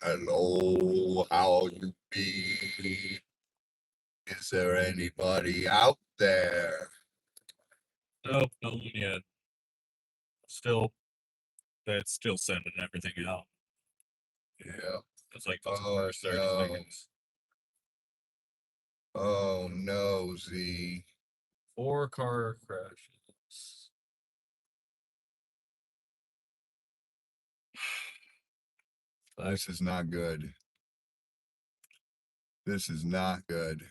Hello, how you be? Is there anybody out there? Nope, no one yet. Still, that's still sending everything out. Yeah. It's like the Oh, first 30 no. seconds. Oh, no, Z. 4 car crashes. This is not good. This is not good.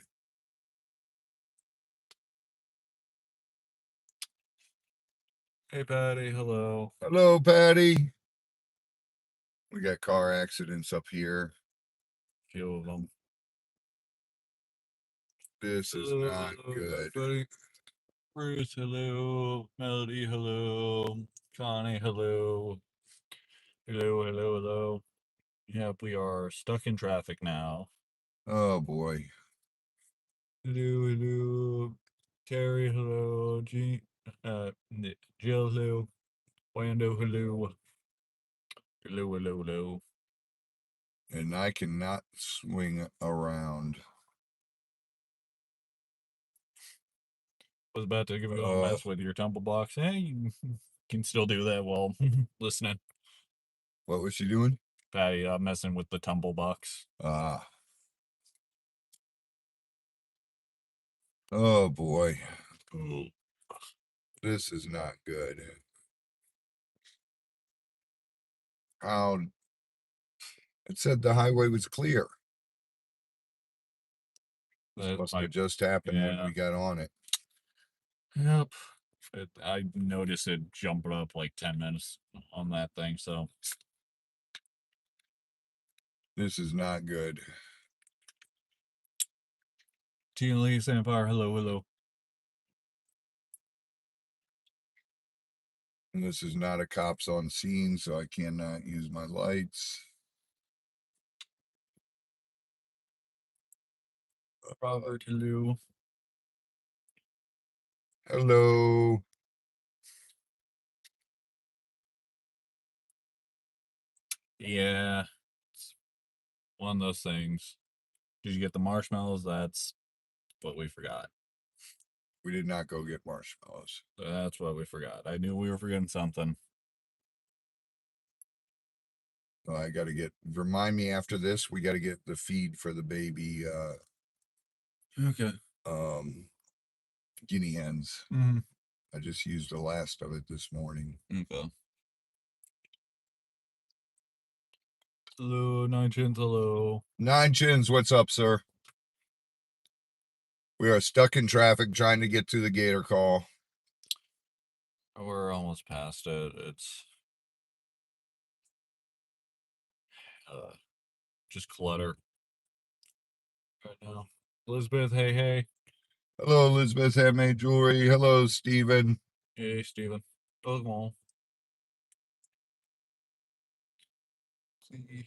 Hey, Patty, hello. Hello, Patty. We got car accidents up here. Few of them. This is not good. Buddy. Bruce, hello. Melody, hello. Connie, hello. Hello, hello, hello. Yep, we are stuck in traffic now. Oh, boy. Hello, hello. Terry, hello. Jill, hello. Wando, hello. Hello, hello, hello. And I cannot swing around. Was about to give you a mess with your tumble box. Hey, you can still do that while listening. What was she doing? Patty, messing with the tumble box. Ah. Oh, boy. Oh. This is not good. How? It said the highway was clear. This must have just happened when we got on it. Yep. I noticed it jumping up like 10 minutes on that thing, so. This is not good. Tina Lee, Sandfire, hello, hello. And this is not a cops on scene, so I cannot use my lights. Robert, hello. Hello. Yeah. It's one of those things. Did you get the marshmallows? That's what we forgot. We did not go get marshmallows. That's what we forgot. I knew we were forgetting something. I got to remind me after this, we got to get the feed for the baby, Okay. guinea hens. Mm-hmm. I just used the last of it this morning. Okay. Hello, Nine Chins, hello. Nine Chins, what's up, sir? We are stuck in traffic trying to get to the gator call. We're almost past it. It's just clutter right now. Elizabeth, hey, hey. Hello, Elizabeth Handmade Jewelry. Hello, Stephen. Hey, Stephen. Oh,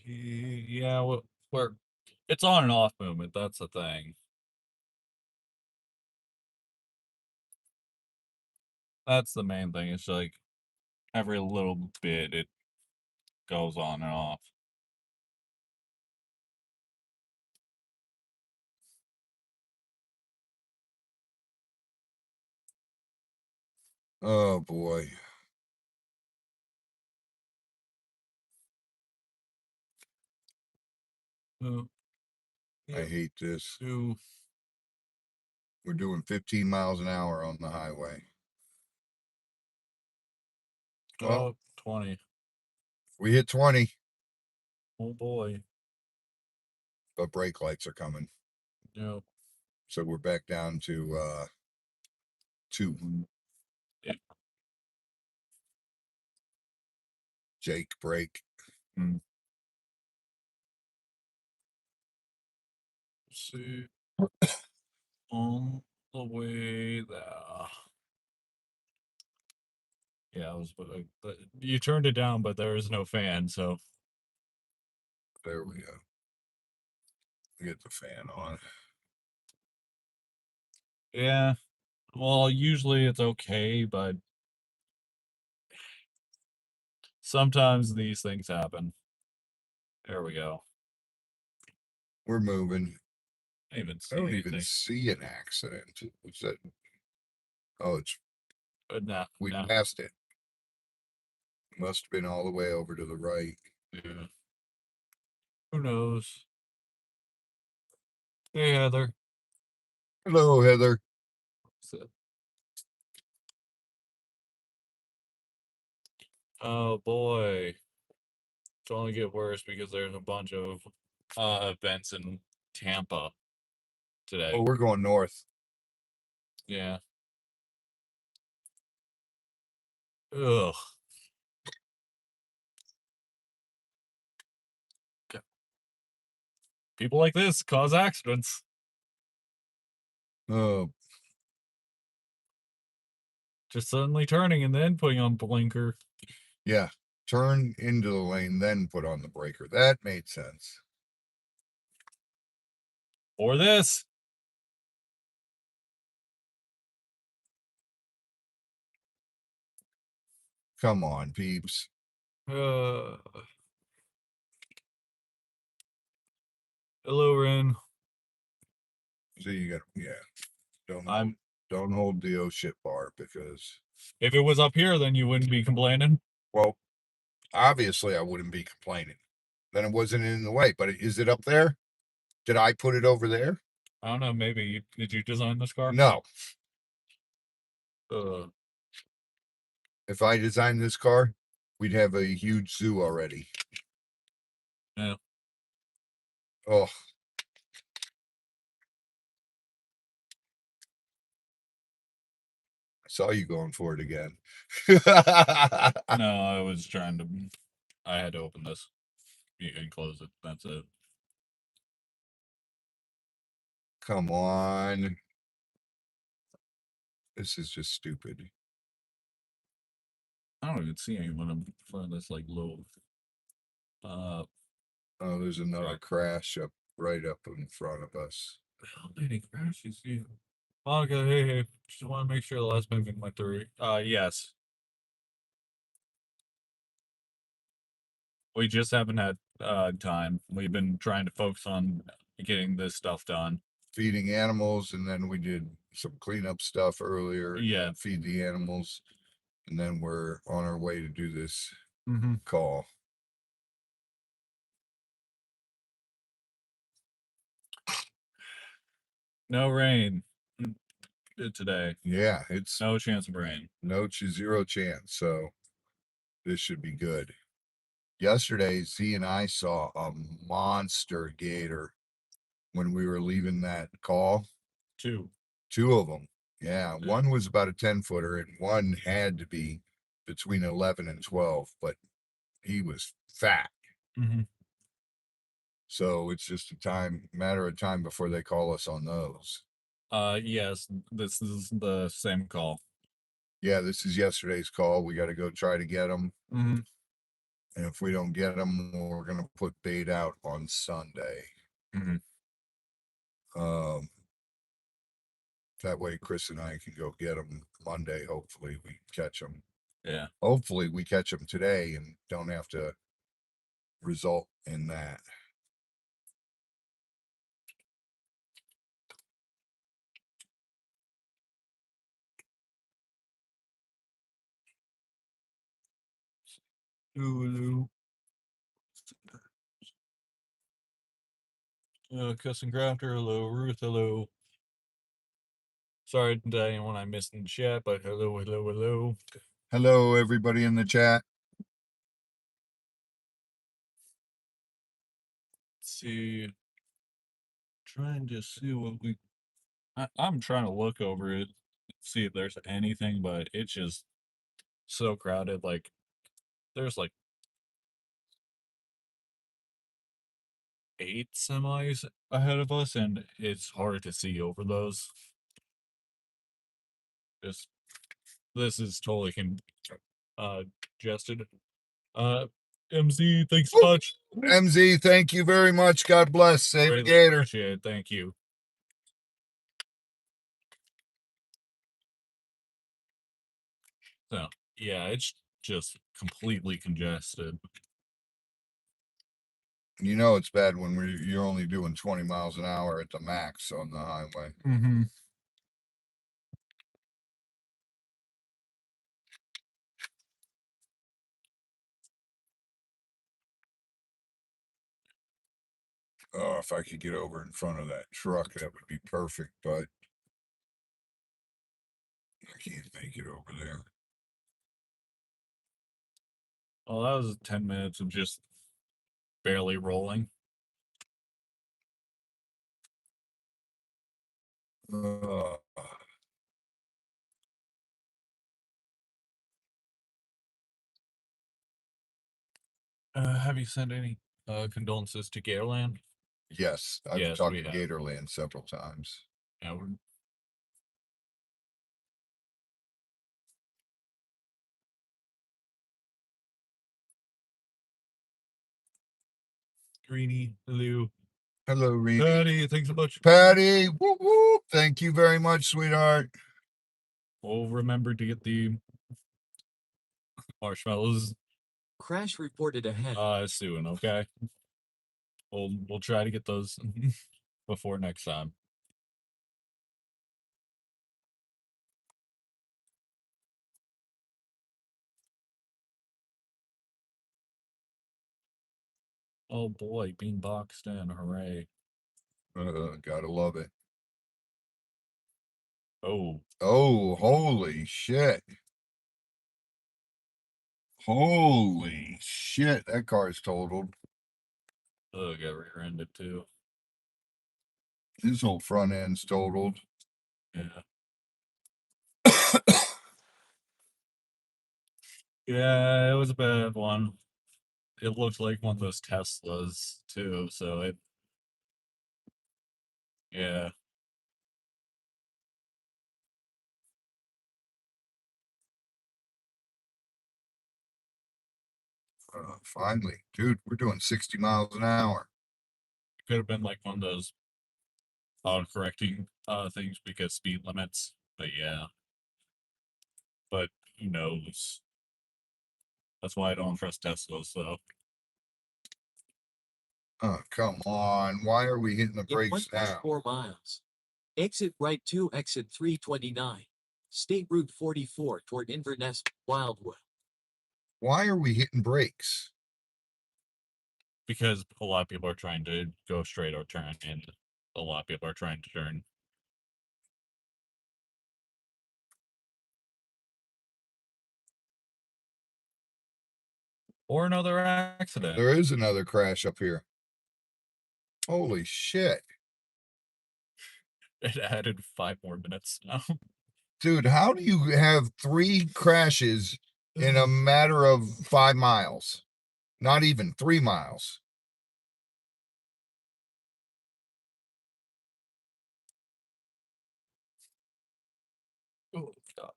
yeah, we're it's on and off movement. That's the thing. That's the main thing. It's like every little bit it goes on and off. Oh, boy. I hate this. We're doing 15 miles an hour on the highway. Well, 20. We hit 20. Oh, boy. But brake lights are coming. Yep. So we're back down to 2. Yeah. Jake, brake. Let's see. On the way there. Yeah, you turned it down, but there is no fan, so. There we go. Get the fan on. Yeah. Well, usually it's okay, but sometimes these things happen. There we go. We're moving. I didn't even I see don't anything. even see an accident. What's that? Oh, it's Nah, we nah. passed it. Must have been all the way over to the right. Yeah. Who knows? Hey, Heather. Hello, Heather. So, oh boy, it's only get worse because there's a bunch of events in Tampa today. Oh, we're going north. Yeah. Ugh. People like this cause accidents. Oh, Just suddenly turning and then putting on blinker. yeah. Turn into the lane, then put on the breaker. That made sense. Or this. Come on, peeps. Hello, Ren. So you got, yeah. I'm. Don't hold the oh shit bar because, If it was up here, then you wouldn't be complaining. well, obviously I wouldn't be complaining. Then it wasn't in the way. But is it up there? Did I put it over there? I don't know. Maybe did you design this car? No. Uh, If I designed this car, we'd have a huge zoo already. yeah. Oh, I saw you going for it again. No, I was trying to. I had to open this. You can close it. That's it. Come on. This is just stupid. I don't even see anyone in front of this like little. Oh, there's another Truck. crash right up in front of us. How many crashes you? Okay, hey, just want to make sure the last moving went through. Yes. We just haven't had time. We've been trying to focus on getting this stuff done. Feeding animals, and then we did some cleanup stuff earlier. Yeah. Feed the animals, and then we're on our way to do this Mm-hmm. call. No rain today. Yeah, it's No chance of rain. zero chance. So this should be good. Yesterday, Z and I saw a monster gator when we were leaving that call. Two of them. Yeah, one was about a 10-footer, and one had to be between 11 and 12, but he was fat. Mm-hmm. So it's just matter of time before they call us on those. Yes, this is the same call. Yeah, this is yesterday's call. We got to go try to get them. Mm-hmm. And if we don't get them, we're going to put bait out on Sunday. Mm-hmm. That way Chris and I can go get them Monday. Hopefully we catch them. Yeah. Hopefully we catch them today and don't have to result in that. Hello. Cousin Crafter, hello. Ruth, hello. Sorry to anyone I missed in chat, but hello, hello, hello. Hello, everybody in the chat. Let's see. Trying to see what I'm trying to look over it, see if there's anything, but it's just so crowded. Like, there's like 8 semis ahead of us, and it's hard to see over those. Just this is totally congested. MZ, thanks so much. MZ, thank you very much. God bless. Save the gator. Appreciate it. Thank you. So yeah, it's just completely congested. You know it's bad when you're only doing 20 miles an hour at the max on the highway. Mm-hmm. Oh, if I could get over in front of that truck, that would be perfect, but I can't make it over there. Well, that was 10 minutes of just barely rolling. Uh, Have you sent any condolences to Gatorland? yes, I've Yes, talked we to have. Gatorland several times. Yeah, we're Greeny, hello. Hello, Reedy. Patty, thanks so much. Patty, whoop, whoop. Thank you very much, sweetheart. We'll remember to get the marshmallows Crash reported ahead. soon, okay? We'll try to get those before next time. Oh boy, being boxed in, hooray. Gotta love it. Oh, Oh, holy shit. Holy shit, that car's totaled. oh, got rear-ended too. His whole front end's totaled. Yeah. Yeah, it was a bad one. It looked like one of those Teslas too, so it yeah. Finally, dude, we're doing 60 miles an hour. Could have been like one of those auto-correcting things because speed limits, but yeah. But who knows? That's why I don't trust Teslas, though. Oh, come on. Why are we hitting the In brakes now? 1.4 miles. Exit right to exit 329. State Route 44 toward Inverness, Wildwood. Why are we hitting brakes? Because a lot of people are trying to go straight or turn, and a lot of people are trying to turn. Or another accident. There is another crash up here. Holy shit. It added 5 more minutes now. Dude, how do you have 3 crashes in a matter of 5 miles? Not even 3 miles. Oh, God.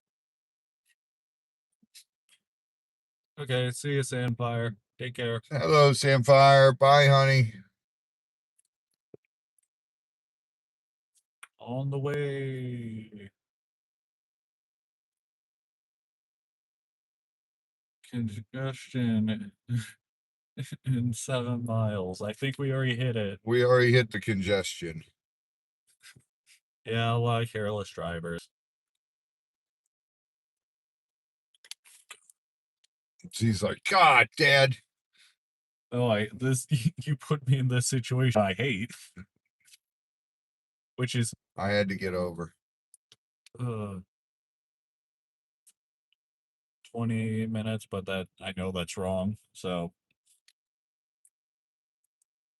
Okay, see you, Sandfire. Take care. Hello, Samfire. Bye, honey. On the way. Congestion in 7 miles. I think we already hit it. We already hit the congestion. Yeah, a lot of careless drivers. She's like, God, Dad. Oh, you put me in this situation I hate. Which is I had to get over. 20 minutes, but that I know that's wrong. So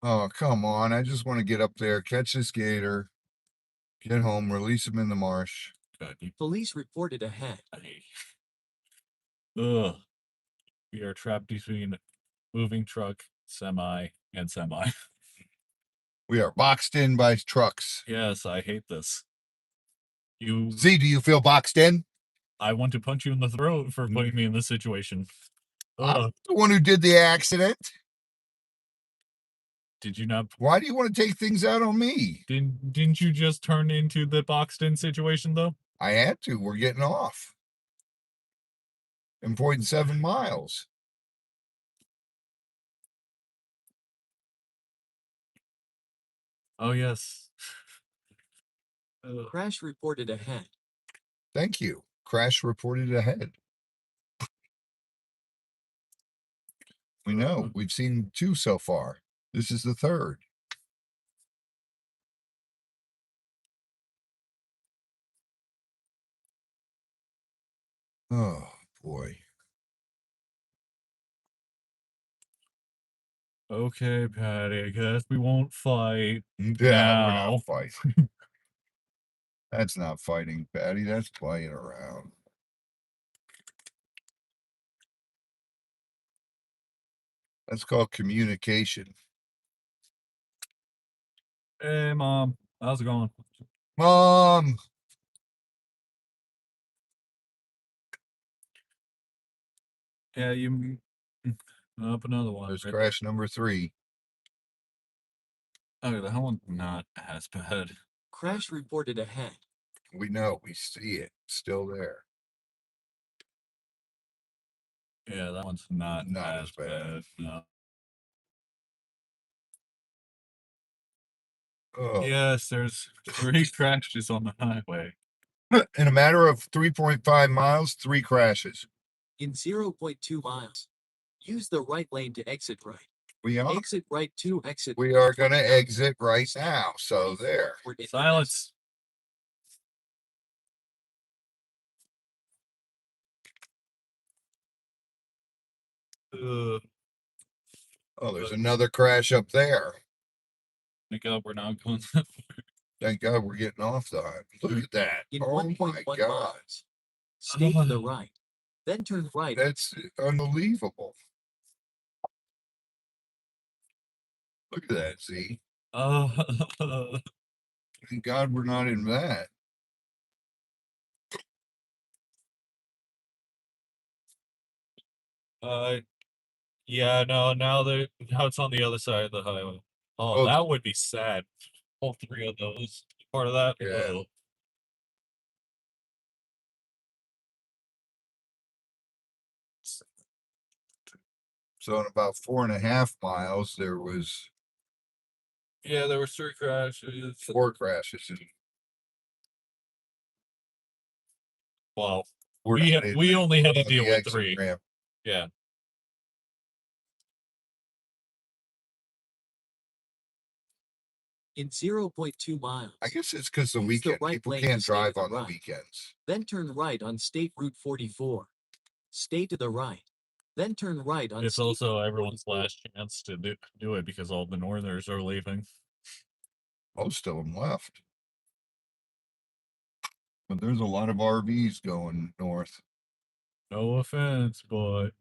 Oh, come on. I just want to get up there, catch this gator, get home, release him in the marsh. God, Police reported ahead. ugh. We are trapped between moving truck, semi, and semi. We are boxed in by trucks. Yes, I hate this. You Z, do you feel boxed in? I want to punch you in the throat for putting me in this situation. I'm the one who did the accident. Did you not? Why do you want to take things out on me? Didn't you just turn into the boxed in situation though? I had to. We're getting off. In 0.7 miles. Oh yes. Crash reported ahead. Thank you. Crash reported ahead. We know. We've seen 2 so far. This is the 3rd. Oh, boy. Okay, Patty, I guess we won't fight Yeah, we're now. not fighting. That's not fighting, Patty. That's playing around. That's called communication. Hey, Mom. How's it going? Mom! Yeah, you up another one. There's Right crash number 3. there. Okay, that one's not as bad. Crash reported ahead. We know. We see it. Still there. Yeah, that one's not as bad. No. Oh. Yes, there's 3 crashes on the highway. In a matter of 3.5 miles, 3 crashes. In 0.2 miles. Use the right lane to exit right. We are. Exit right to exit. We are going to exit right now. So there. Silence. Oh, there's another crash up there. Thank God we're not going. Thank God we're getting off the highway. Look at that. In Oh 1.1 my God. miles. Stay to the right. Then turn right. That's unbelievable. Look at that. See? Thank God we're not in that. Yeah, no, now it's on the other side of the highway. Oh, Oh, that would be sad. All 3 of those. Part of that. Yeah. Oh. So in about 4.5 miles, there was Yeah, there were 3 crashes. 4 crashes. Well, We're we not in we that. only had to On the deal with exit 3. ramp. Yeah. In 0.2 miles. I guess it's because the Use weekend right people lane can't to stay drive to the on the right. weekends. Then turn right on State Route 44. Stay to the right. Then turn right on It's State also Route everyone's 44. last chance to do it because all the Northerners are leaving. Most of them left. But there's a lot of RVs going north. No offense, but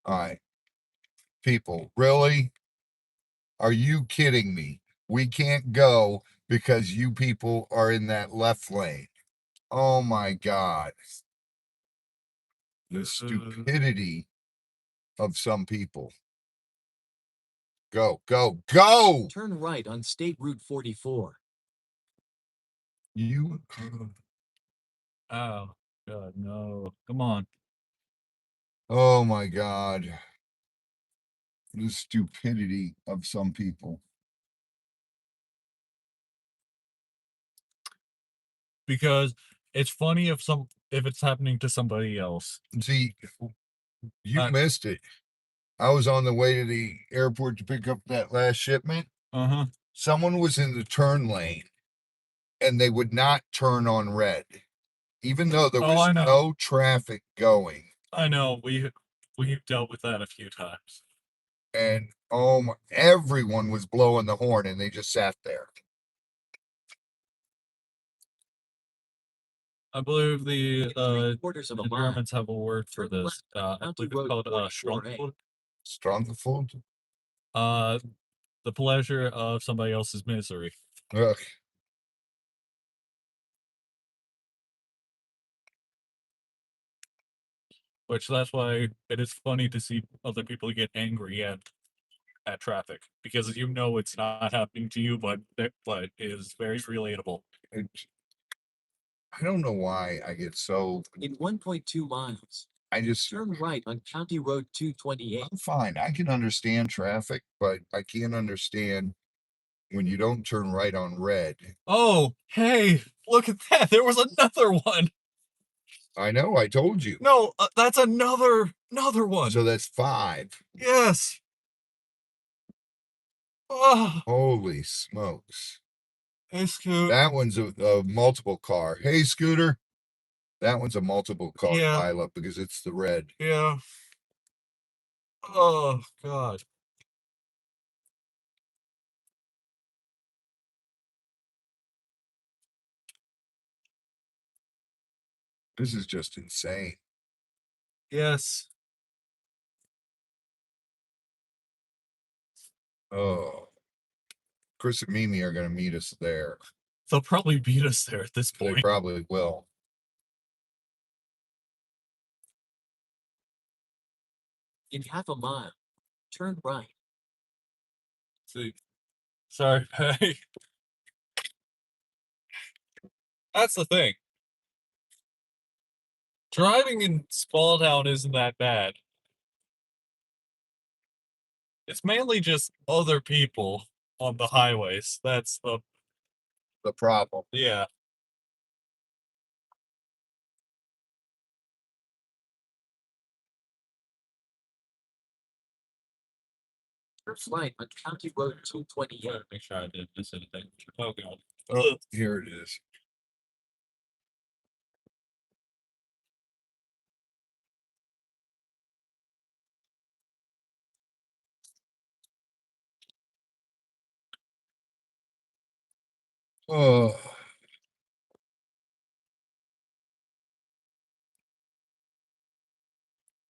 All right. People, really? Are you kidding me? We can't go because you people are in that left lane. Oh my God. The stupidity of some people. Go, go, go! Turn right on State Route 44. You. oh God, no. Come on. Oh my God. The stupidity of some people. Because it's funny if it's happening to somebody else. See, you Uh, missed it. I was on the way to the airport to pick up that last shipment. Uh-huh. Someone was in the turn lane and they would not turn on red, even though there Oh, was I know. no traffic going. I know. We've dealt with that a few times. And everyone was blowing the horn and they just sat there. I believe the In 3/4 of a mile. Germans have a word for Turn this. left I onto believe it's Road called 44A. Strongfold? the pleasure of somebody else's misery. Ugh. Which that's why it is funny to see other people get angry at traffic because you know it's not happening to you, but it is very relatable. I don't know why I get so. In 1.2 miles. I just, Turn right on County Road 228. I'm fine. I can understand traffic, but I can't understand when you don't turn right on red. Oh, hey, look at that. There was another one. I know, I told you. No, that's another one. So that's 5. Yes. Oh, Holy smokes. hey, Scoot. That one's a multiple car. Hey, Scooter. That one's a multiple car Yeah. pileup because it's the red. Yeah. Oh, God. This is just insane. Yes. Oh. Chris and Mimi are going to meet us there. They'll probably beat us there at this They point. probably will. In half a mile, turn right. See. Sorry, hey. That's the thing. Driving in small town isn't that bad. It's mainly just other people on the highways. That's The problem. yeah. Turn right on County Road 228. Make sure I didn't miss anything. Oh, God. Oh, here it is. Oh,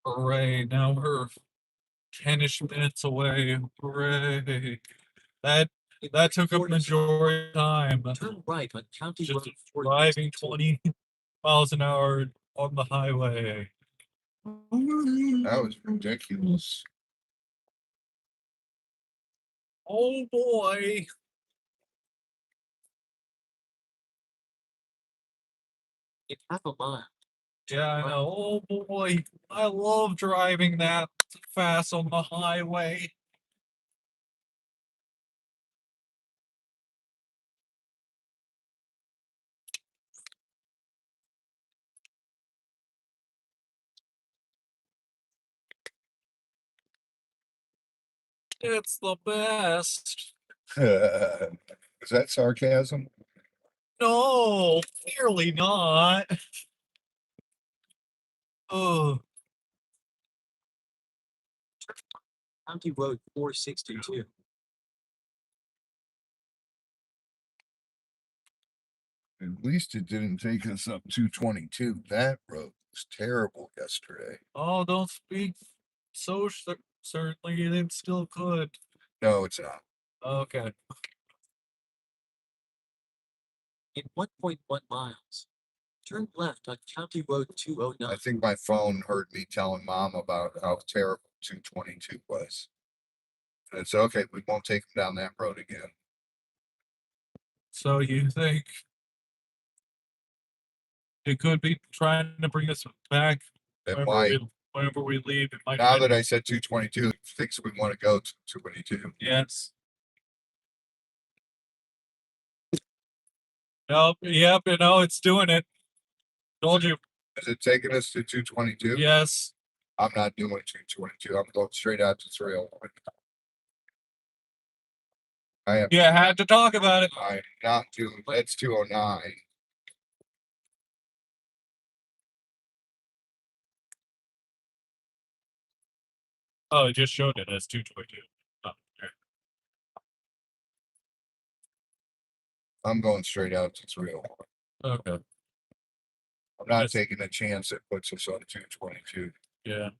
Hooray, now we're 10-ish minutes away. Hooray. That took a majority of time. Turn right on County Just Road driving 462. 20 miles an hour on the highway. that was ridiculous. Oh boy. In half a mile. Yeah, I know. Oh boy. I love driving that fast on the highway. It's the best. Is that sarcasm? No, clearly not. Oh, County Road 462. At least it didn't take us up 222. That road was terrible yesterday. oh, don't speak so certainly. It's still good. No, it's not. Okay. In 1.1 miles, turn left on County Road 209. I think my phone heard me telling Mom about how terrible 222 was. And it's okay. We won't take them down that road again. So you think it could be trying to bring us back It whenever might. whenever we leave? It might. Now that I said 222, it thinks we want to go to 222. Yes. Nope. Yep. You know, it's doing it. Told you. Is it taking us to 222? Yes. I'm not doing 222. I'm going straight out to 301. I am. Yeah, had to talk about it. I'm not doing. That's 209. Oh, it just showed it as 222. Oh, okay. I'm going straight out to 301. Okay. I'm not Yes. taking a chance that puts us on 222. Yeah.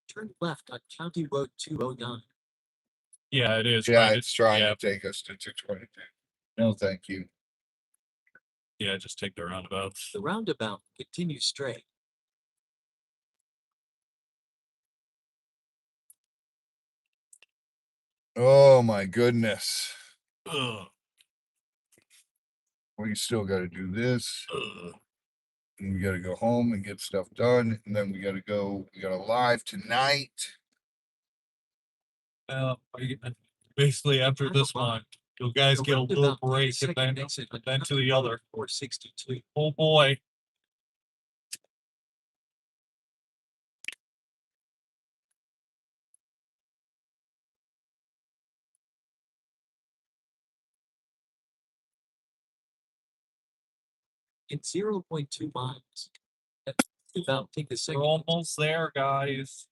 Turn left on County Road 209. Yeah, it is. Yeah, Right. it's trying Yeah. to take us to 222. No, thank you. Yeah, just take the roundabouts. The roundabout continues straight. Oh my goodness. Ugh. We still got to do this. Ugh. And we got to go home and get stuff done. And then we got a live tonight. Basically, after this one, you guys get a little break and then to the other. 462. Oh boy. In 0.2 miles. At the roundabout, take the We're second. almost there, guys.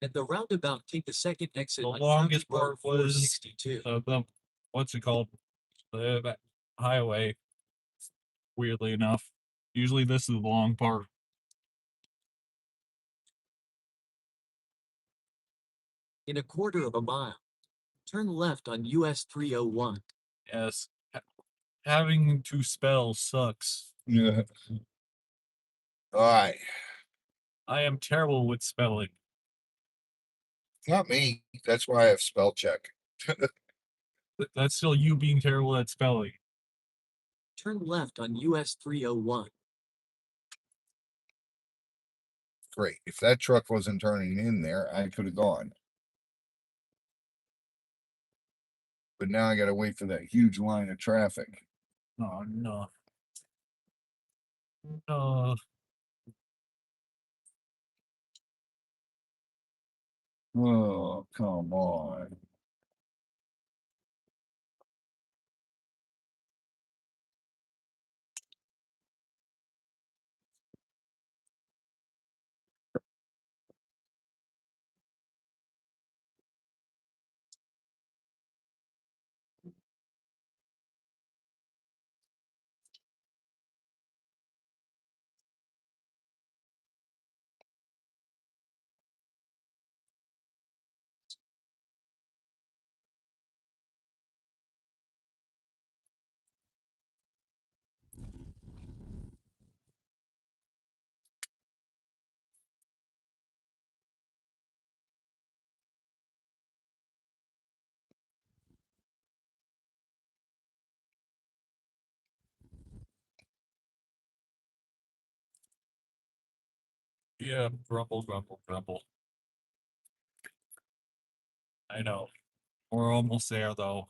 At the roundabout, take the second exit. The on longest County Road part was 462. the what's it called? The highway. Weirdly enough, usually this is the long part. In a quarter of a mile, turn left on US 301. Yes, having to spell sucks. Yeah. All right. I am terrible with spelling. Not me. That's why I have spell check. That's still you being terrible at spelling. Turn left on US 301. Great. If that truck wasn't turning in there, I could have gone. But now I got to wait for that huge line of traffic. Oh no. No. Oh, come on. Yeah, grumble, grumble, grumble. I know. We're almost there though.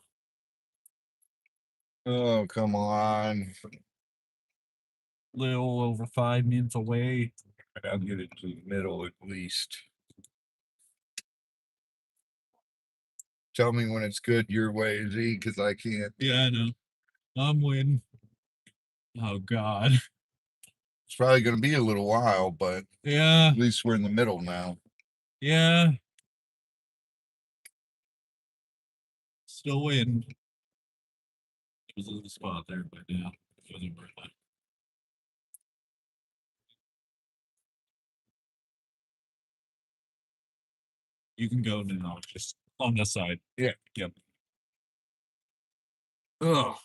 Oh, come on. Little over 5 minutes away. I'll get it to the middle at least. Tell me when it's good your way, Z, because I can't. Yeah, I know. I'm waiting. Oh God. It's probably going to be a little while, but Yeah. at least we're in the middle now. Yeah. Still waiting. It was a spot there, but yeah, it wasn't worth it. You can go now, just on this side. Yeah. Yep. Oh.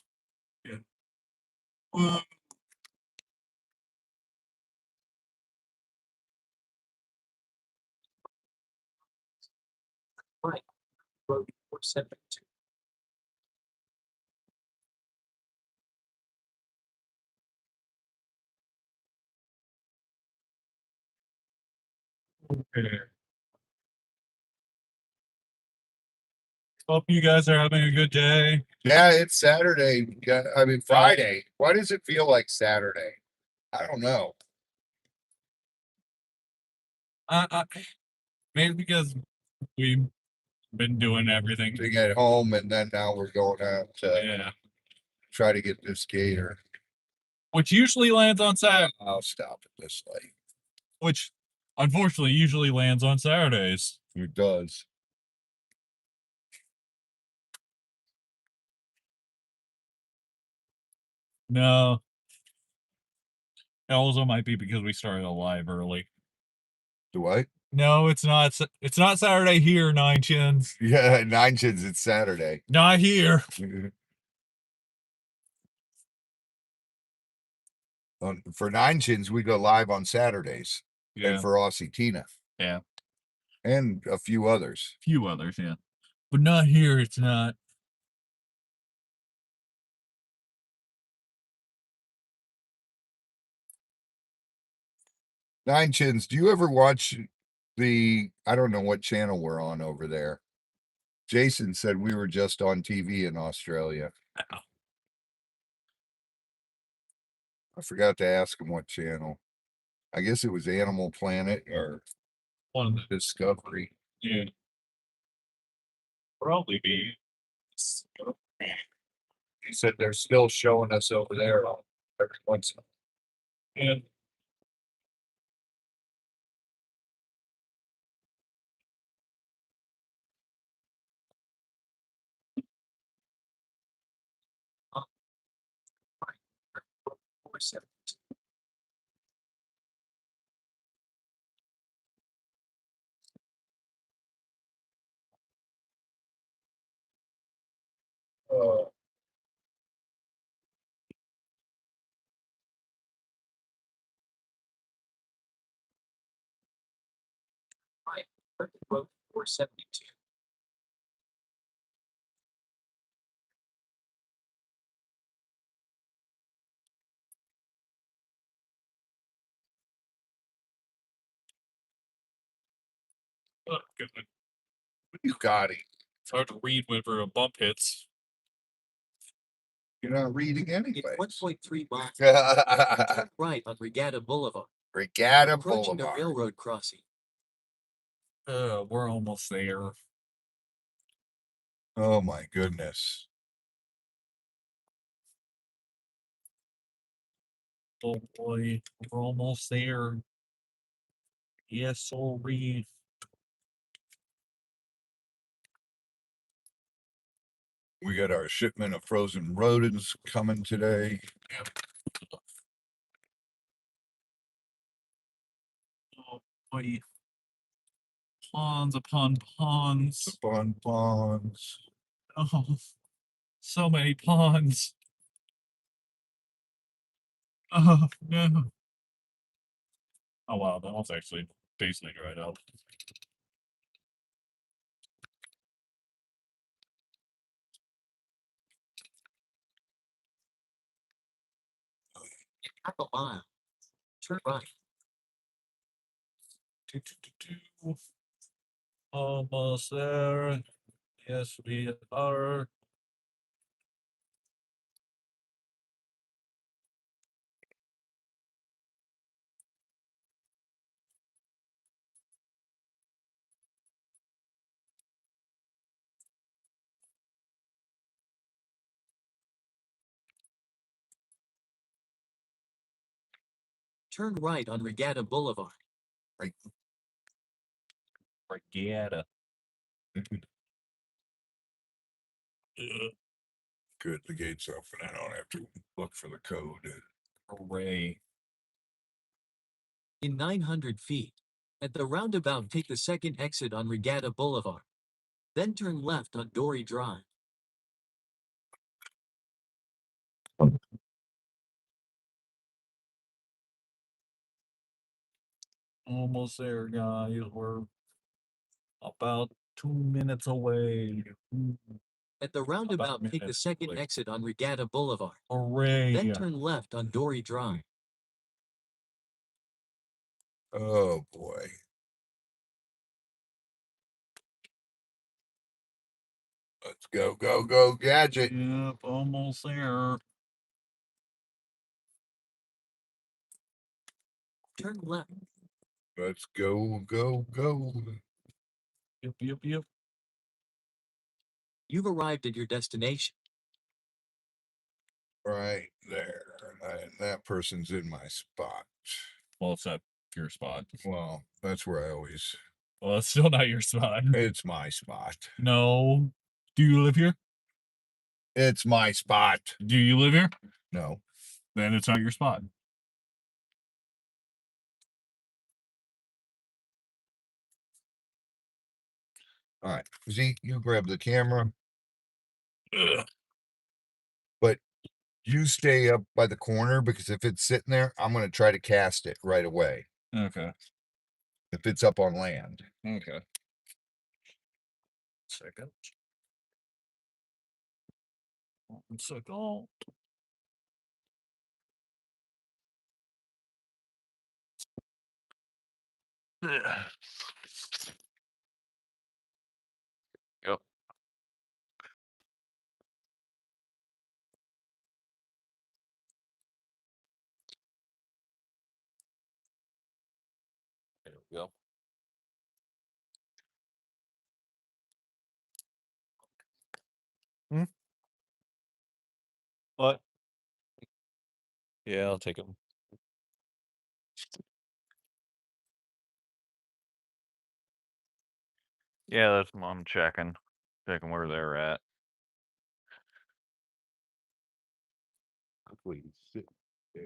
Yeah. Right. Road 472. Okay. Hope you guys are having a good day. Yeah, it's Saturday. I mean, Friday. Why does it feel like Saturday? I don't know. Maybe because we've been doing everything. To get home, and then now we're going out to Yeah. try to get this gator. Which usually lands on Saturday. I'll stop it this late. Which, unfortunately, usually lands on Saturdays. It does. No. It also might be because we started alive early. Do I? No, it's not. It's not Saturday here, Nine Chins. Yeah, Nine Chins, it's Saturday. Not here. For Nine Chins, we go live on Saturdays. Yeah. And for Aussie Tina. Yeah. And a few others. Few others, yeah. But not here, it's not. Nine Chins, do you ever watch I don't know what channel we're on over there. Jason said we were just on TV in Australia. I forgot to ask him what channel. I guess it was Animal Planet or One Discovery. Yeah. Probably be. He said they're still showing us over there every once in a while. And Oh, Right. 472. oh, goodness. you got it. It's hard to read whenever a bump hits. You're not reading In anyway. 1.3 miles, turn right on Regatta Boulevard. Regatta Approaching a Boulevard. railroad crossing. We're almost there. Oh my goodness. Oh boy, we're almost there. Yes, sorry. We got our shipment of frozen rodents coming today. Oh boy. Ponds upon ponds. Upon ponds. Oh, so many ponds. Oh no. Oh wow, that one's actually basically dried up. Half a mile. Turn right. Almost there. Yes, we are. Turn right on Regatta Boulevard. Regatta. Good, the gate's open. I don't have to look for the code. Hooray. In 900 feet. At the roundabout, take the second exit on Regatta Boulevard. Then turn left on Dory Drive. Almost there, guys. We're about 2 minutes away. At the roundabout, take the minute, second like- exit on Regatta Boulevard. Hooray. Then turn left on Dory Drive. Oh boy. Let's go, gadget. Yep, almost there. Turn left. Let's go. Yep. You've arrived at your destination. Right there. And that person's in my spot. Well, it's not your spot. Well, that's where I always. Well, it's still not your spot. It's my spot. No. Do you live here? It's my spot. Do you live here? No. Then it's not your spot. All right. Zeke, you grab the camera. Ugh. But you stay up by the corner because if it's sitting there, I'm going to try to cast it right away. Okay. If it's up on land. Okay. Second. 1 second. Yep. There we go. What? Yeah, I'll take them. Yeah, that's mom checking where they're at. Please sit there.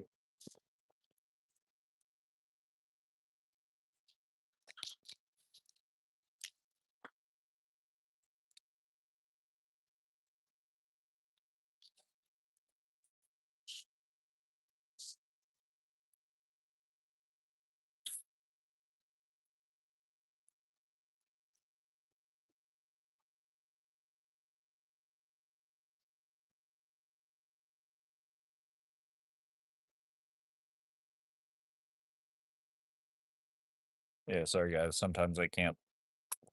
Yeah, sorry guys. Sometimes I can't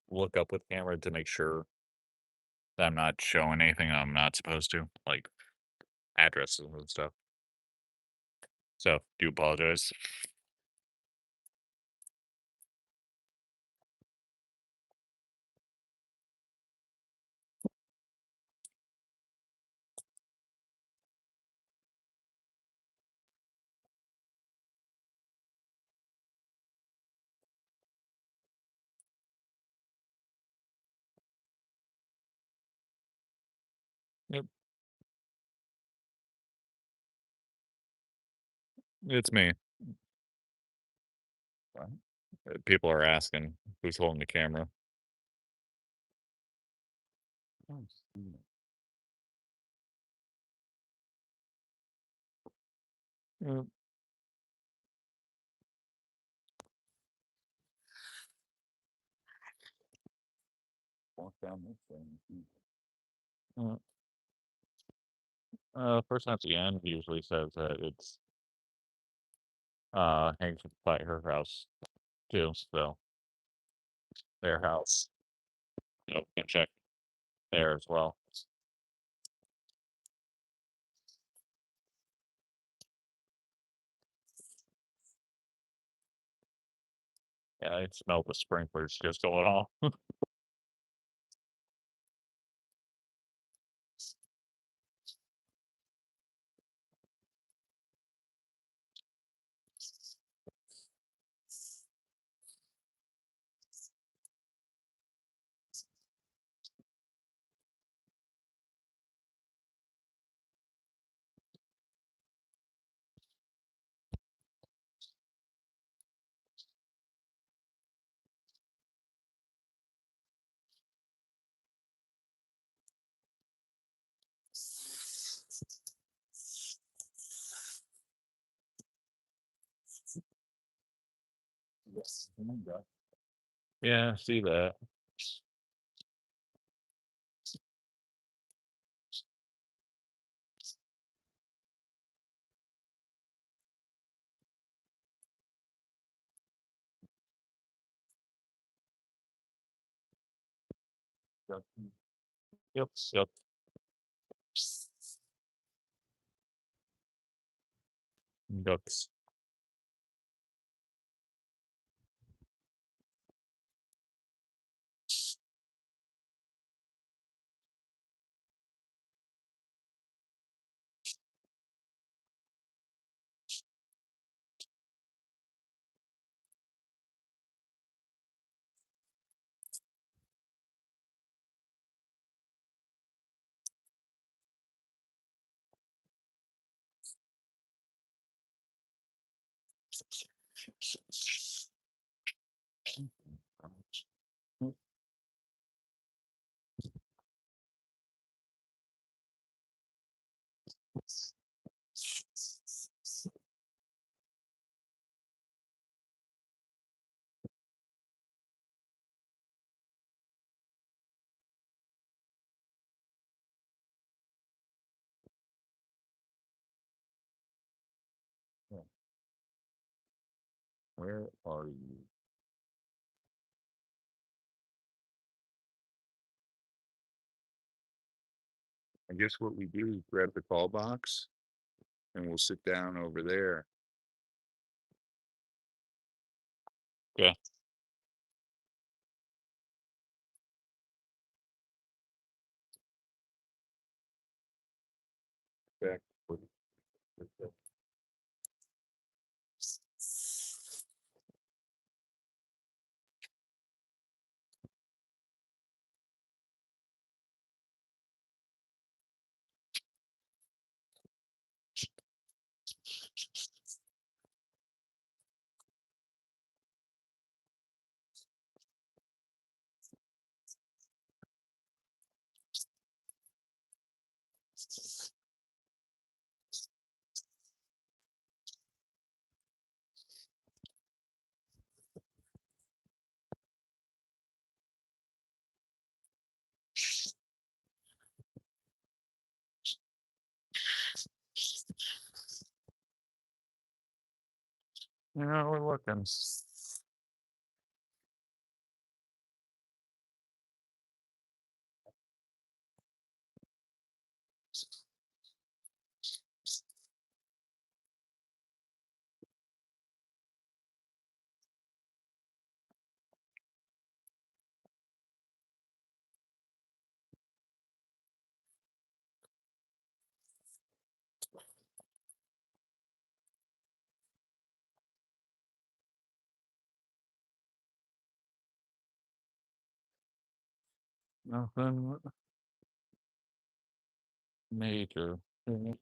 look up with camera to make sure that I'm not showing anything I'm not supposed to, like addresses and stuff. So, do apologize. Yep, it's me. People are asking who's holding the camera. Yep. Walk down this thing. Person at the end usually says that it's hangs by her house too, so their house. So can check there as well. Yeah, I smell the sprinklers just going off. Yeah, see that. Yep. Yep. Yep. Ducks. Where are you? I guess what we do is grab the call box and we'll sit down over there. Okay. Back. Yeah, we're looking. Nothing major. You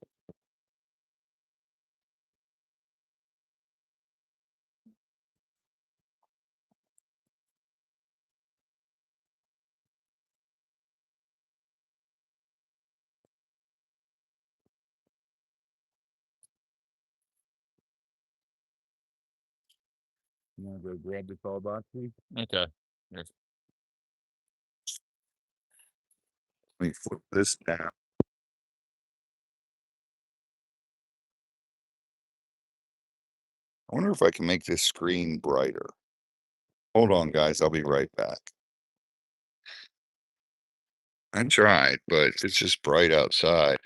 want to go grab the call box, please? Okay. Yes. Let me flip this down. I wonder if I can make this screen brighter. Hold on, guys. I'll be right back. I tried, but it's just bright outside.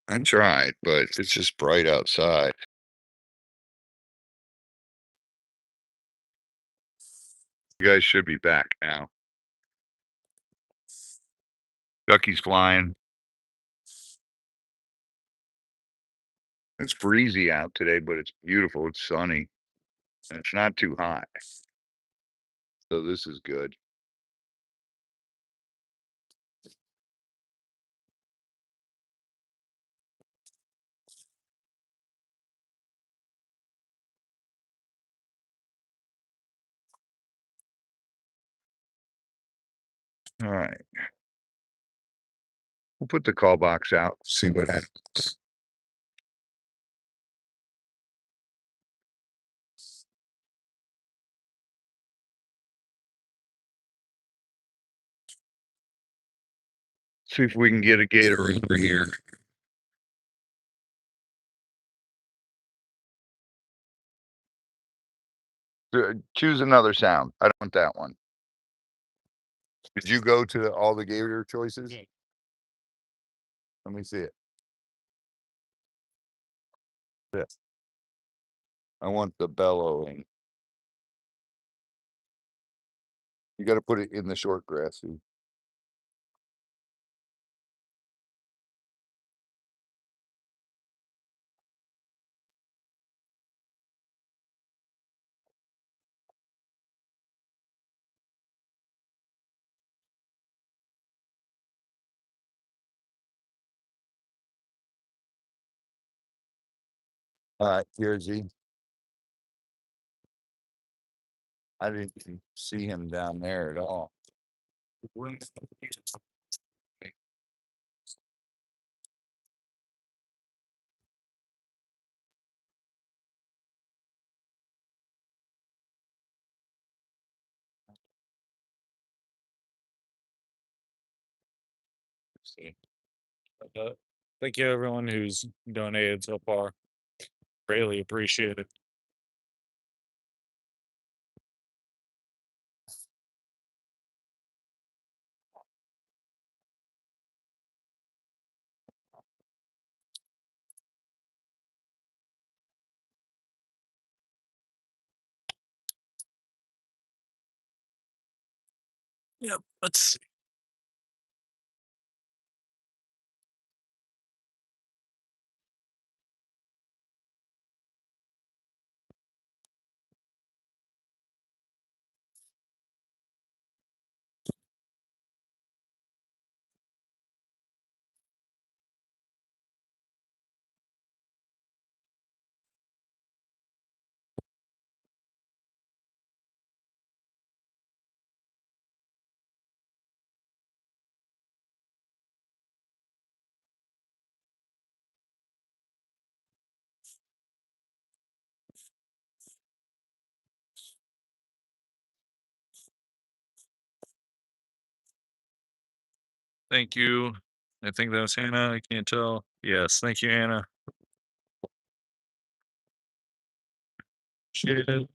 I tried, but it's just bright outside. You guys should be back now. Ducky's flying. It's breezy out today, but it's beautiful. It's sunny. And it's not too hot. So this is good. All right. We'll put the call box out, see what happens. See if we can get a gator over here. Choose another sound. I don't want that one. Did you go to all the gator choices? Let me see it. Yeah. I want the bellowing. You got to put it in the short grass. See? All right, here's he. I didn't see him down there at all. See. Thank you, everyone who's donated so far. Greatly appreciated. Yep. Let's see. Thank you. I think that was Hannah. I can't tell. Yes, thank you, Anna. Appreciate it.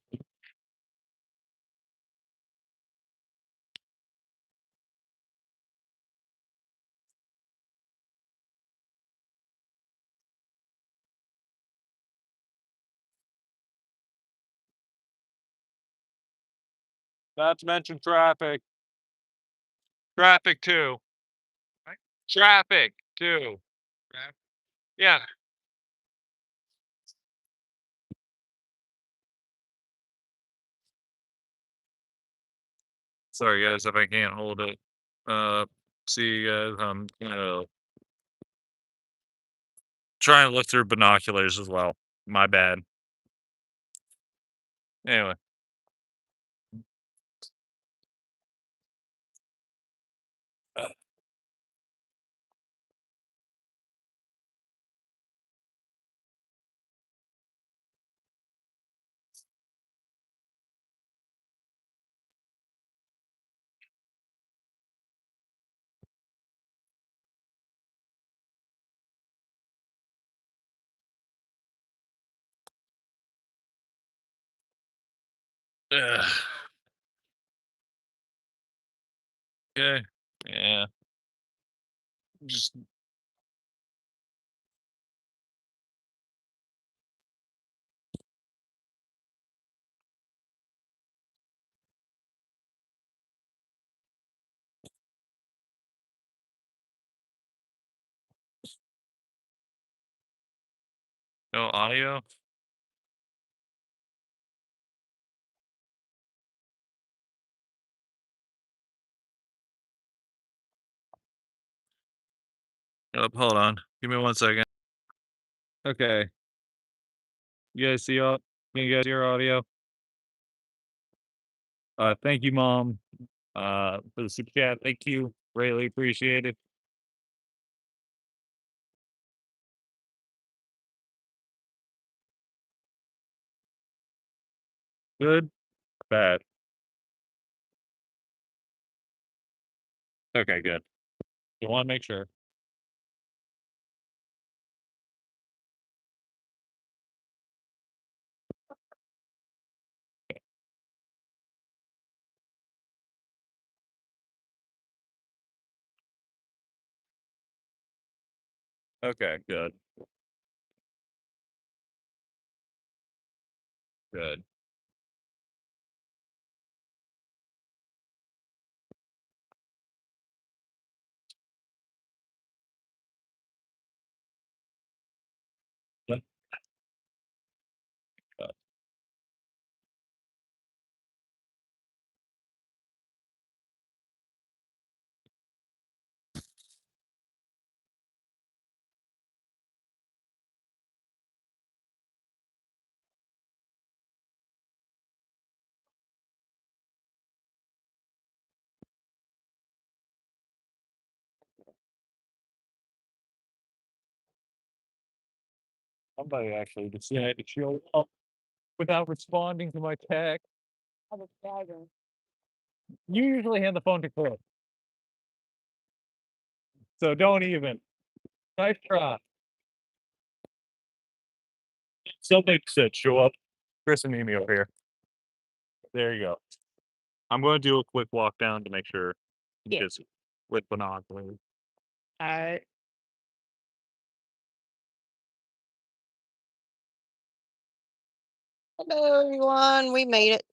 Not to mention traffic. Traffic too. Right? Traffic too. Yeah. Sorry guys if I can't hold it. See you guys. I'm gonna try and look through binoculars as well. My bad. Anyway. Okay. Yeah. Just no audio. Oh, hold on. Give me 1 second. Okay. You guys see all? Can you guys hear audio? Thank you, Mom. For the super chat. Thank you. Greatly appreciated. Good. Bad. Okay, good. You want to make sure. Okay, good. Good. Good. Somebody actually decided to show up without responding to my text. You usually hand the phone to Chris. So don't even. Nice try. Somebody said show up. Chris and Mimi over here. There you go. I'm going to do a quick walk down to make sure. Yeah. Just with binoculars. Alright. Hello, everyone. We made it.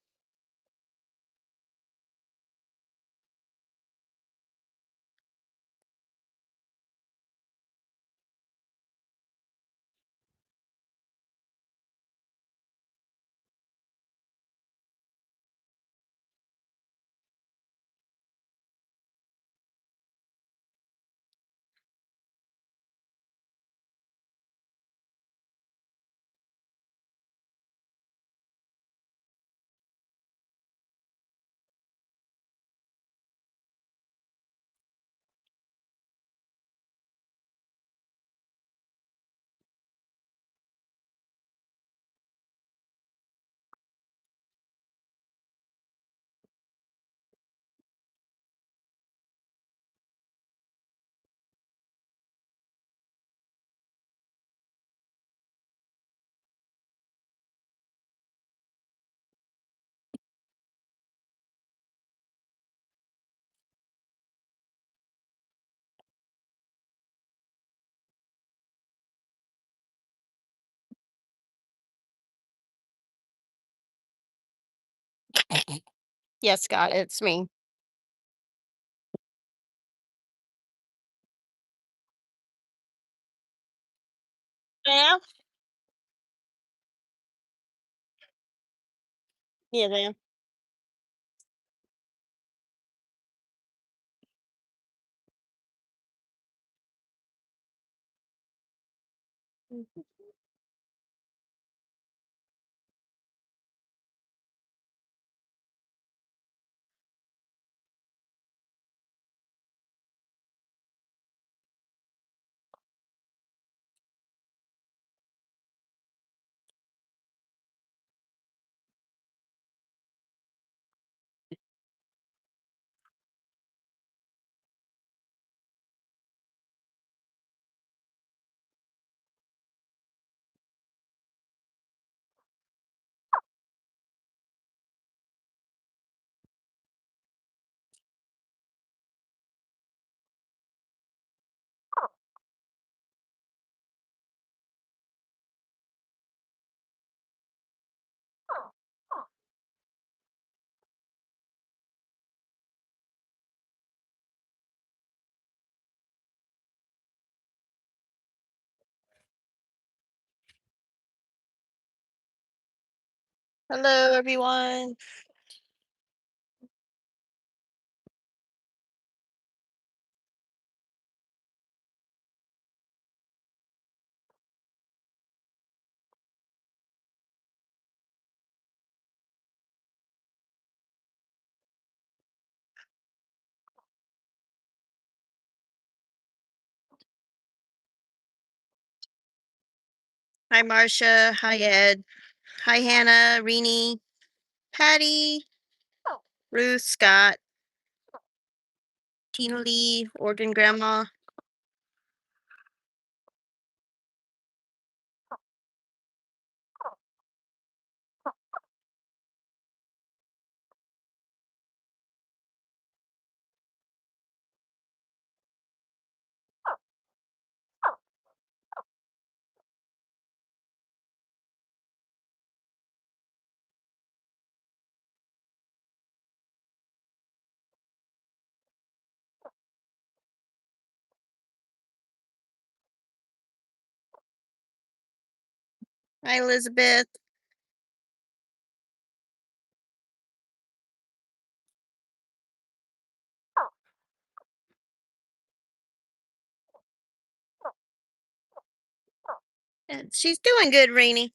Yes, Scott, it's me. Yeah? Yeah, man. Hello, everyone. Hi, Marcia. Hi, Ed. Hi, Hannah, Renee, Patty, Ruth, Scott, Tina Lee, Oregon Grandma. Hi, Elizabeth. She's doing good, Rainy.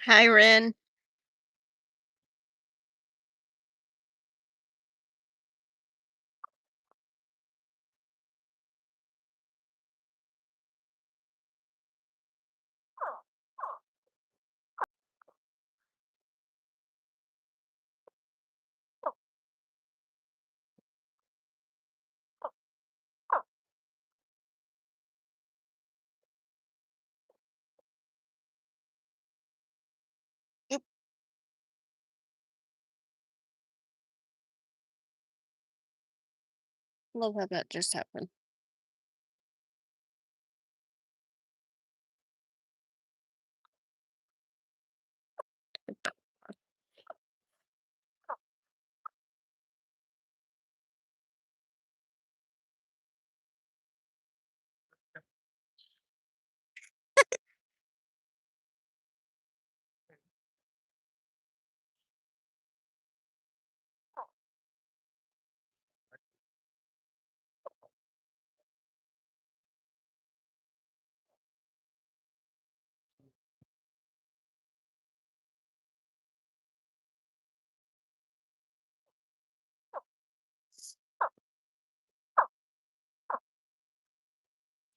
Hi, Ren. Oop, love how that just happened.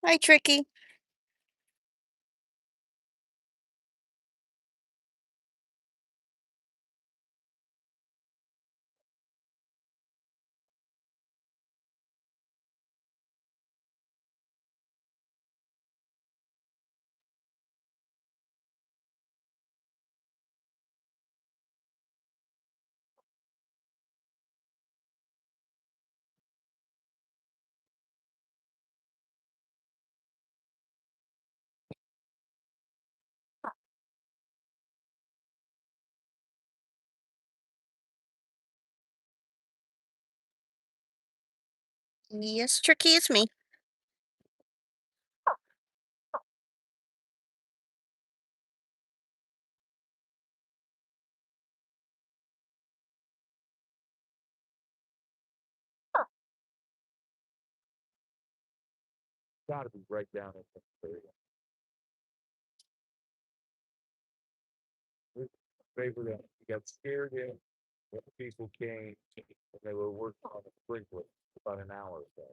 Hi, Tricky. Yes, Tricky, it's me. Gotta be right down in this area. His favorite, he got scared in when people came and they were working on the sprinkler about an hour ago.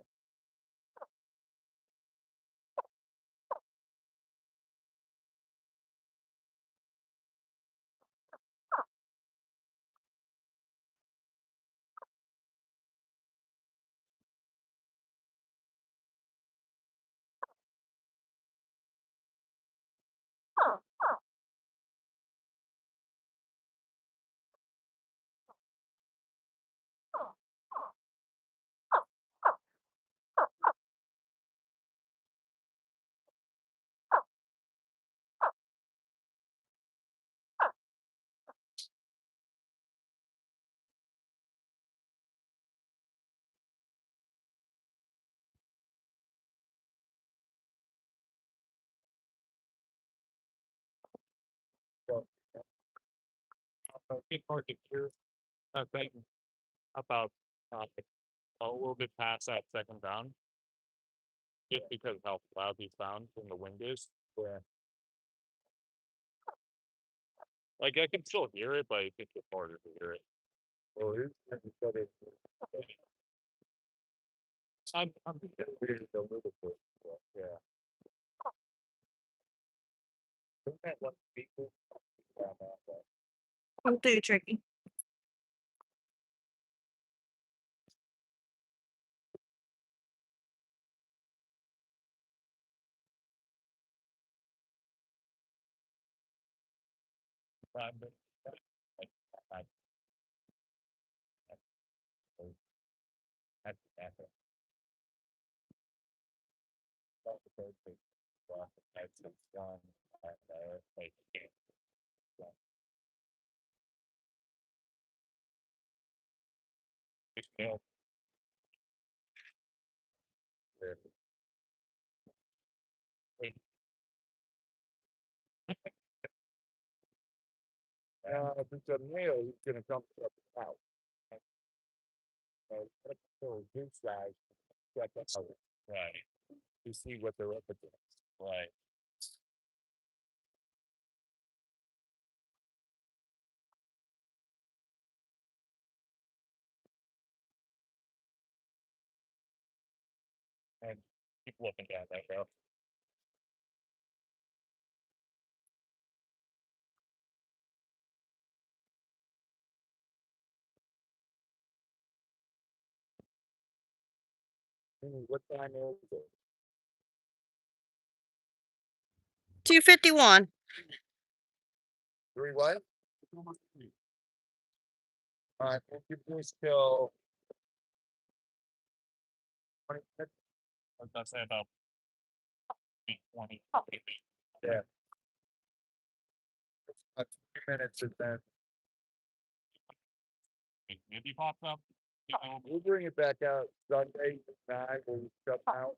So, it's hard to hear that thing about a little bit past that second round, just because of how loud these sounds when the wind is. Yeah. Like I can still hear it, but I think it's harder to hear it. Well, here's I'm weird a little bit. Yeah. Isn't that what people? I'm through, Tricky. If it's a male, he's gonna come up out. Goose guys, check that out. Right. To see what they're up against. Right. And keep looking at that, bro. What time is it? 251. 3 what? Thank you, please till 20 minutes. Let's say about 20. Yeah. 2 minutes and then Maybe pops up. You know, we'll bring it back out Sunday night. We'll shut out.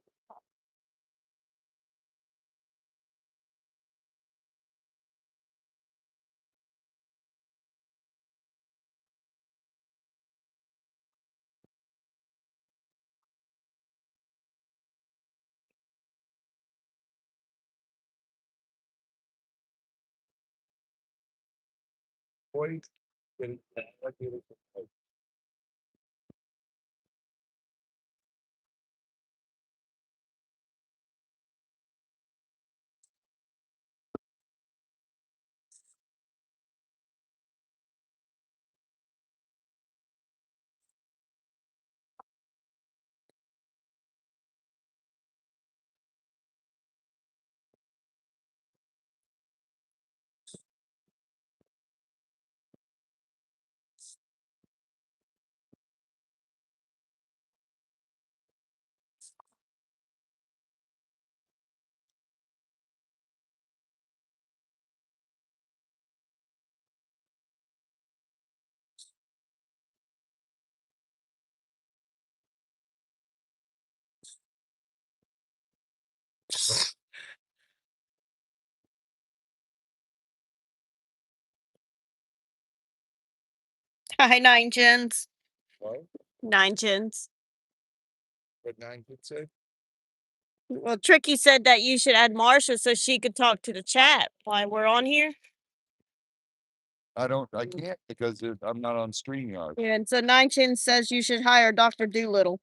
Boys, get it. Hi, Nine Gens. What? Nine Gens. What 9 could say? Well, Tricky said that you should add Marsha so she could talk to the chat while we're on here. I can't because I'm not on StreamYard. Yeah, and so Nine Chin says you should hire Dr. Doolittle.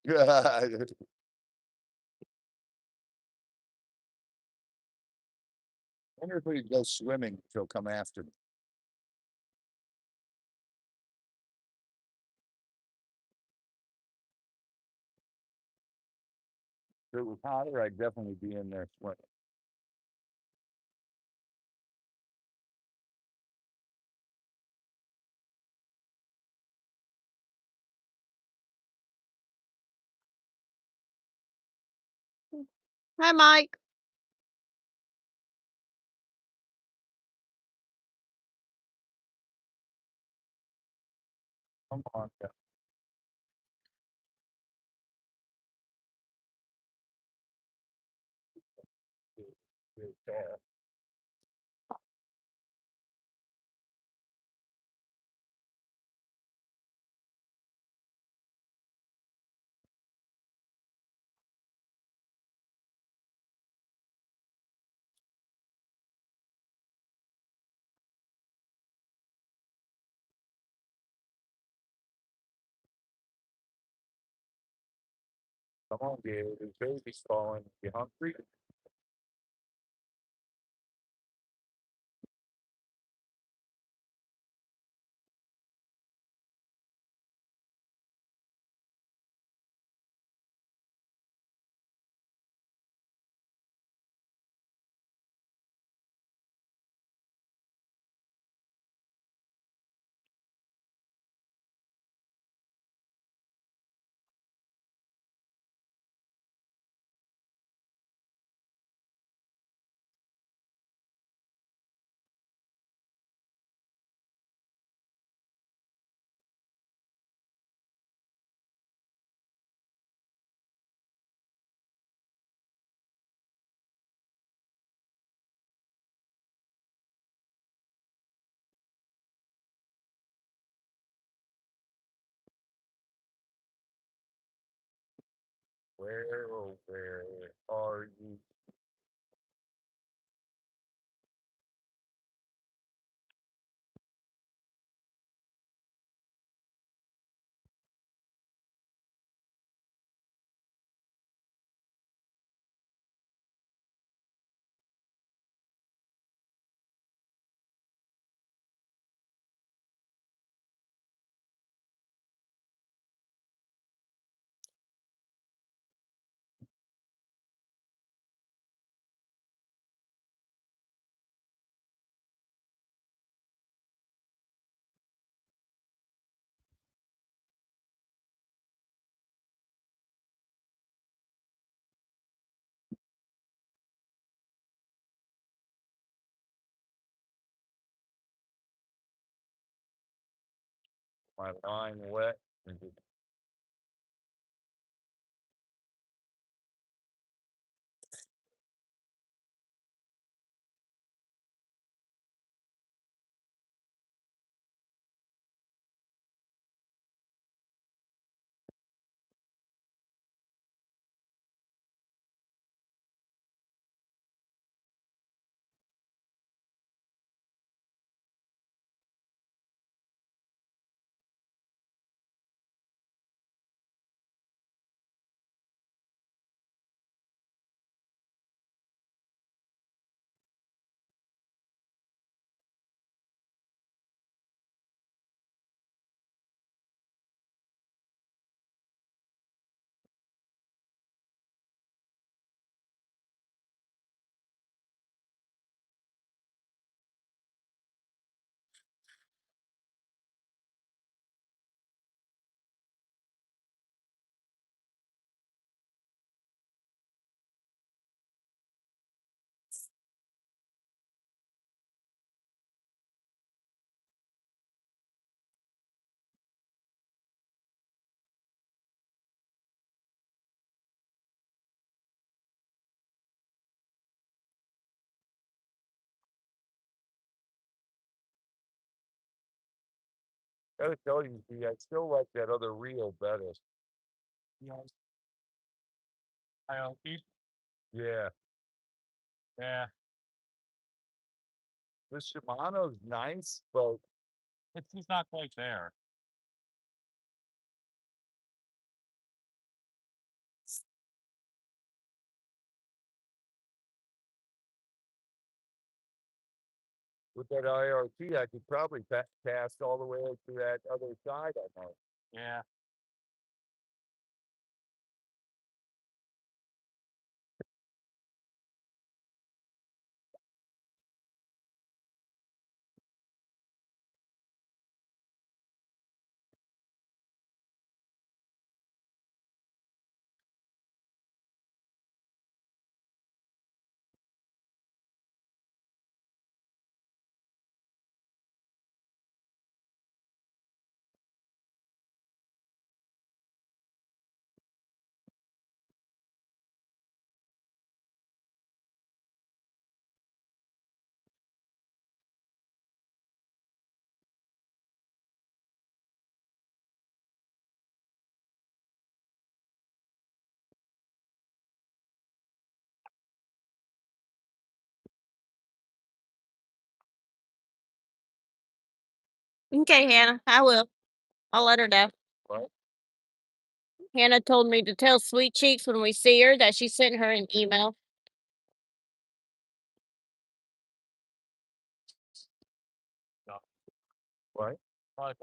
God. Wonder if we could go swimming, she'll come after me. If it was hotter, I'd definitely be in there swimming. Hi, Mike. Come on. Come on, Gabe. His baby's falling. You hungry? Where, oh, where are you? My line wet. gotta tell you, see, I still like that other reel better. Yes. I don't keep. Yeah. Yeah. The Shimano's nice, but It's just not quite there. with that IRT, I could probably cast all the way to that other side, I know. Yeah. Okay, Hannah, I will. I'll let her know. What? Hannah told me to tell Sweet Cheeks when we see her that she sent her an email. What? Like,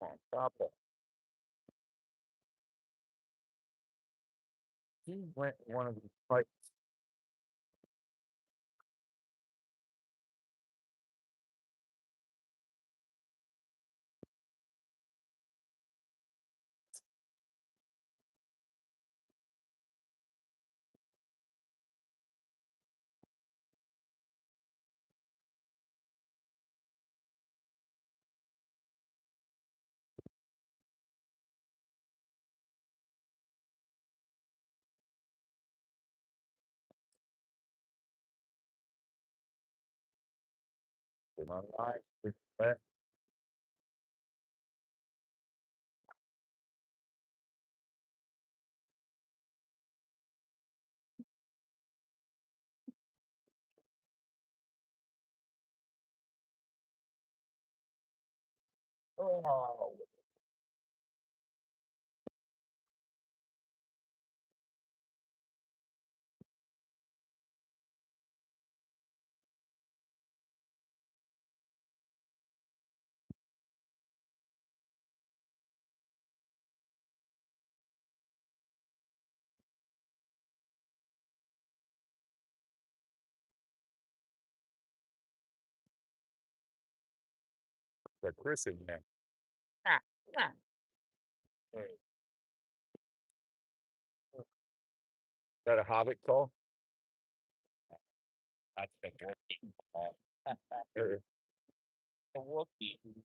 On top of. He went one of these fights. In my life, it's that. Oh, the Chris in there. Ah, ah. Hey. Is that a hobbit call? that's the Wookiee. Uh, The Wookiee.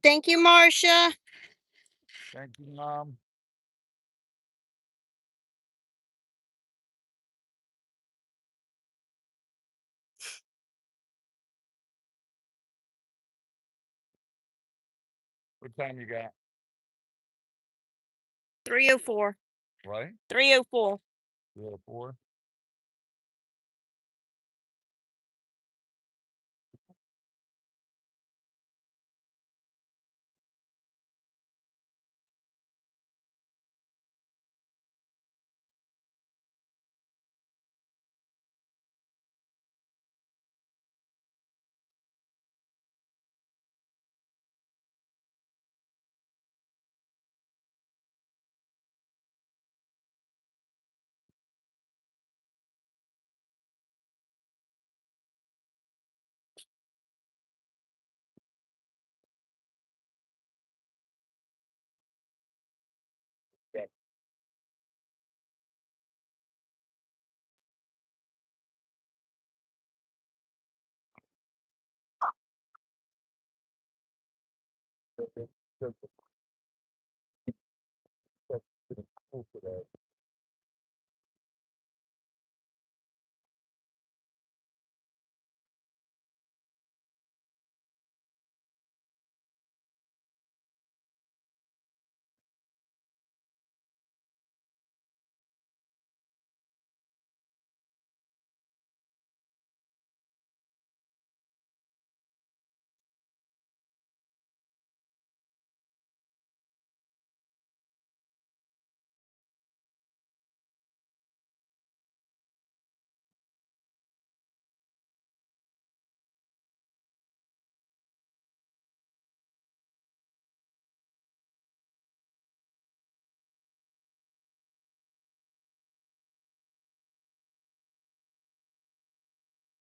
Thank you, Marcia. Thank you, Mom. What time you got? 3:04. What? 3:04. 3:04? Yeah.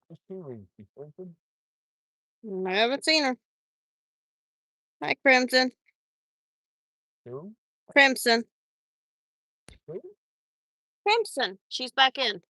What's she reading? She's sleeping? I haven't seen her. Hi, Crimson. Who? Crimson. Who? Crimson. She's back in.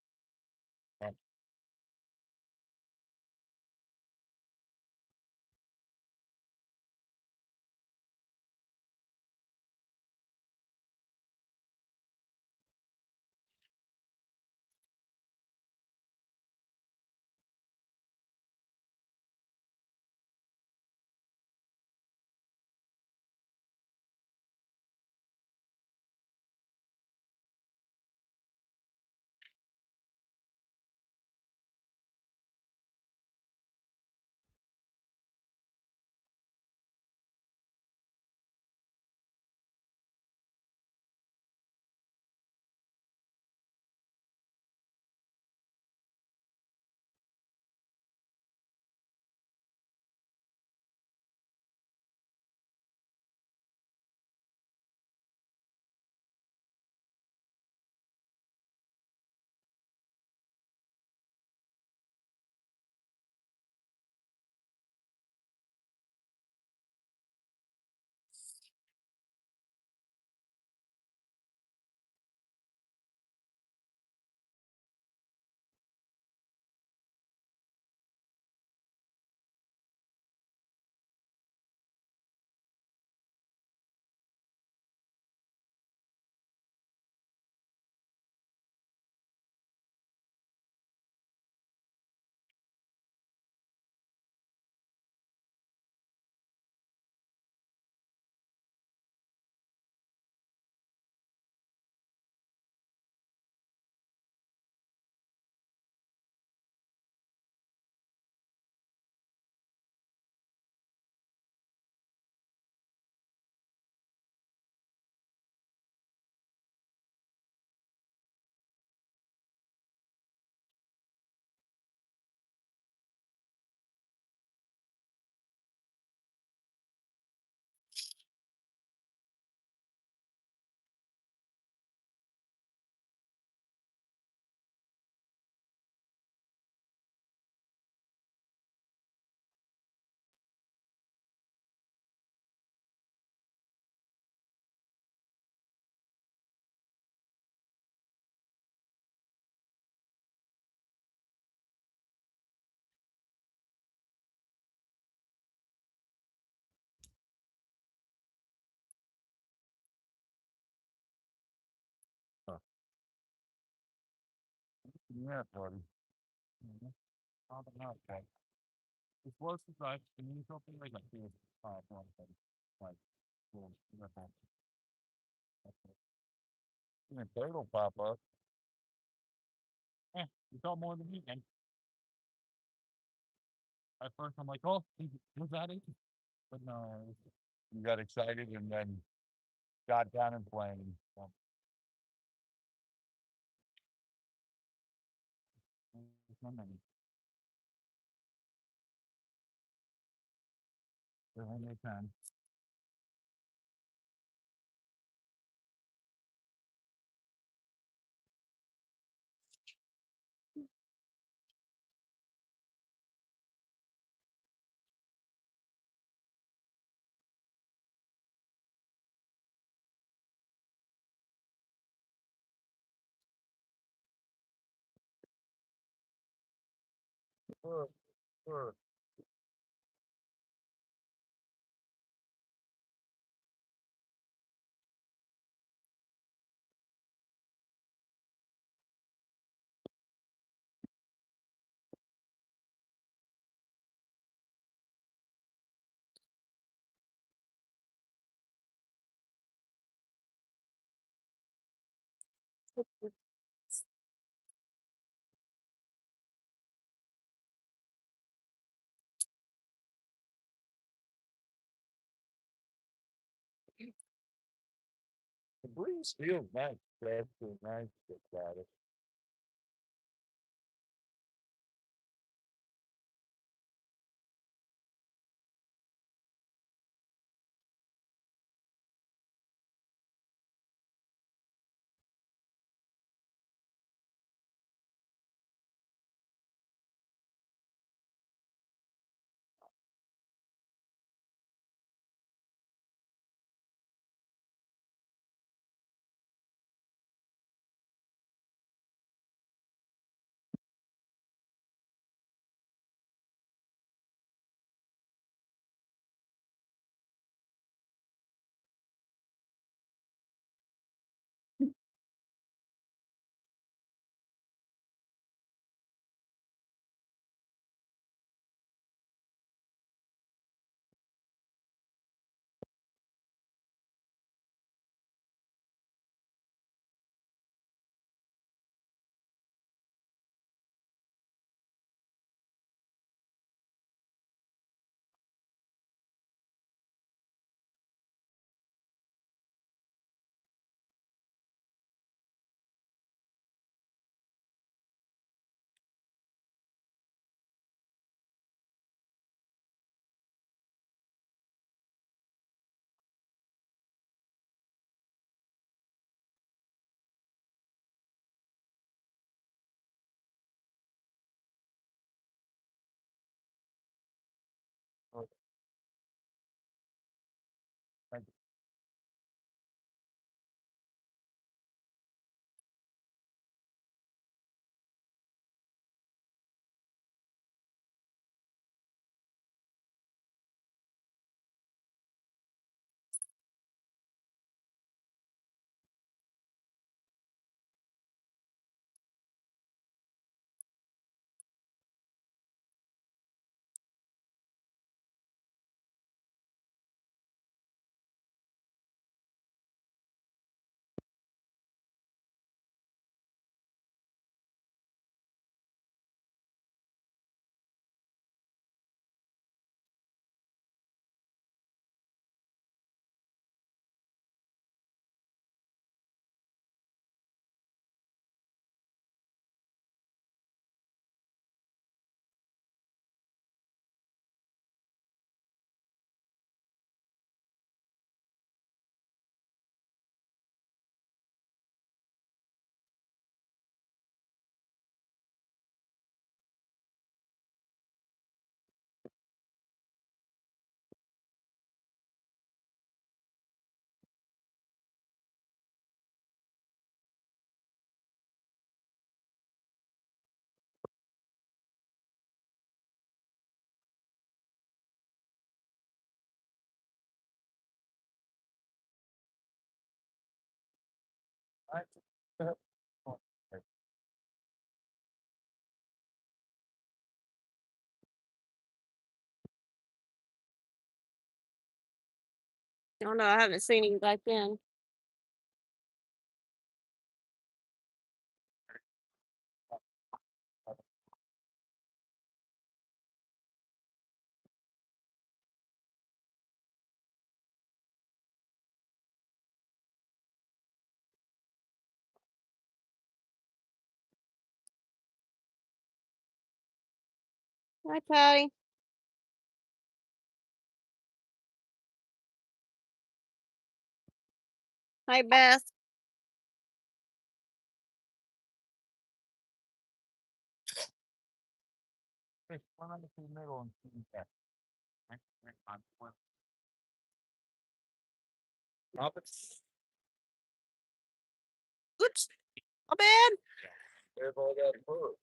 Yeah, buddy. Mhm. I don't know, okay. It's close to like, can you something like this? One thing. Like, little, a turtle pop up. You saw more than me, man. At first, I'm like, oh, was that it? But no, you got excited and then got down in flames. So, there's no many. There's only 10. Sure, sure. The breeze feels nice. That's nice about it. Oh, thank you. I- I don't know. I haven't seen him back then. Hi, Patty. Hi, Beth. Hey, run on the middle and see that. Stop it. Oops. My bad. There's all that fur.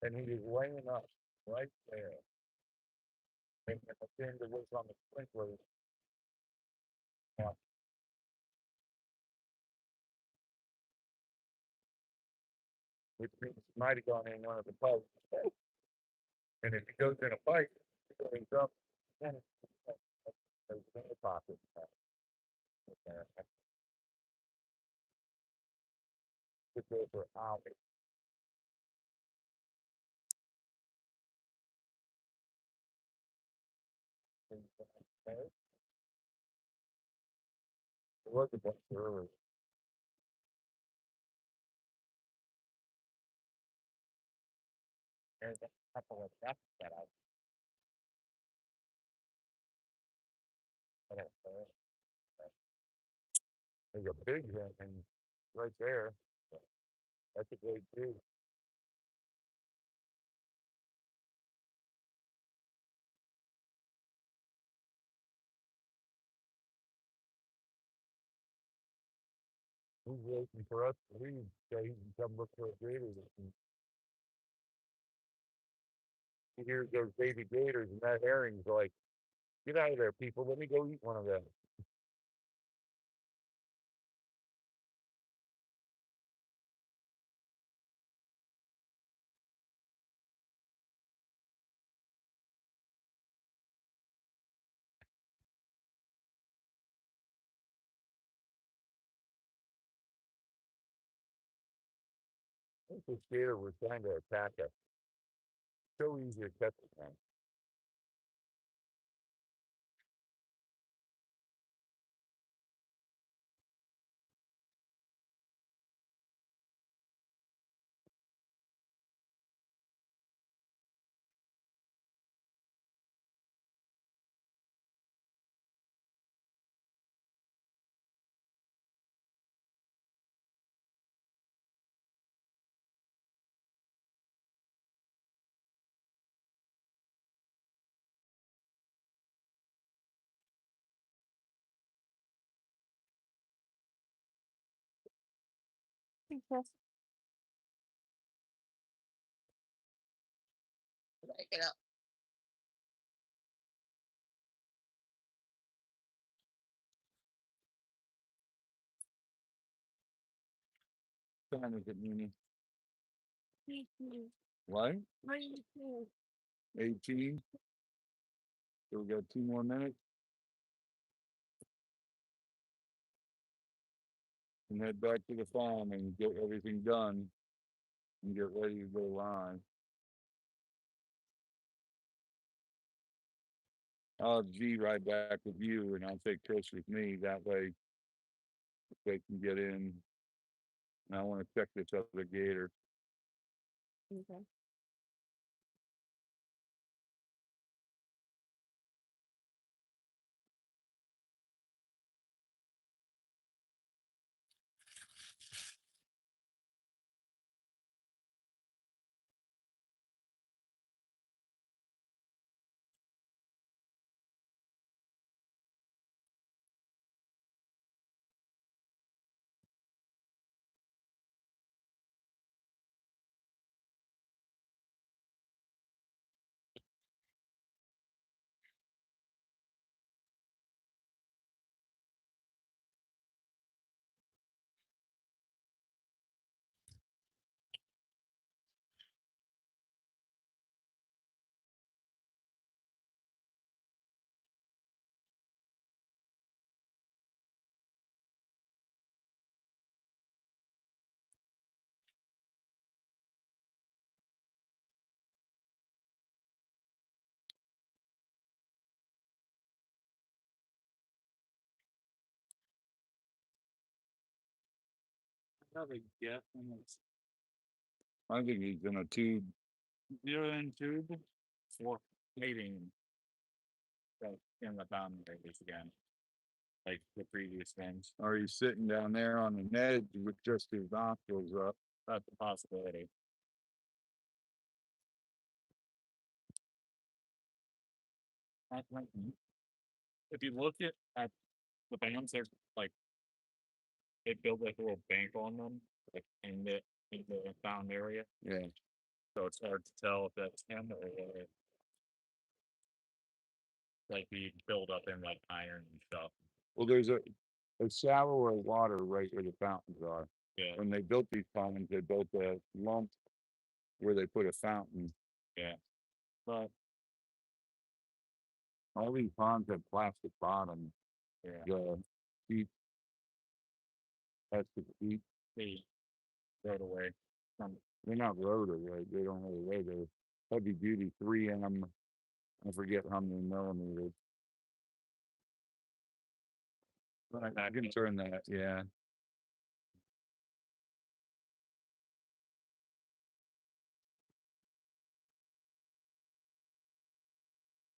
And he was laying up right there. And the thing that was on the sprinkler, which means he might have gone in one of the pipes. And if he goes in a pipe, he goes up, then there's in the pocket. Could go for hours. There was a bunch earlier. There's a couple of ducks that I there's a big one and right there. That's a great view. He's waiting for us to leave so he can come look for a gator. He hears those baby gators and that herring's like, get out of there, people. Let me go eat one of them. I think this gator was trying to attack us. So easy to catch it, man. Okay. Break it up. What time is it, Mimi? Mhm. What? What do you think? 18? So we got 2 more minutes and head back to the farm and get everything done and get ready to go live. I'll have G right back with you and I'll take Chris with me. That way they can get in. And I want to check this other gator. Okay. Probably guess. I think he's in a tube. You're in tube for mating. In the boundaries again, like the previous things. Or he's sitting down there on an edge with just his nostrils up. That's a possibility. If you look at the bands, they're like they build like a little bank on them, like in the found area. Yeah. So it's hard to tell if that's him or like the build up in like iron and stuff. Well, there's a shallower water right where the fountains are. Yeah. When they built these ponds, they built a lump where they put a fountain. Yeah. But all these ponds have plastic bottoms. Yeah. The deep plastic deep. They rode away. They're not rode away. They don't rode away. They're heavy duty 3M. I forget how many millimeters. But I can turn that. Yeah.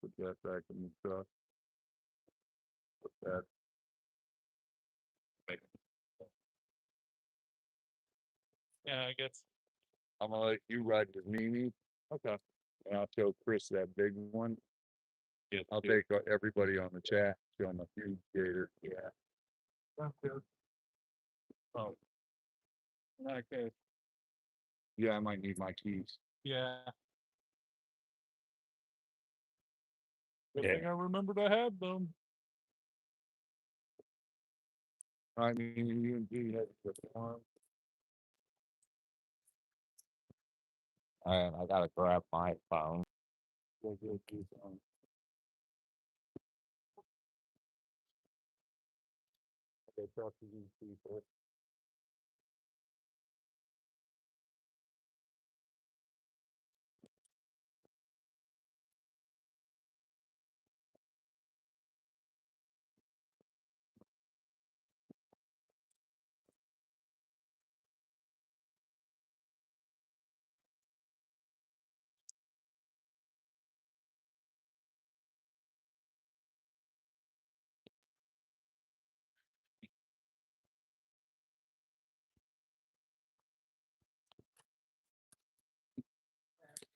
Put that back in the truck. Put that. Yeah, I guess. I'm gonna let you ride with Mimi. Okay. And I'll show Chris that big one. Yeah, I'll take everybody on the chat. Show them a huge gator. Yeah. Oh. Okay. Yeah, I might need my keys. Yeah. Good Good thing I remembered I had them. I mean, you and G had the farm. I gotta grab my phone. Okay, talk to these people.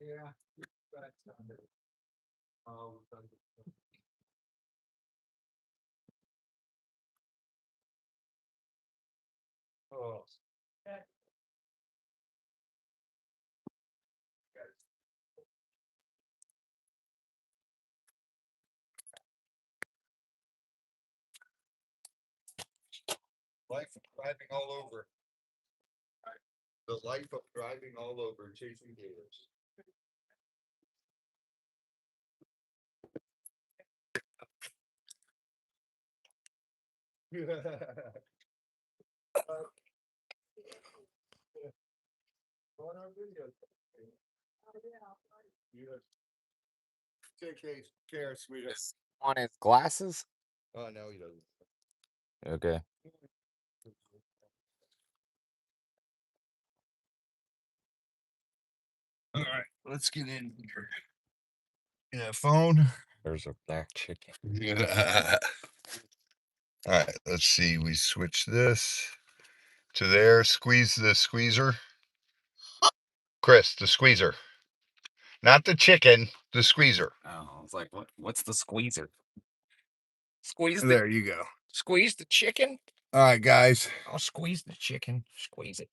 Yeah. Oh. Life of driving all over. The life of driving all over, chasing gators. Take care, sweetheart. On his glasses? Oh, no, he doesn't. Okay. All right, let's get in here. Yeah, phone. There's a black chicken. Yeah. All right, let's see. We switch this to there. Squeeze the squeezer. Chris, the squeezer. Not the chicken, the squeezer. Oh, I was like, what's the squeezer? Squeeze There you go. squeeze the chicken? All right, guys. I'll squeeze the chicken. Squeeze it.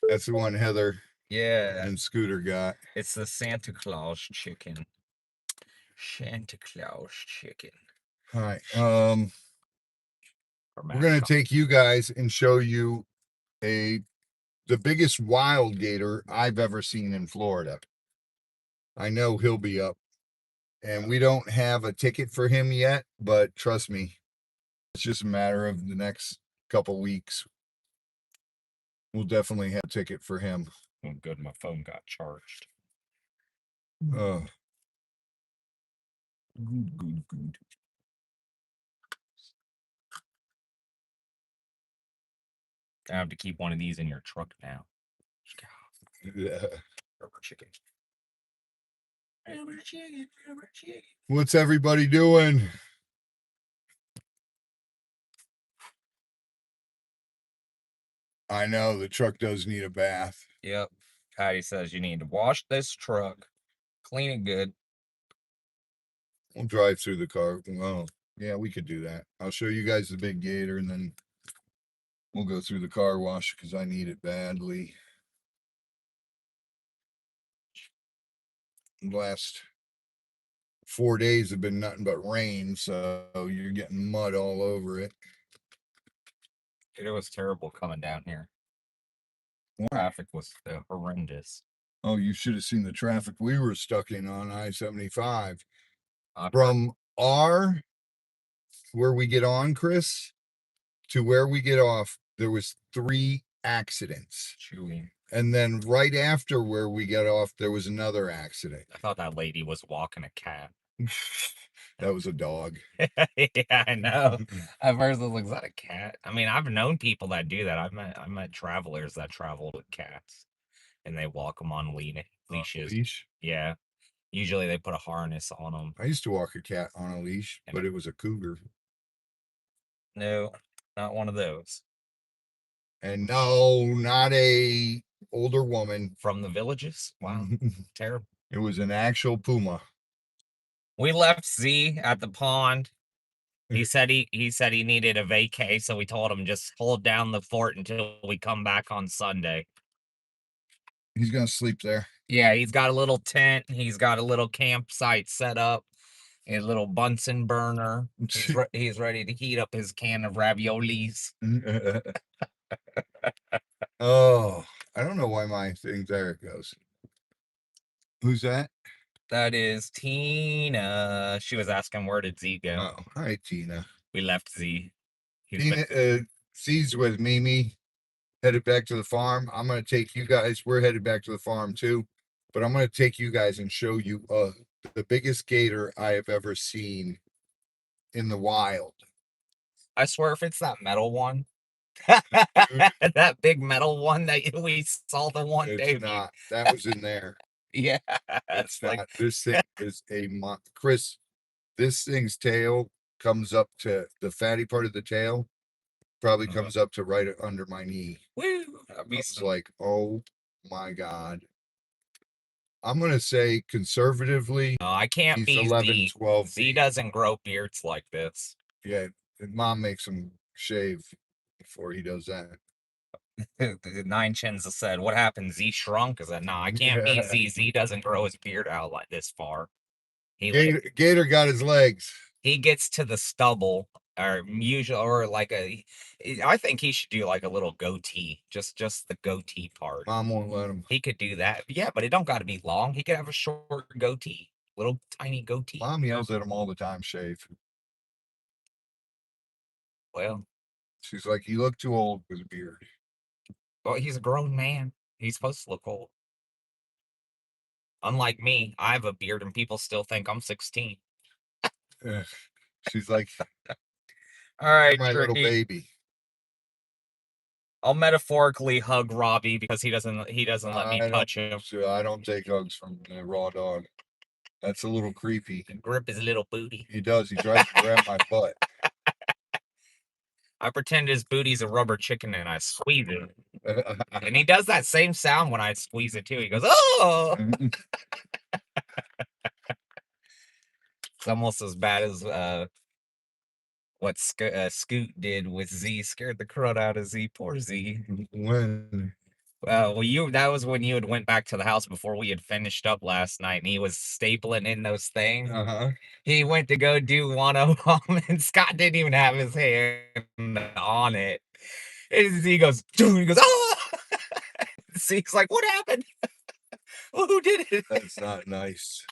That's the one Heather Yeah. and Scooter got. It's the Santa Claus chicken. Santa Claus chicken. All right. We're gonna take you guys and show you the biggest wild gator I've ever seen in Florida. I know he'll be up, and we don't have a ticket for him yet, but trust me, it's just a matter of the next couple weeks. We'll definitely have a ticket for him. Oh, good. My phone got charged. Good. Good. I have to keep one of these in your truck now. Yeah. Rubber chicken. Rubber chicken. Rubber chicken. What's everybody doing? I know the truck does need a bath. Yep. Patty says you need to wash this truck, clean it good. We'll drive through the car. Well, yeah, we could do that. I'll show you guys the big gator and then we'll go through the car wash because I need it badly. The last 4 days have been nothing but rain, so you're getting mud all over it. It was terrible coming down here. Why? Traffic was horrendous. Oh, you should have seen the traffic we were stuck in on I-75. I've heard- From where we get on, Chris, to where we get off, there was 3 accidents. Chewy. And then right after where we got off, there was another accident. I thought that lady was walking a cat. That was a dog. Yeah, I know. At first, I was like, "Is that a cat?" I mean, I've known people that do that. I met travelers that traveled with cats, and they walk them on leashes. Leash? Yeah, usually they put a harness on them. I used to walk a cat on a leash, but it was a cougar. No, not one of those. And no, not a older woman. From the villages? Wow, terrible. It was an actual puma. We left Z at the pond. He said he needed a vacay, so we told him just hold down the fort until we come back on Sunday. He's gonna sleep there. Yeah, he's got a little tent. He's got a little campsite set up. A little Bunsen burner. He's ready to heat up his can of raviolis. Oh, I don't know why my thing, there it goes. Who's that? That is Tina. She was asking where did Z go. Oh, hi, Tina. We left Z. Tina, C's with Mimi, headed back to the farm. I'm gonna take you guys. We're headed back to the farm too, but I'm gonna take you guys and show you the biggest gator I have ever seen in the wild. I swear, if it's that metal one, that big metal one that we saw the one day. It's not. That was in there. Yeah, It's not. This thing is Chris. This thing's tail comes up to the fatty part of the tail. Probably comes up to right under my knee. Woo! It's like, oh my god. I'm gonna say conservatively. No, I can't he's be 11, Z. 12. Z doesn't grow beards like this. Yeah, his mom makes him shave before he does that. The Nine Chins has said, "What happened? Z shrunk?" Is that no? I can't be Z. Z doesn't grow his beard out like this far. Gator got his legs. He gets to the stubble, or usually, or like I think he should do like a little goatee, just the goatee part. Mom won't let him. He could do that. Yeah, but it don't got to be long. He could have a short goatee, little tiny goatee. Mom yells at him all the time, shave. Well, she's like, you look too old with a beard. Well, he's a grown man. He's supposed to look old. Unlike me, I have a beard and people still think I'm 16. She's like, all right, my little baby. I'll metaphorically hug Robbie because he doesn't let me touch him. I don't take hugs from a raw dog. That's a little creepy. Grip his little booty. He does. He tries to grab my butt. I pretend his booty's a rubber chicken and I squeeze it. And he does that same sound when I squeeze it too. He goes, "Oh!" It's almost as bad as what Scoot did with Z. Scared the crud out of Z. Poor Z. When? Well, that was when you had went back to the house before we had finished up last night, and he was stapling in those things. He went to go do one of them, and Scott didn't even have his hand on it. And he goes, "Oh!" He's like, "What happened? Well, who did it?" That's not nice.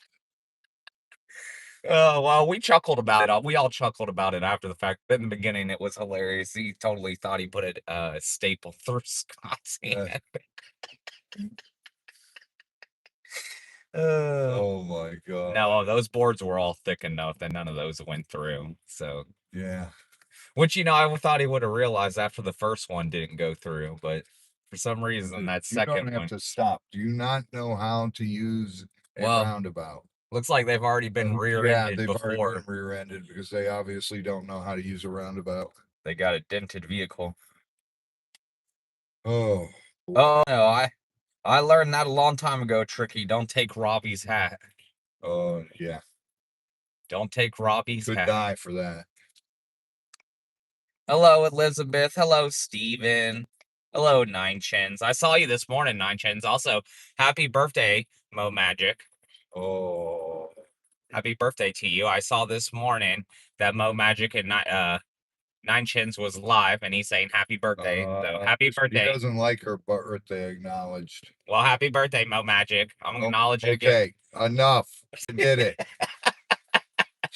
Oh, well, we chuckled about it. We all chuckled about it after the fact. But in the beginning, it was hilarious. He totally thought he put a staple through Scott's hand. Oh my god. No, those boards were all thick enough that none of those went through. So yeah. Which, you know, I thought he would have realized after the first one didn't go through, but for some reason that You don't second have one. to stop. Do you not know how to use a Well, roundabout? looks like they've already been Yeah, rear-ended they've already before. been rear-ended because they obviously don't know how to use a roundabout. They got a dented vehicle. Oh, Oh no, I learned that a long time ago, Tricky. Don't take Robbie's hat. oh yeah. Don't take Robbie's Could hat. die for that. Hello, Elizabeth. Hello, Steven. Hello, Nine Chins. I saw you this morning, Nine Chins. Also, happy birthday, Mo Magic. Oh, Happy birthday to you. I saw this morning that Mo Magic and Nine Chins was live, and he's saying happy birthday. So happy he birthday. doesn't like her birthday acknowledged. Well, happy birthday, Mo Magic. I'm Oh, acknowledging it again. okay, enough. I did it.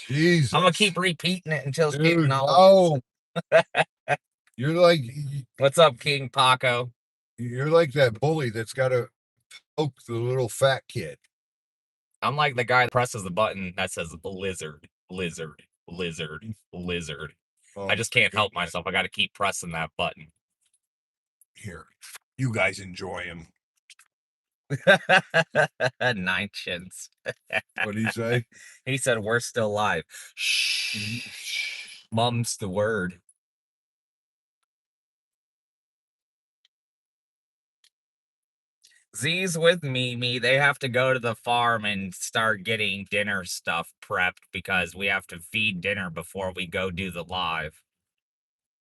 Jesus. I'm gonna keep repeating it until it's Dude, getting acknowledged. no. You're like What's up, King Paco? you're like that bully that's got to poke the little fat kid. I'm like the guy that presses the button that says lizard, lizard, lizard, lizard. Oh, I just can't help goodness. myself. I got to keep pressing that button. Here, you guys enjoy him. Nine Chins. What did he say? He said, we're still live. Shh. Mum's the word. Z's with Mimi. They have to go to the farm and start getting dinner stuff prepped because we have to feed dinner before we go do the live.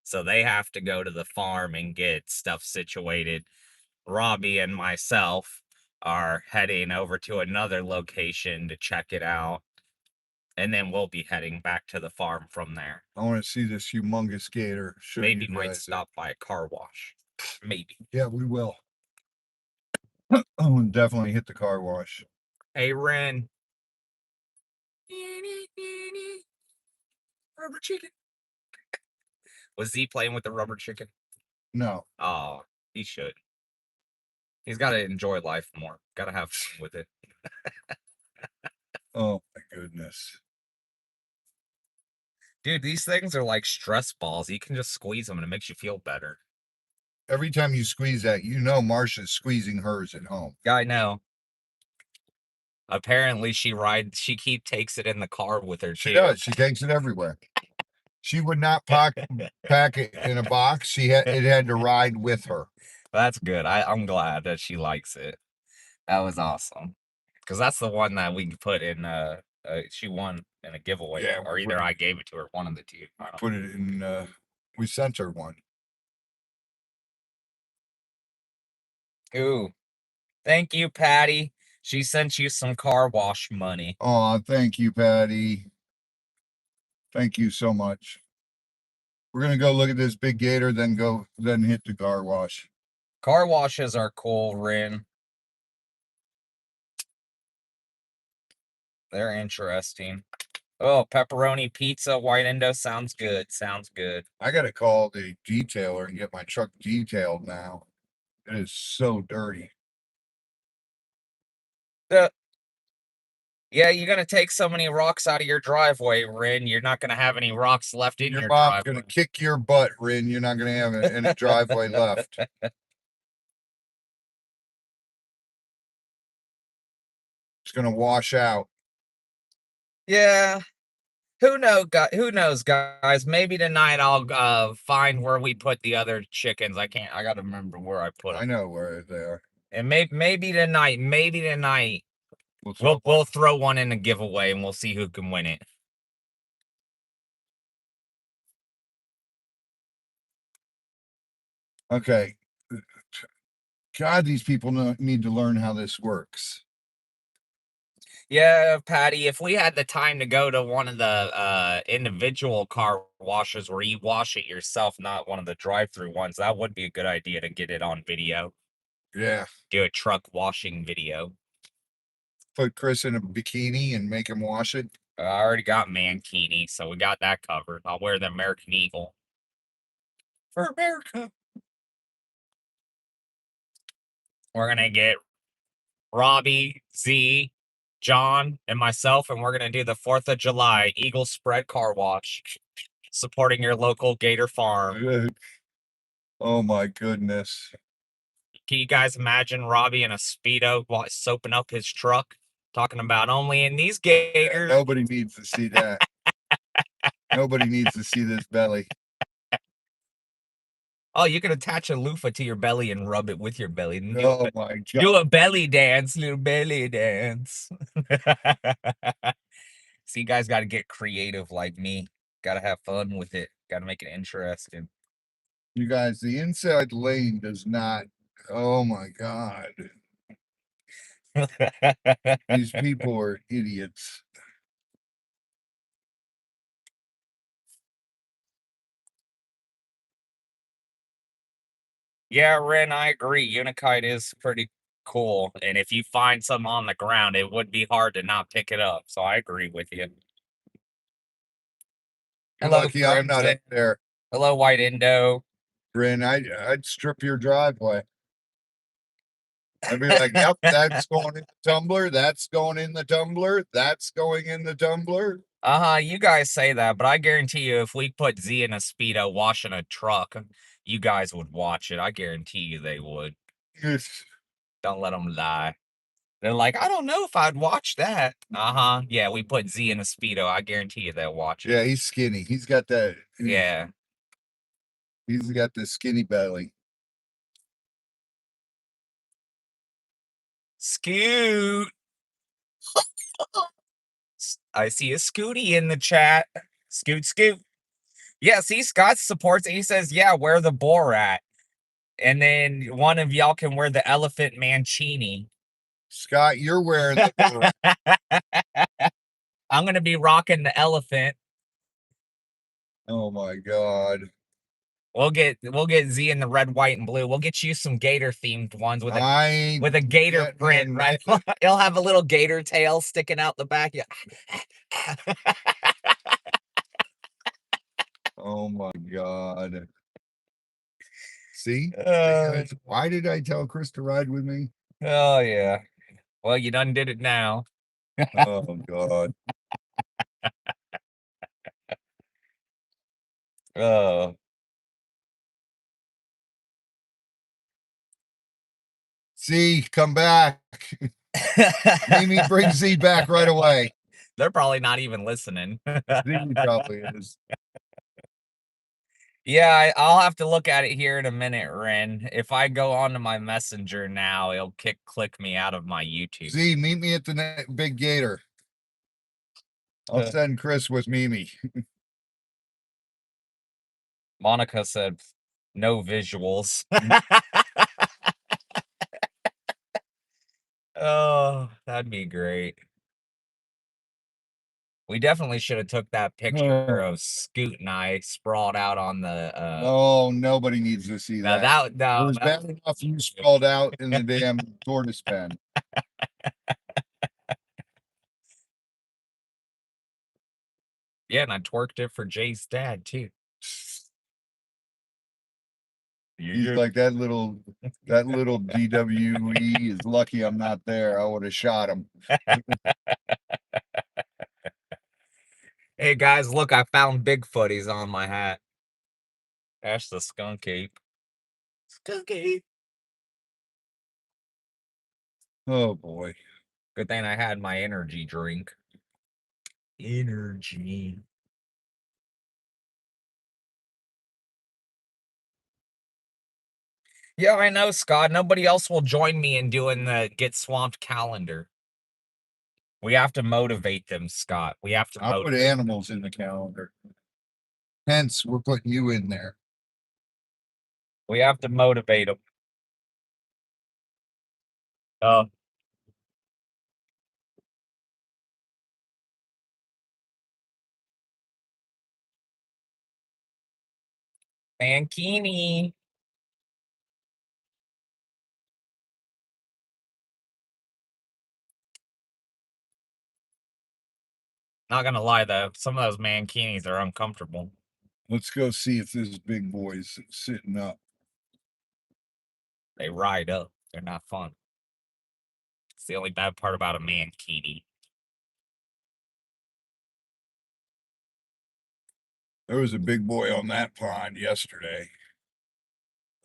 So they have to go to the farm and get stuff situated. Robbie and myself are heading over to another location to check it out. And then we'll be heading back to the farm from there. I want to see this humongous gator. Show Maybe you might guys it. stop by a car wash. Maybe. Yeah, we will. Oh, definitely hit the car wash. Hey, Ren. Rubber chicken. Was Z playing with the rubber chicken? No. Oh, he should. He's got to enjoy life more. Got to have fun with it. Oh my goodness. Dude, these things are like stress balls. You can just squeeze them and it makes you feel better. Every time you squeeze that, you know Marsha's squeezing hers at home. Yeah, I know. Apparently she takes it in the car with her She too. does. She takes it everywhere. She would not pack it in a box. It had to ride with her. That's good. I'm glad that she likes it. That was awesome. Because that's the one that we put in she won in a giveaway. Yeah, or either I gave it to her, one of the two. Put it in we sent her one. Ooh. Thank you, Patty. She sent you some car wash money. Oh, thank you, Patty. Thank you so much. We're gonna go look at this big gator, then hit the car wash. Car washes are cool, Rin. They're interesting. Oh, pepperoni pizza, white Indo sounds good. Sounds good. I gotta call the detailer and get my truck detailed now. It is so dirty. Yeah, you're gonna take so many rocks out of your driveway, Rin. You're not gonna have any rocks left in your mom's driveway. gonna kick your butt, Rin. You're not gonna have any driveway left. It's gonna wash out. Yeah. Who knows, guys? Maybe tonight I'll find where we put the other chickens. I gotta remember where I put them. I know where they are. And maybe tonight, we'll throw one in a giveaway and we'll see who can win it. Okay. God, these people need to learn how this works. Yeah, Patty, if we had the time to go to one of the individual car washes where you wash it yourself, not one of the drive-through ones, that would be a good idea to get it on video. Yeah. Do a truck washing video. Put Chris in a bikini and make him wash it. I already got mankini, so we got that covered. I'll wear the American Eagle. For America. We're gonna get Robbie, Z, John, and myself, and we're gonna do the 4th of July Eagle spread car wash. Supporting your local gator farm. Oh my goodness. Can you guys imagine Robbie in a Speedo soaping up his truck? Talking about only in these gators. Nobody needs to see that. Nobody needs to see this belly. Oh, you can attach a loofah to your belly and rub it with your belly. And Oh my God. do a belly dance, little belly dance. So you guys got to get creative like me. Got to have fun with it. Got to make it interesting. You guys, the inside lane does not. Oh my God. These people are idiots. Yeah, Ren, I agree. Unikite is pretty cool. And if you find some on the ground, it would be hard to not pick it up. So I agree with you. You're Hello, lucky I'm not Crimson. up there. Hello, White Indo. Grin, I'd strip your driveway. I'd be like, yep, that's going in the tumbler. That's going in the tumbler. That's going in the tumbler. You guys say that, but I guarantee you if we put Z in a Speedo washing a truck, you guys would watch it. I guarantee you they would. Yes. Don't let them lie. They're like, I don't know if I'd watch that. Yeah, we put Z in a Speedo. I guarantee you they'll watch it. Yeah, he's skinny. He's got that. Yeah. He's got the skinny belly. Scoot. I see a Scooty in the chat. Scoot, scoot. Yeah, see, Scott supports it. He says, yeah, wear the Borat. And then one of y'all can wear the elephant Mancini. Scott, you're wearing the I'm gonna be rocking the elephant. Oh my God. We'll get Z in the red, white, and blue. We'll get you some gator themed ones with a gator print, right? He'll have a little gator tail sticking out the back. Yeah. Oh my God. See? Uh, Why did I tell Chris to ride with me? Oh yeah. Well, you done did it now. Oh God. Oh. Z, come back. Mimi, bring Z back right away. They're probably not even listening. Z probably is. Yeah, I'll have to look at it here in a minute, Ren. If I go onto my messenger now, it'll click me out of my YouTube. Z, meet me at the big gator. I'll send Chris with Mimi. Monica said no visuals. Oh, that'd be great. We definitely should have took that picture of Scoot and I sprawled out on the No, nobody needs to see that. It was bad enough you sprawled out in the damn tortoise pen. Yeah, and I twerked it for Jay's dad too. He's like that little DWE is lucky I'm not there. I would have shot him. Hey guys, look, I found Bigfoot. He's on my hat. That's the skunk ape. Skunk ape. Oh boy. Good thing I had my energy drink. Energy. Yeah, I know, Scott. Nobody else will join me in doing the Get Swamped calendar. We have to motivate them, Scott. We have to I'll put animals in the calendar. Hence, we're putting you in there. We have to motivate them. Oh. Mankini. Not gonna lie though, some of those mankinis are uncomfortable. Let's go see if this big boy's sitting up. They ride up. They're not fun. It's the only bad part about a mankini. There was a big boy on that pond yesterday,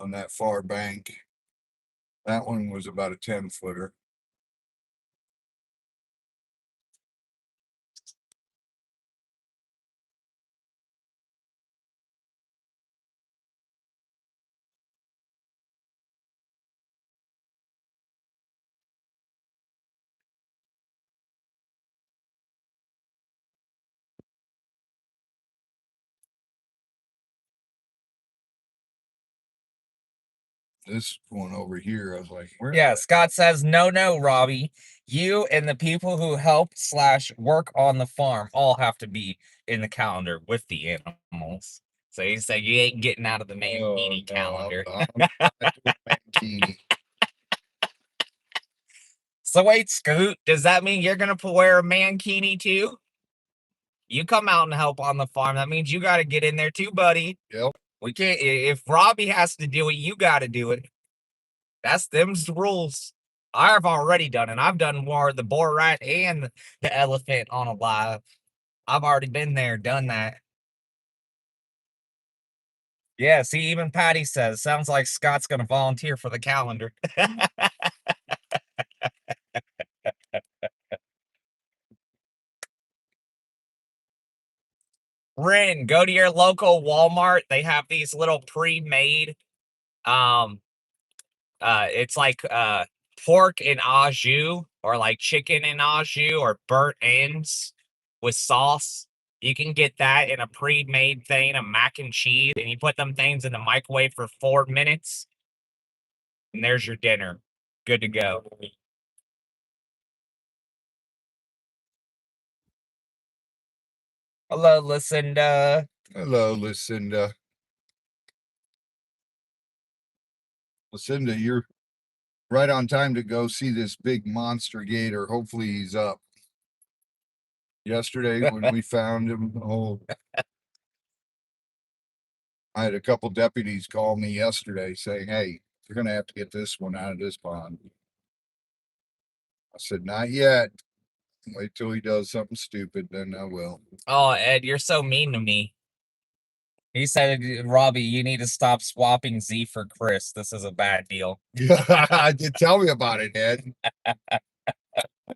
on that far bank. That one was about a 10-footer. This one over here, I was like, where? Yeah, Scott says, no, Robbie. You and the people who help / work on the farm all have to be in the calendar with the animals. So he said you ain't getting out of the mankini calendar. I'm not doing mankini. So wait, Scoot, does that mean you're gonna wear a mankini too? You come out and help on the farm. That means you got to get in there too, buddy. Yep. We can't. If Robbie has to do it, you got to do it. That's them's the rules. I've already done it. I've done more the boar rat and the elephant on a live. I've already been there, done that. Yeah, see, even Patty says, sounds like Scott's going to volunteer for the calendar. Rin, go to your local Walmart. They have these little pre-made, it's like pork in au jus, or like chicken in au jus, or burnt ends with sauce. You can get that in a pre-made thing, a mac and cheese, and you put them things in the microwave for 4 minutes, and there's your dinner. Good to go. Hello, Lucinda. Hello, Lucinda. Lucinda, you're right on time to go see this big monster gator. Hopefully he's up. Yesterday when we found him, I had a couple deputies call me yesterday saying, hey, you're going to have to get this one out of this pond. I said, not yet. Wait till he does something stupid, then I will. Oh, Ed, you're so mean to me. He said, Robbie, you need to stop swapping Z for Chris. This is a bad deal. Tell me about it, Ed.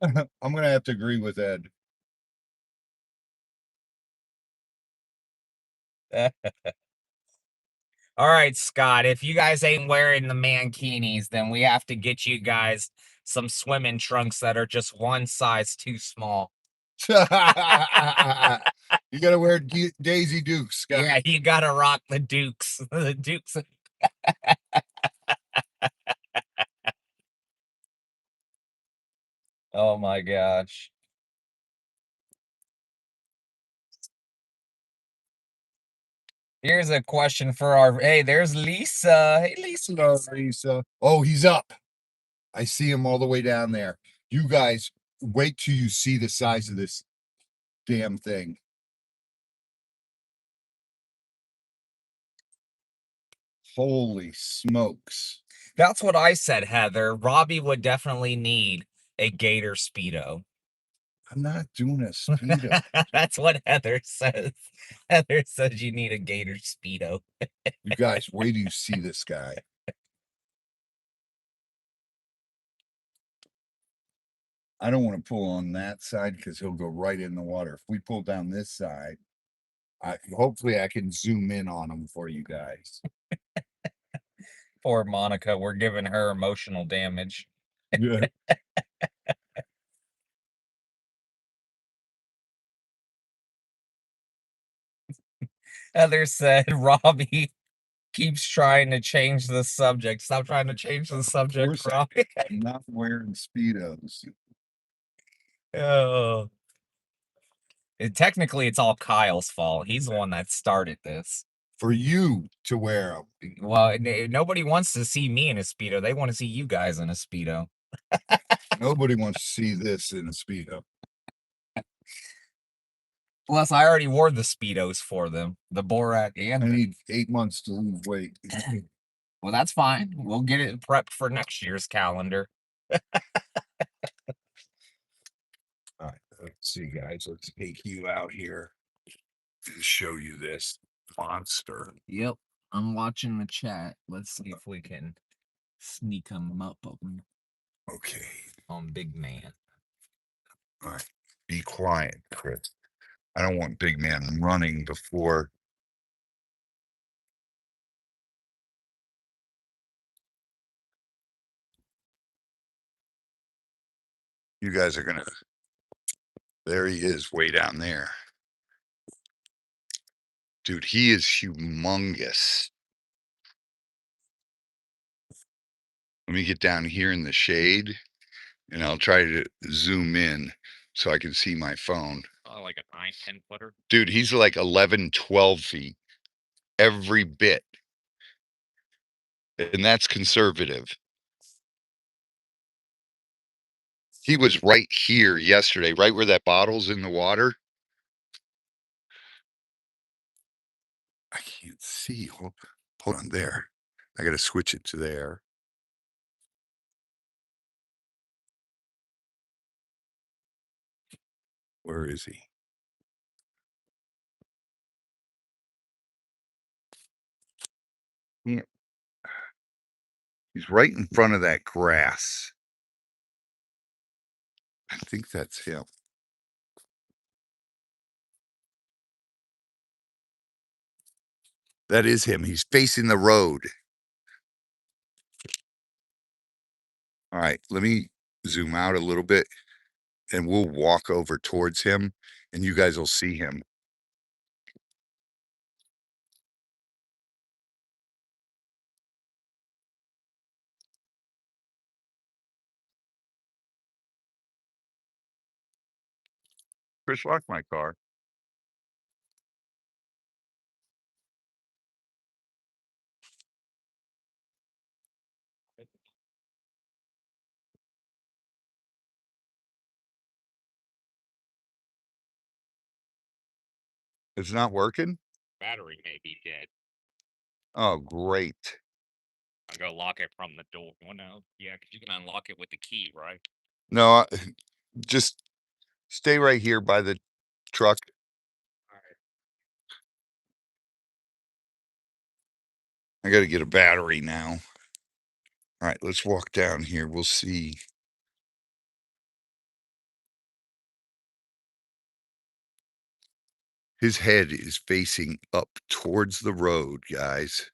I'm going to have to agree with Ed. All right, Scott, if you guys ain't wearing the mankinis, then we have to get you guys some swimming trunks that are just one size too small. You got to wear Daisy Dukes, Scott. Yeah, you got to rock the Dukes. The Dukes. Oh my gosh. Here's a question for our. Hey, there's Lisa. Hey, Lisa. Hello, Lisa. Oh, he's up. I see him all the way down there. You guys, wait till you see the size of this damn thing. Holy smokes. That's what I said, Heather. Robbie would definitely need a gator Speedo. I'm not doing a Speedo. That's what Heather says. Heather says you need a gator Speedo. You guys, wait till you see this guy. I don't want to pull on that side because he'll go right in the water. If we pull down this side, hopefully I can zoom in on him for you guys. Poor Monica, we're giving her emotional damage. Yeah. Heather said Robbie keeps trying to change the subject. Stop trying to change the subject, Robbie. I'm not wearing Speedos. Oh. Technically, it's all Kyle's fault. He's the one that started this. For you to wear them. Well, nobody wants to see me in a Speedo. They want to see you guys in a Speedo. Nobody wants to see this in a Speedo. Plus, I already wore the Speedos for them. The Borat and... I need 8 months to lose weight. Well, that's fine. We'll get it prepped for next year's calendar. All right, let's see, guys. Let's take you out here. and show you this monster. Yep. I'm watching the chat. Let's see if we can sneak him up Okay. on Big Man. All right. Be quiet, Chris. I don't want Big Man running before. You guys are going to. There he is, way down there. Dude, he is humongous. Let me get down here in the shade and I'll try to zoom in so I can see my phone. Oh, like a 9-10 footer. Dude, he's like 11, 12 feet. Every bit. And that's conservative. He was right here yesterday, right where that bottle's in the water. I can't see. Hold on there. I got to switch it to there. Where is he? Yeah. He's right in front of that grass. I think that's him. That is him. He's facing the road. All right, let me zoom out a little bit and we'll walk over towards him and you guys will see him. Chris, lock my car. It's not working? Battery may be dead. Oh, great. I'm gonna lock it from the door. Oh no. Yeah, because you can unlock it with the key, right? No, just stay right here by the truck. I got to get a battery now. All right, let's walk down here. We'll see. His head is facing up towards the road, guys.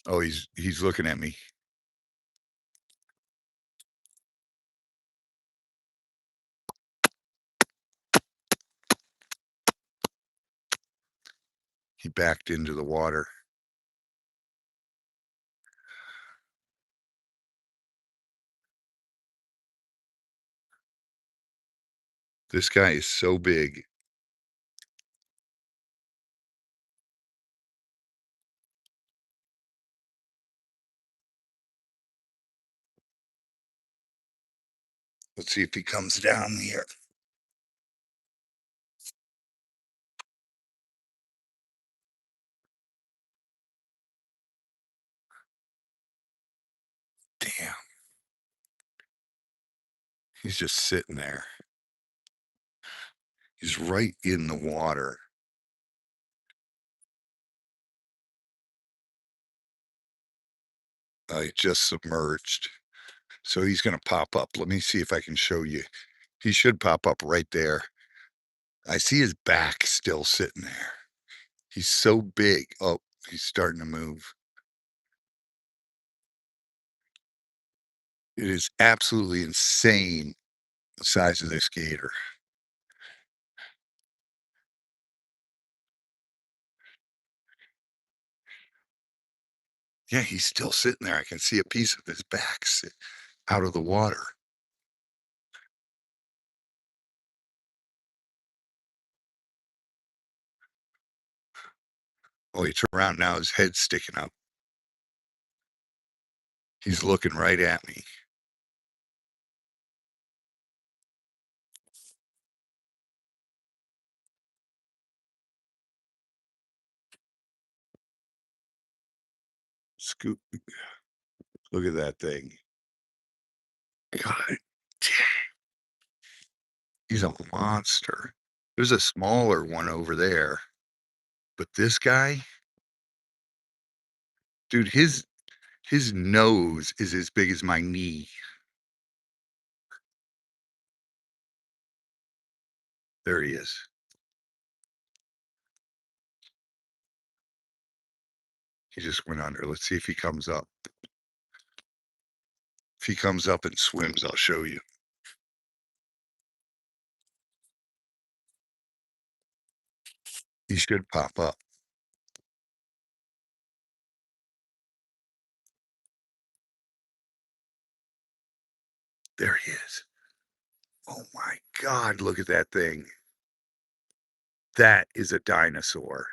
Oh, he's looking at me. He backed into the water. This guy is so big. Let's see if he comes down here. Damn. He's just sitting there. He's right in the water. He just submerged. So he's going to pop up. Let me see if I can show you. He should pop up right there. I see his back still sitting there. He's so big. Oh, he's starting to move. It is absolutely insane the size of this gator. Yeah, he's still sitting there. I can see a piece of his back out of the water. Oh, he turned around now. His head's sticking up. He's looking right at me. Scoop. Look at that thing. God He's a monster. There's a smaller one over there. But this guy, dude, his nose is as big as my knee. There he is. He just went under. Let's see if he comes up. If he comes up and swims, I'll show you. He should pop up. There he is. Oh my God, look at that thing. That is a dinosaur.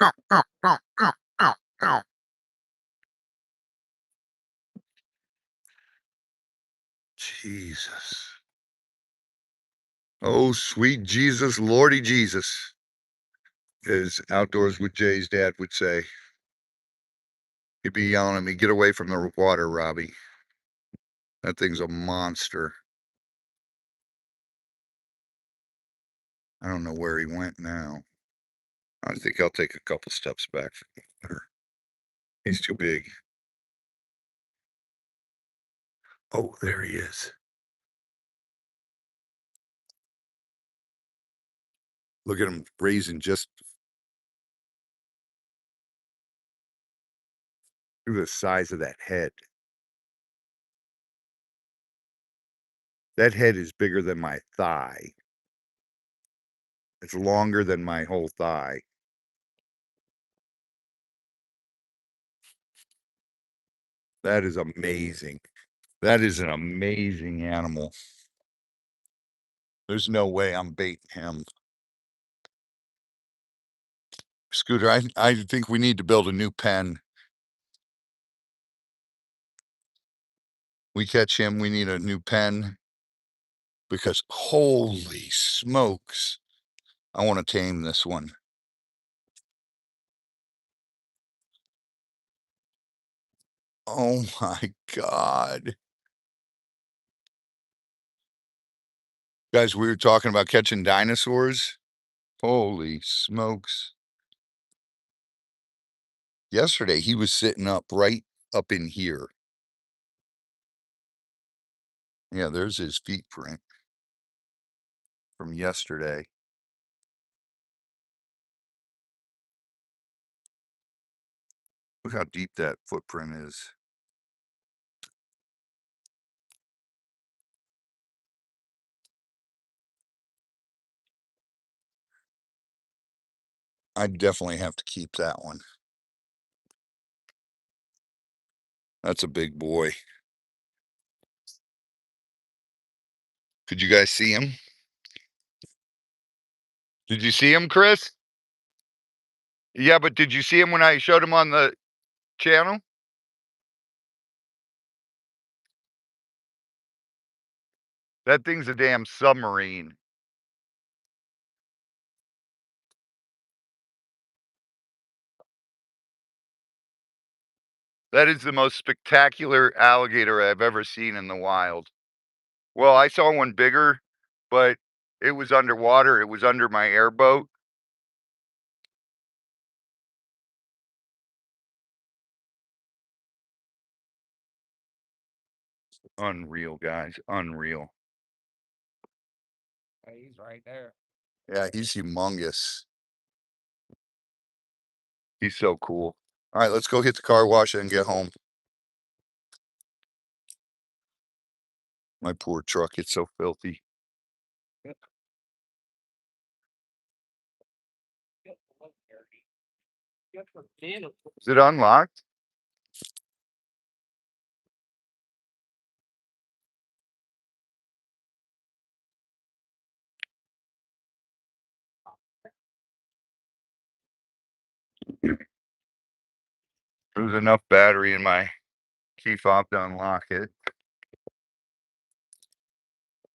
Ow, ow, ow, ow, ow, ow. Jesus. Oh, sweet Jesus, Lordy Jesus, as Outdoors with Jay's dad would say. He'd be yelling at me, get away from the water, Robbie. That thing's a monster. I don't know where he went now. I think I'll take a couple steps back from the water. He's too big. Oh, there he is. Look at him raising just through the size of that head. That head is bigger than my thigh. It's longer than my whole thigh. That is amazing. That is an amazing animal. There's no way I'm baiting him. Scooter, I think we need to build a new pen. We catch him, we need a new pen. Because holy smokes, I want to tame this one. Oh my God. Guys, we were talking about catching dinosaurs. Holy smokes. Yesterday, he was sitting up right up in here. Yeah, there's his feet print from yesterday. Look how deep that footprint is. I definitely have to keep that one. That's a big boy. Could you guys see him? Did you see him, Chris? Yeah, but did you see him when I showed him on the channel? That thing's a damn submarine. That is the most spectacular alligator I've ever seen in the wild. Well, I saw one bigger, but it was underwater. It was under my airboat. Unreal, guys. Unreal. He's right there. Yeah, he's humongous. He's so cool. All right, let's go hit the car wash and get home. My poor truck, it's so filthy. Is it unlocked? There's enough battery in my key fob to unlock it.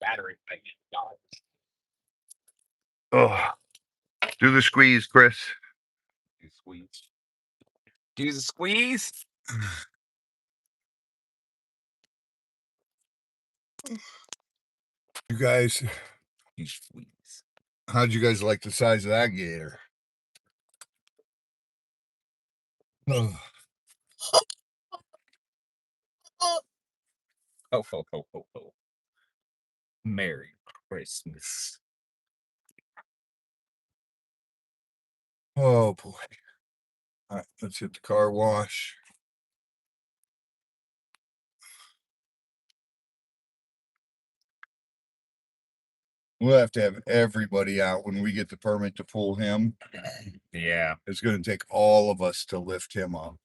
Battery. Oh, do the squeeze, Chris. Do squeeze. Do the squeeze. You guys, how'd you guys like the size of that gator? Ugh. Ho, ho, ho, ho, ho. Merry Christmas. Oh boy. All right, let's hit the car wash. We'll have to have everybody out when we get the permit to pull him. Yeah. It's going to take all of us to lift him up.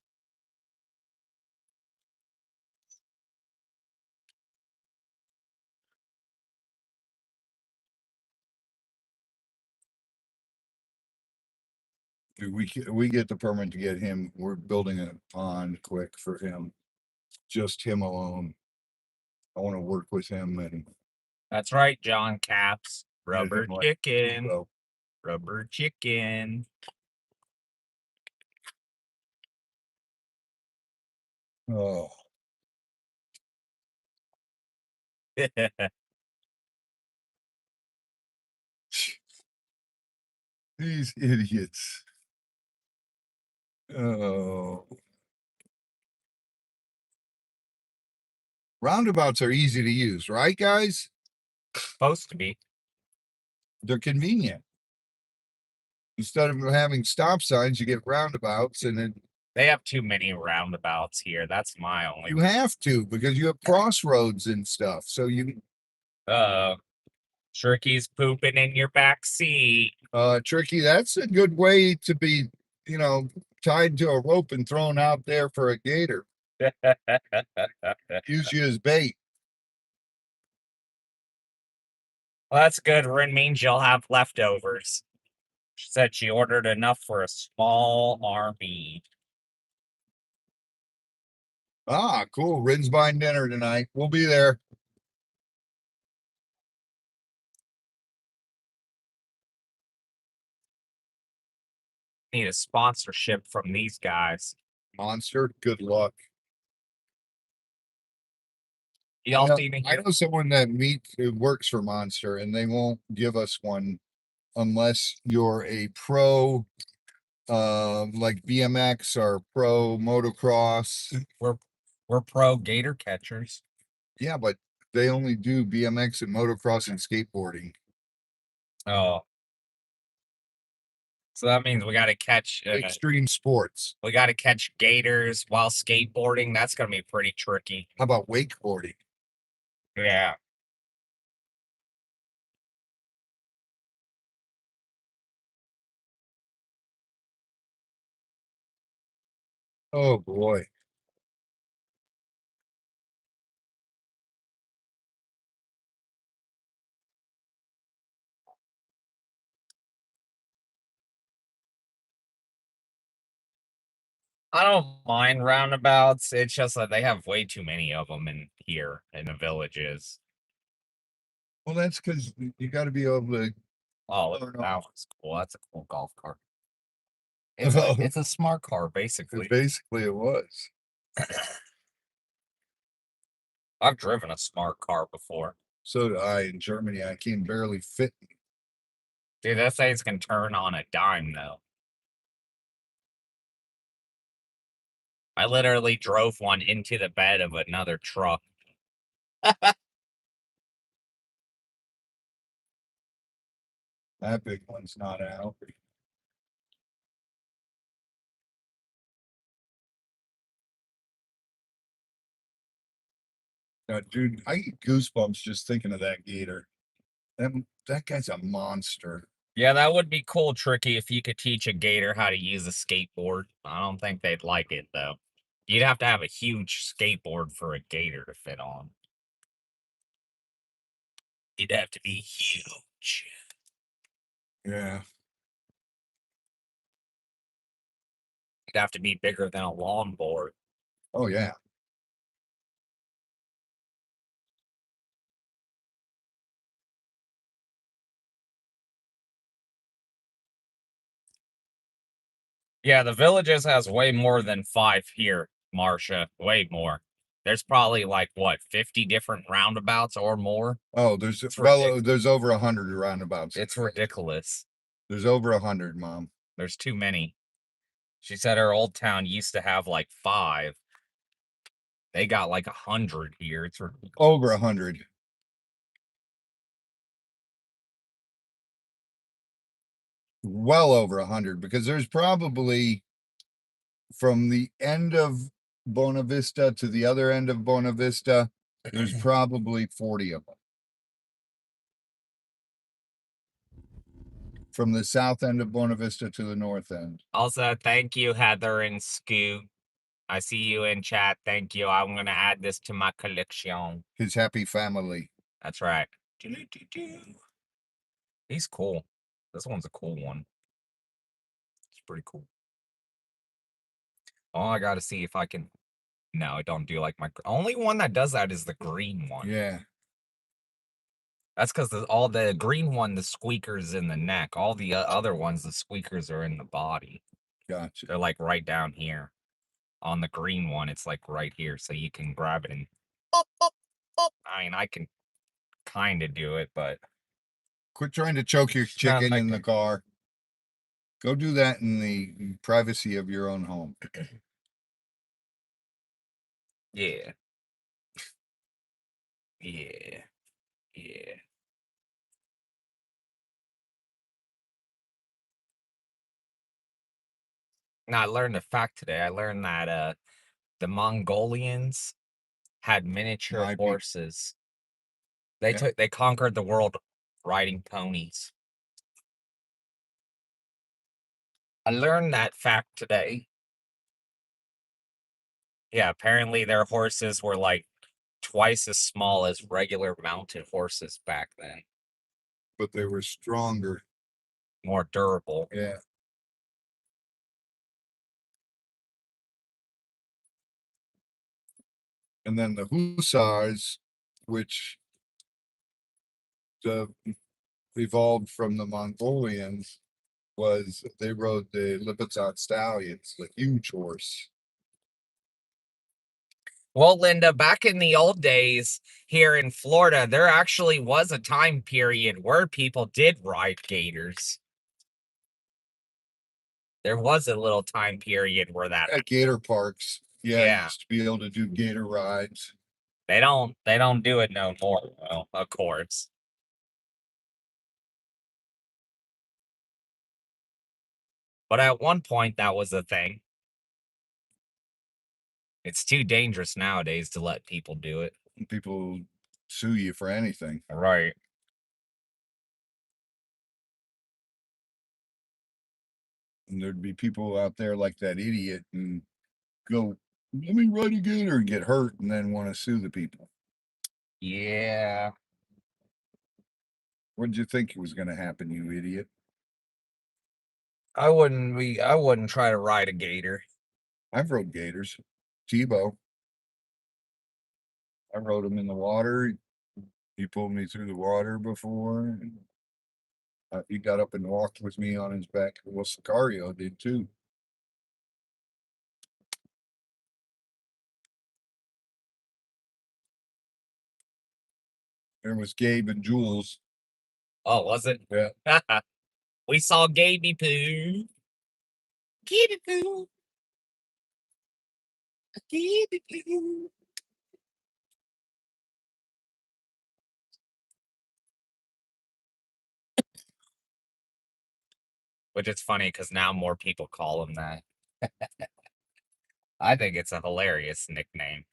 Dude, we get the permit to get him. We're building a pond quick for him. Just him alone. I want to work with him and That's right, John Caps. get Rubber him like chicken. so. Rubber chicken. Oh, these idiots. Oh. Roundabouts are easy to use, right, guys? Supposed to be. They're convenient. Instead of having stop signs, you get roundabouts, and then They have too many roundabouts here. That's my only. you have to because you have crossroads and stuff. So you, Turkey's pooping in your back seat. Tricky, that's a good way to be, tied to a rope and thrown out there for a gator. Use you as bait. Well, that's good. It means you'll have leftovers. She said she ordered enough for a small army. Ah, cool. Rin's buying dinner tonight. We'll be there. Need a sponsorship from these guys. Monster, good luck. Y'all seen it I know someone that who works for Monster, and they won't give us one unless you're a pro, like BMX or pro motocross. We're pro gator catchers. Yeah, but they only do BMX and motocross and skateboarding. Oh. So that means we got to catch Extreme sports. we got to catch gators while skateboarding. That's going to be pretty tricky. How about wakeboarding? Yeah. Oh boy. I don't mind roundabouts. It's just that they have way too many of them in here in the villages. Well, that's because you got to be able to. Oh, I don't know. that was cool. That's a cool golf cart. It's a smart car, basically. Basically, it was. I've driven a smart car before. So did I in Germany. I can barely fit. Dude, that thing can turn on a dime, though. I literally drove one into the bed of another truck. That big one's not out. Dude, I get goosebumps just thinking of that gator. That guy's a monster. Yeah, that would be cool, Tricky, if you could teach a gator how to use a skateboard. I don't think they'd like it, though. You'd have to have a huge skateboard for a gator to fit on. It'd have to be huge. Yeah. It'd have to be bigger than a longboard. Oh yeah. Yeah, the villages has way more than 5 here. Marsha, way more. There's probably like what 50 different roundabouts or more. Oh, there's It's there's over 100 roundabouts. It's ridiculous. There's over 100, Mom. There's too many. She said her old town used to have like 5. They got like 100 here. It's ridiculous. Over 100. Well over 100, because there's probably from the end of Bona Vista to the other end of Bona Vista, there's probably 40 of them. From the south end of Bona Vista to the north end. Also, thank you, Heather and Scoot. I see you in chat. Thank you. I'm gonna add this to my collection. His happy family. That's right. He's cool. This one's a cool one. It's pretty cool. Oh, I gotta see if I can. No, I don't do like my. Only one that does that is the green one. Yeah. That's because all the green one, the squeakers in the neck. All the other ones, the squeakers are in the body. Gotcha. They're like right down here. On the green one, it's like right here, so you can grab it and. I mean, I can kind of do it, but. Quit trying to choke your chicken in the car. Go do that in the privacy of your own home. Yeah. Yeah. Yeah. Now, I learned a fact today. I learned that the Mongolians had miniature horses. They conquered the world riding ponies. I learned that fact today. Yeah, apparently their horses were like twice as small as regular mounted horses back then. But they were stronger. More durable. Yeah. And then the hussars, which evolved from the Mongolians, was they rode the Lipizzac stallions, the huge horse. Well, Linda, back in the old days here in Florida, there actually was a time period where people did ride gators. There was a little time period where that at gator parks. Yeah, Yeah. used to be able to do gator rides. they don't do it no more, well, of course. But at one point that was a thing. It's too dangerous nowadays to let people do it. People sue you for anything. Right. And there'd be people out there like that idiot and go, let me ride a gator and get hurt and then want to sue the people. Yeah. What did you think was going to happen, you idiot? I wouldn't try to ride a gator. I've rode gators. Tebow. I rode him in the water. He pulled me through the water before. And he got up and walked with me on his back. Well, Sicario did too. There was Gabe and Jules. Oh, was it? Yeah. We saw Gaby Poo. Gaby Poo. Gaby Poo. Which is funny because now more people call him that. I think it's a hilarious nickname.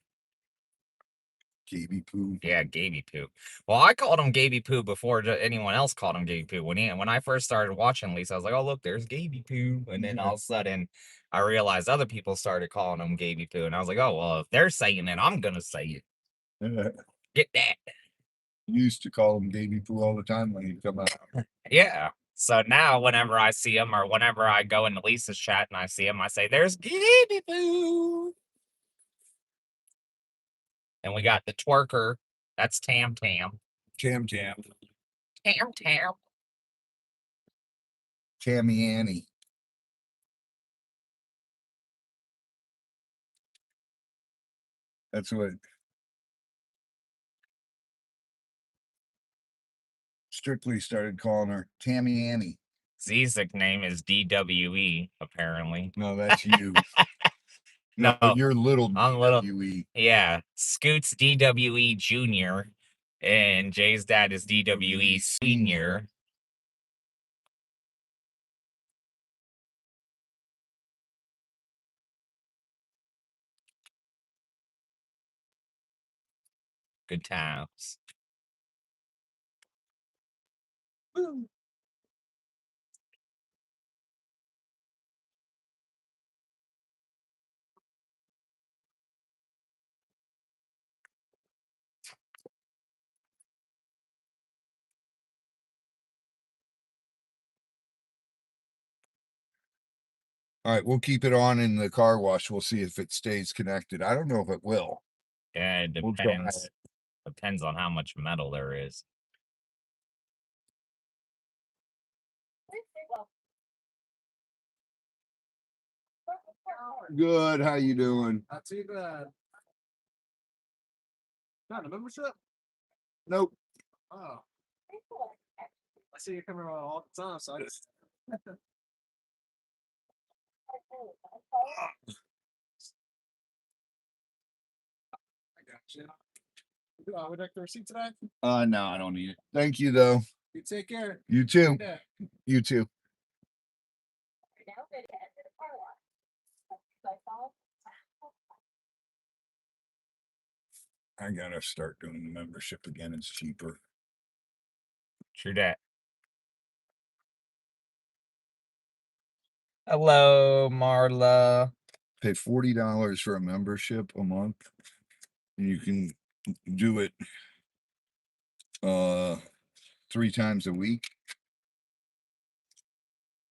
Gaby Poo. Yeah, Gaby Poo. Well, I called him Gaby Poo before anyone else called him Gaby Poo. When I first started watching Lisa, I was like, oh, look, there's Gaby Poo. And then all of a sudden, I realized other people started calling him Gaby Poo. And I was like, oh, well, if they're saying it, I'm going to say it. Get that. You used to call him Gaby Poo all the time when he'd come out. Yeah. So now whenever I see him or whenever I go into Lisa's chat and I see him, I say, there's Gaby Poo. And we got the twerker. That's Tam Tam. Tam Tam. Tam Tam. Tammy Annie. That's what Strictly started calling her, Tammy Annie. Z's nickname is DWE, apparently. No, that's you. No, you're little I'm little. DWE. Yeah, Scoot's DWE Junior, and Jay's dad is DWE Senior. Good times. Woo. All right, we'll keep it on in the car wash. We'll see if it stays connected. I don't know if it will. Yeah, it We'll try depends. it. Depends on how much metal there is. Good. How you doing? Not too bad. Not a membership? Nope. Oh. I see you coming around all the time, so I just. I got you. Would you like the receipt today? No, I don't need it. Thank you, though. You take care. You too. Yeah. You too. I gotta start doing the membership again. It's cheaper. True that. Hello, Marla. Pay $40 for a membership a month, and you can do it 3 times a week,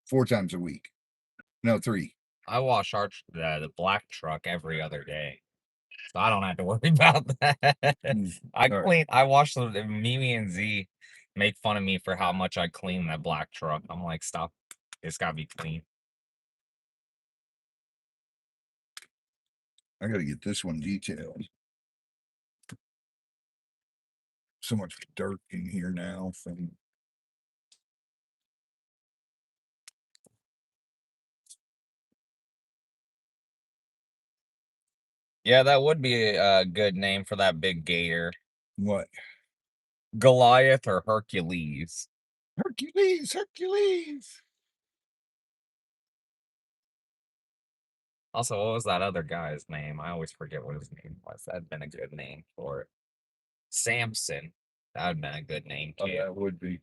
4 times a week. No, 3. I wash the black truck every other day, so I don't have to worry about that. I wash the Mimi and Z make fun of me for how much I clean that black truck. I'm like, stop. It's gotta be clean. I gotta get this one detailed. So much dirt in here now from Yeah, that would be a good name for that big gator. what? Goliath or Hercules. Hercules, Hercules. Also, what was that other guy's name? I always forget what his name was. That'd been a good name for it. Samson. That would have been a good name Oh, too. that would be.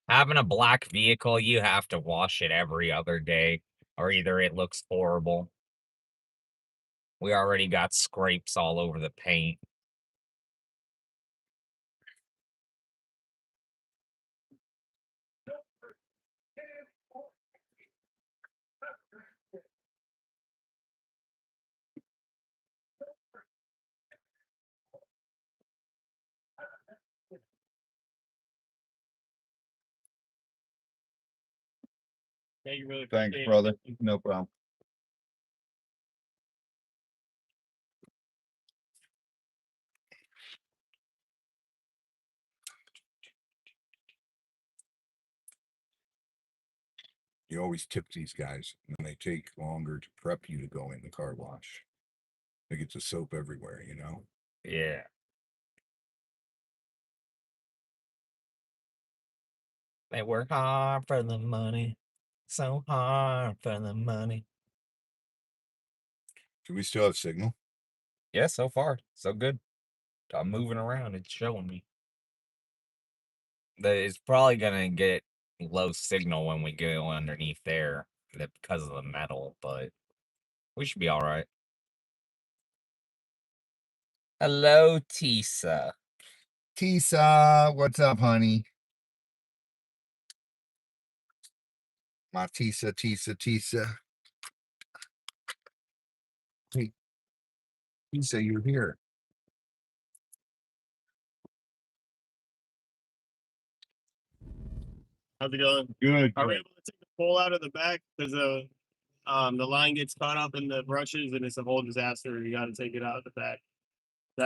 Having a black vehicle, you have to wash it every other day, or either it looks horrible. We already got scrapes all over the paint. Yeah, you really Thanks, appreciate it. brother. No problem. You always tip these guys when they take longer to prep you to go in the car wash. They get the soap everywhere, you know? Yeah. They work hard for the money. So hard for the money. Do we still have signal? Yeah, so far, so good. I'm moving around. It's showing me. It's probably gonna get low signal when we go underneath there because of the metal, but we should be all right. Hello, Tisa. Tisa, what's up, honey? My Tisa, Tisa, Tisa. Hey, Tisa, you're here. How's it going? Good. Are we able to take the pole out of the back? Because the line gets caught up in the brushes and it's a whole disaster. You got to take it out of the back.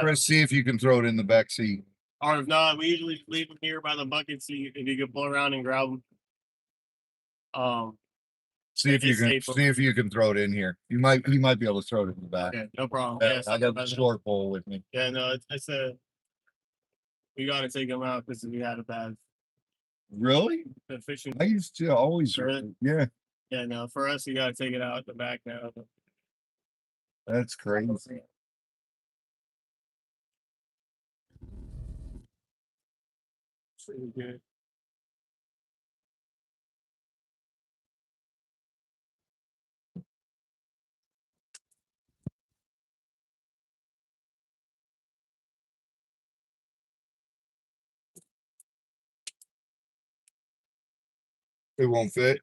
Chris, see if you can throw it in the back seat. Or if not, we usually leave them here by the bucket so if you can pull around and grab them. See if you can throw it in here. You might be able to throw it in the back. Okay, no problem. Yeah, I got the short pole with me. Yeah, no, it's we got to take them out because we had a bad Really? fishing. I used to always. Really? Yeah, Yeah, no, for us, you got to take it out the back now. that's crazy. It's really good. It won't fit.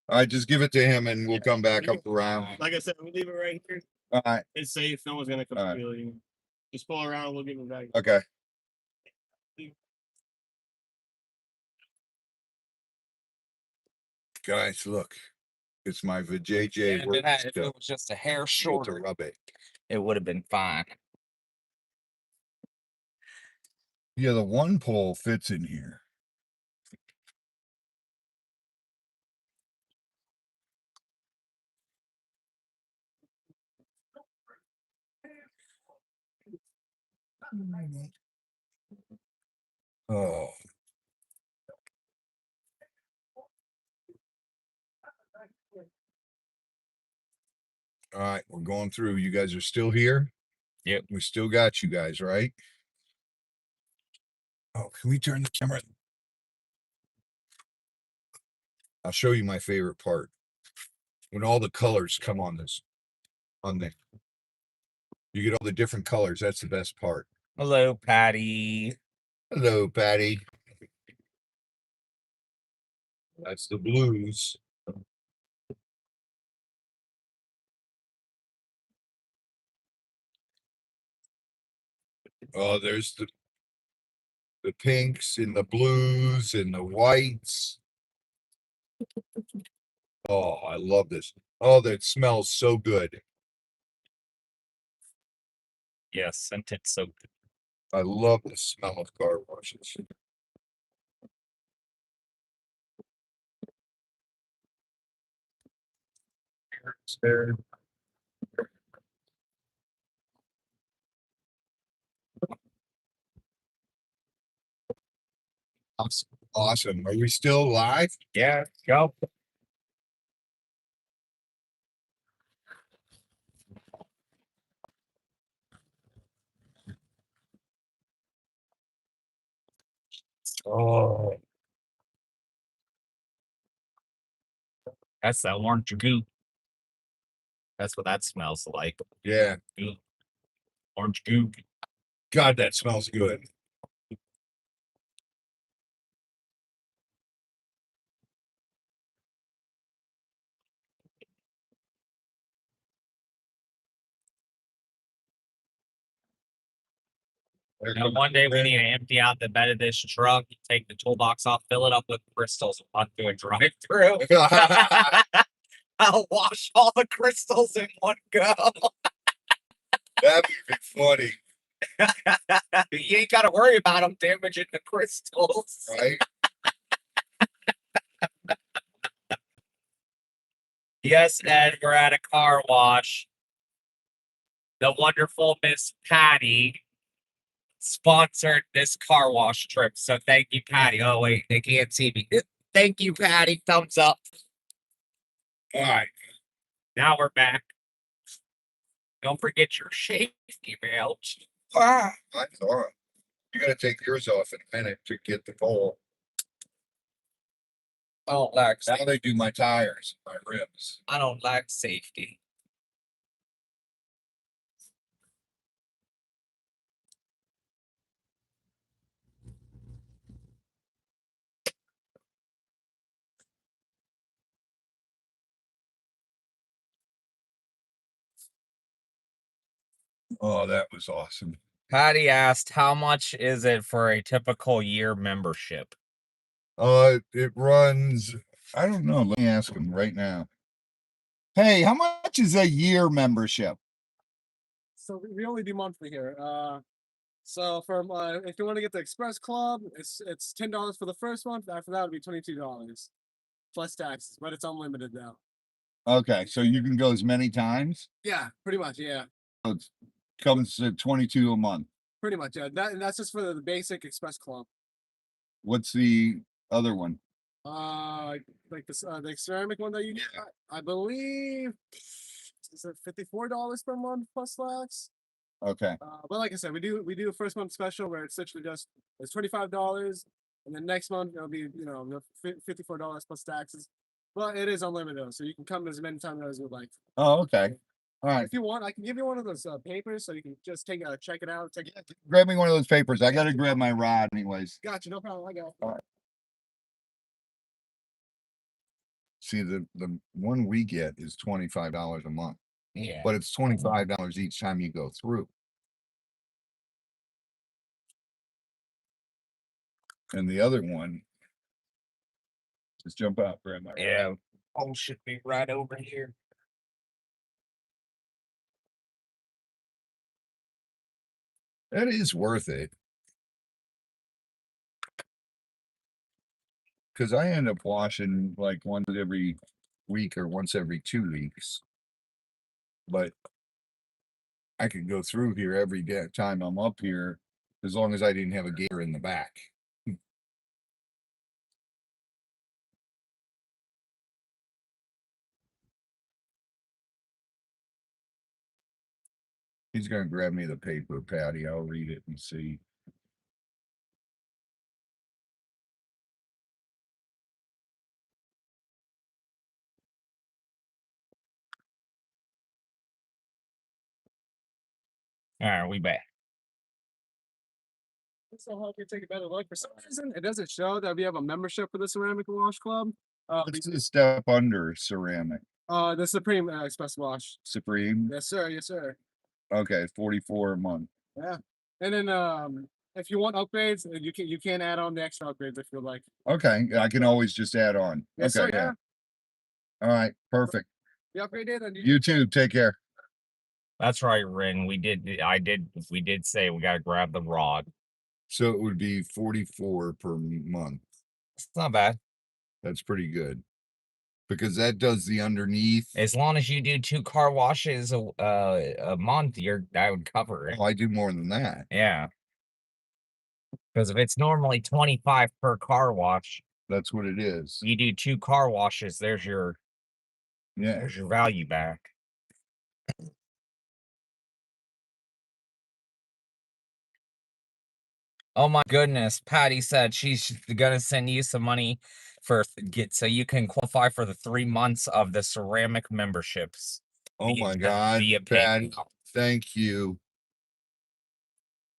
All right, just give it to him and we'll come back up around. Like I said, we leave it right here. All right. It's safe. No one's gonna come All right. steal you. Just pull around. We'll give it back. Okay. Guys, look. It's my VJJ. If it was just a hair shorter, to rub it. it would have been fine. Yeah, the one pole fits in here. Oh. All right, we're going through. You guys are still here? Yep. We still got you guys, right? Oh, can we turn the camera? I'll show you my favorite part. When all the colors come on this, you get all the different colors. That's the best part. Hello, Patty. Hello, Patty. That's the blues. Oh, there's the pinks and the blues and the whites. Oh, I love this. Oh, that smells so good. Yes, scented soap. I love the smell of car washes. There. Awesome. Are we still live? Yeah, go. Oh, That's that orange goo. That's what that smells like. yeah. Goo. Orange goo. God, that smells good. Now, one day we need to empty out the bed of this truck, take the toolbox off, fill it up with crystals, and do a drive-through. I'll wash all the crystals in one go. That'd be funny, You ain't got to worry about them damaging the crystals. right? Yes, Ed, we're at a car wash. The wonderful Miss Patty sponsored this car wash trip. So thank you, Patty. Oh, wait, they can't see me. Thank you, Patty. Thumbs up. All right. Now we're back. Don't forget your safety belt. I thought you got to take yours off in a minute to get the pole. I don't like Now they do my tires, my ribs. I don't like safety. Oh, that was awesome. Patty asked, how much is it for a typical year membership? It runs, I don't know. Let me ask him right now. Hey, how much is a year membership? So we only do monthly here. So from if you want to get the Express Club, it's $10 for the first month. After that, it'll be $22 plus taxes, but it's unlimited now. Okay, so you can go as many times. Yeah, pretty much. Yeah, So it comes to 22 a month. pretty much. Yeah, that's just for the basic Express Club. What's the other one? Like the ceramic one that you get, I believe, is it $54 per month plus tax? Okay. But like I said, we do a first month special where it's literally just it's $25, and then next month it'll be $54 plus taxes. But it is unlimited, so you can come as many times as you like. Oh, okay. All right. If you want, I can give you one of those papers so you can just check it out. Grab me one of those papers. I gotta grab my rod anyways. Gotcha, no problem. I got it. All right. See, the one we get is $25 a month. Yeah. But it's $25 each time you go through. And the other one, just jump out, grab my rod. Yeah. Oh, should be right over here. That is worth it. Because I end up washing like once every week or once every 2 weeks. But I could go through here every time I'm up here as long as I didn't have a gator in the back. He's going to grab me the paper, Patty. I'll read it and see. All right, we back. This will help you take a better look. For some reason, it doesn't show that we have a membership for the Ceramic Wash Club. What's the step under ceramic? The Supreme Express Wash. Supreme? Yes, sir. Yes, sir. Okay, 44 a month. Yeah. And then if you want upgrades, you can add on the extra upgrades if you like. Okay, I can always just add on. Yes, okay, sir, yeah. All right, perfect. You upgraded and You too. Take care. That's right, Rin. We did say we gotta grab the rod. So it would be 44 per month. It's not bad. That's pretty good. Because that does the underneath. As long as you do 2 car washes a month, that would cover it. Oh, I do more than that. Yeah. Because if it's normally 25 per car wash, that's what it is. You do 2 car washes, there's your value back. Oh my goodness, Patty said she's gonna send you some money so you can qualify for the 3 months of the ceramic memberships. Oh my God, Patty, thank you.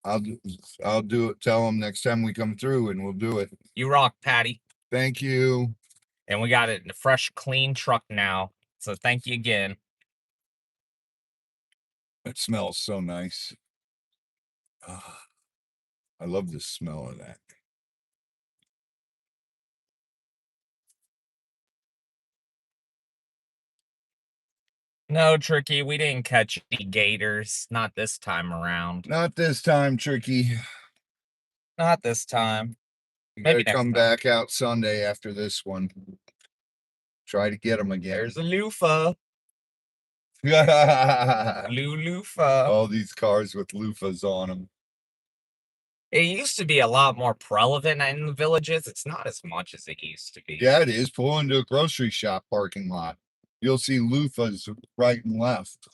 I'll do it. Tell them next time we come through and we'll do it. You rock, Patty. Thank you. And we got it in a fresh, clean truck now. So thank you again. It smells so nice. I love the smell of that. No, Tricky, we didn't catch any gators. Not this time around. Not this time, Tricky. Not this time. You gotta come back out Sunday after this one. Try to get them again. There's a loofah. Loofah. All these cars with loofahs on them. It used to be a lot more prevalent in the villages. It's not as much as it used to be. Yeah, it is. Pull into a grocery shop parking lot. You'll see loofahs right and left.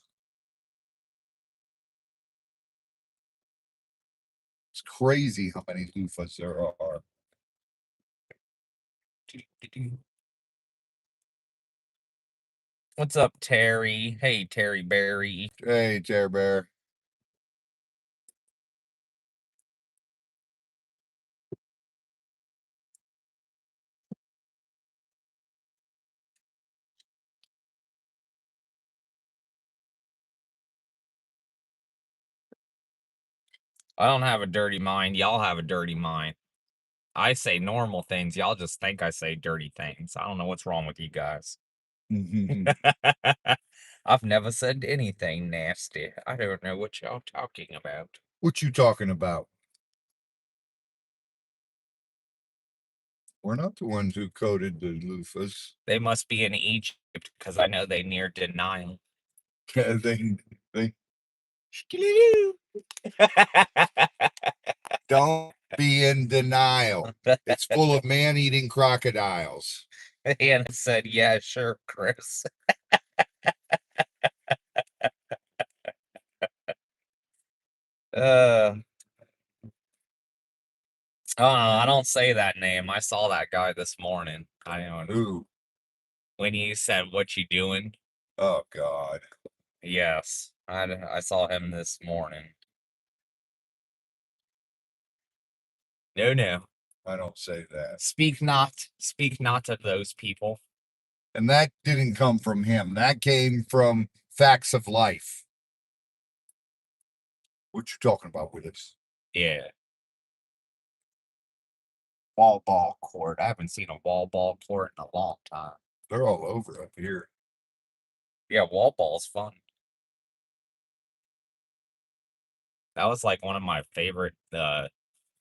It's crazy how many loofahs there are. What's up, Terry? Hey, Terry Berry. Hey, Terry Bear. I don't have a dirty mind. Y'all have a dirty mind. I say normal things. Y'all just think I say dirty things. I don't know what's wrong with you guys. I've never said anything nasty. I don't know what y'all talking about. What you talking about? We're not the ones who coded the loofahs. They must be in Egypt because I know they near denial. they don't be in denial. It's full of man-eating crocodiles. Hannah said, yeah, sure, Chris. Oh, I don't say that name. I saw that guy this morning. I don't know. Ooh, When he said, what you doing? oh God. Yes, I saw him this morning. No, no. I don't say that. Speak not of those people. And that didn't come from him. That came from facts of life. What you talking about, Willis? Yeah. Wall ball court. I haven't seen a wall ball court in a long time. They're all over up here. Yeah, wall ball's fun. That was like one of my favorite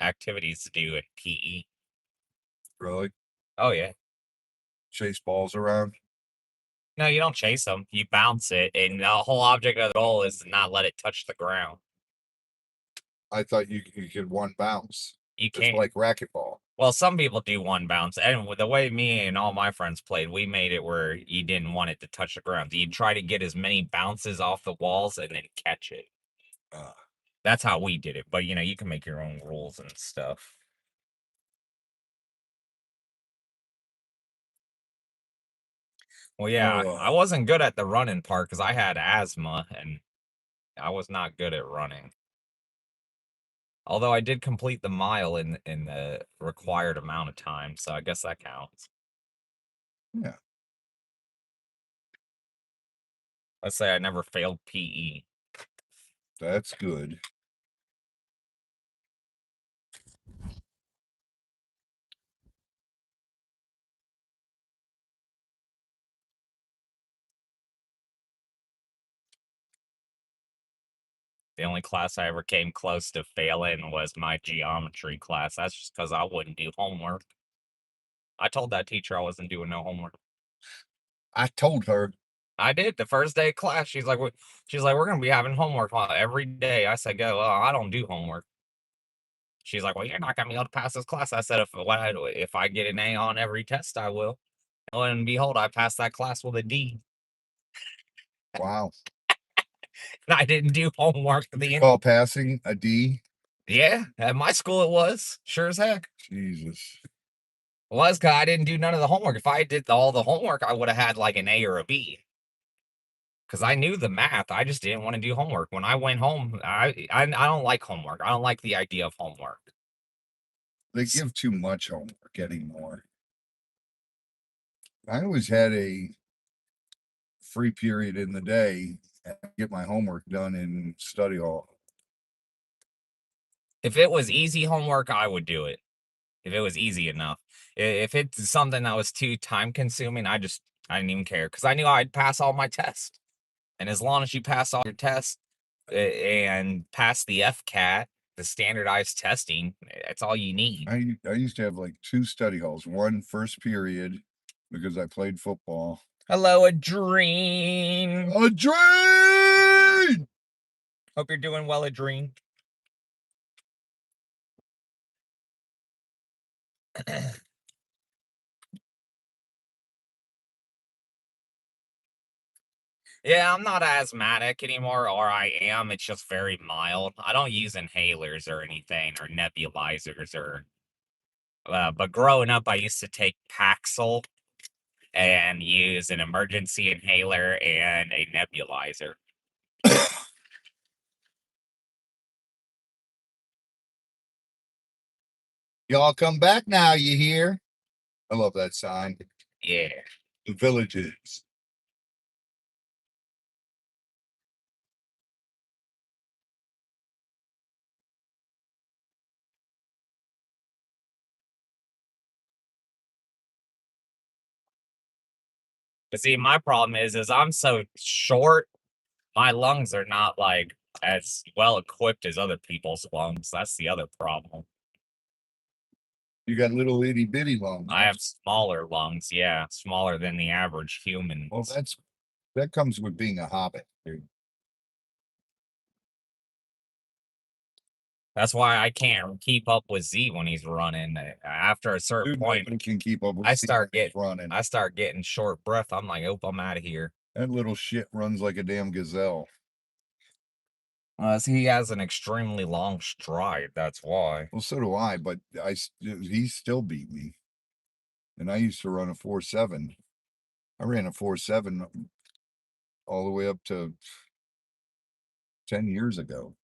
activities to do in PE. Really? Oh yeah. Chase balls around? No, you don't chase them. You bounce it, and the whole object of the goal is to not let it touch the ground. I thought you could one bounce. You Just can't. like racquetball. Well, some people do one bounce, and with the way me and all my friends played, we made it where you didn't want it to touch the ground. You'd try to get as many bounces off the walls and then catch it. That's how we did it, but you can make your own rules and stuff. Well, yeah, I wasn't good at the running part because I had asthma and I was not good at running. Although I did complete the mile in the required amount of time, so I guess that counts. Yeah. Let's say I never failed PE. That's good. The only class I ever came close to failing was my geometry class. That's just because I wouldn't do homework. I told that teacher I wasn't doing no homework. I told her. I did the first day of class. She's like, we're gonna be having homework every day. I said, go. I don't do homework. She's like, well, you're not gonna be able to pass this class. I said, if I get an A on every test, I will. And behold, I passed that class with a D. Wow. And I didn't do homework. Call passing a D? Yeah, at my school it was. Sure as heck. Jesus. It was because I didn't do none of the homework. If I did all the homework, I would have had like an A or a B. Because I knew the math. I just didn't want to do homework. When I went home, I don't like homework. I don't like the idea of homework. They give too much homework anymore. I always had a free period in the day and get my homework done in study hall. If it was easy homework, I would do it. If it was easy enough. If it's something that was too time consuming, I didn't even care because I knew I'd pass all my tests. And as long as you pass all your tests and pass the FCAT, the standardized testing, that's all you need. I used to have like 2 study halls. One first period because I played football. Hello, Adrene. Adrene! Hope you're doing well, Adrene. Yeah, I'm not asthmatic anymore, or I am. It's just very mild. I don't use inhalers or anything, or nebulizers, or. But growing up, I used to take Paxil and use an emergency inhaler and a nebulizer. Y'all come back now, you hear? I love that sign. Yeah. The villages. But see, my problem is I'm so short. My lungs are not like as well equipped as other people's lungs. That's the other problem. You got little itty bitty lungs. I have smaller lungs, yeah, smaller than the average human. Well, that comes with being a hobbit, dude. That's why I can't keep up with Z when he's running. After a certain Dude, point, nobody can keep up with I Steve start when he's getting running. I start getting short breath. I'm like, oh, I'm out of here. That little shit runs like a damn gazelle. He has an extremely long stride. That's why. Well, so do I, but he still beat me. And I used to run a 4.7. I ran a 4.7 all the way up to 10 years ago.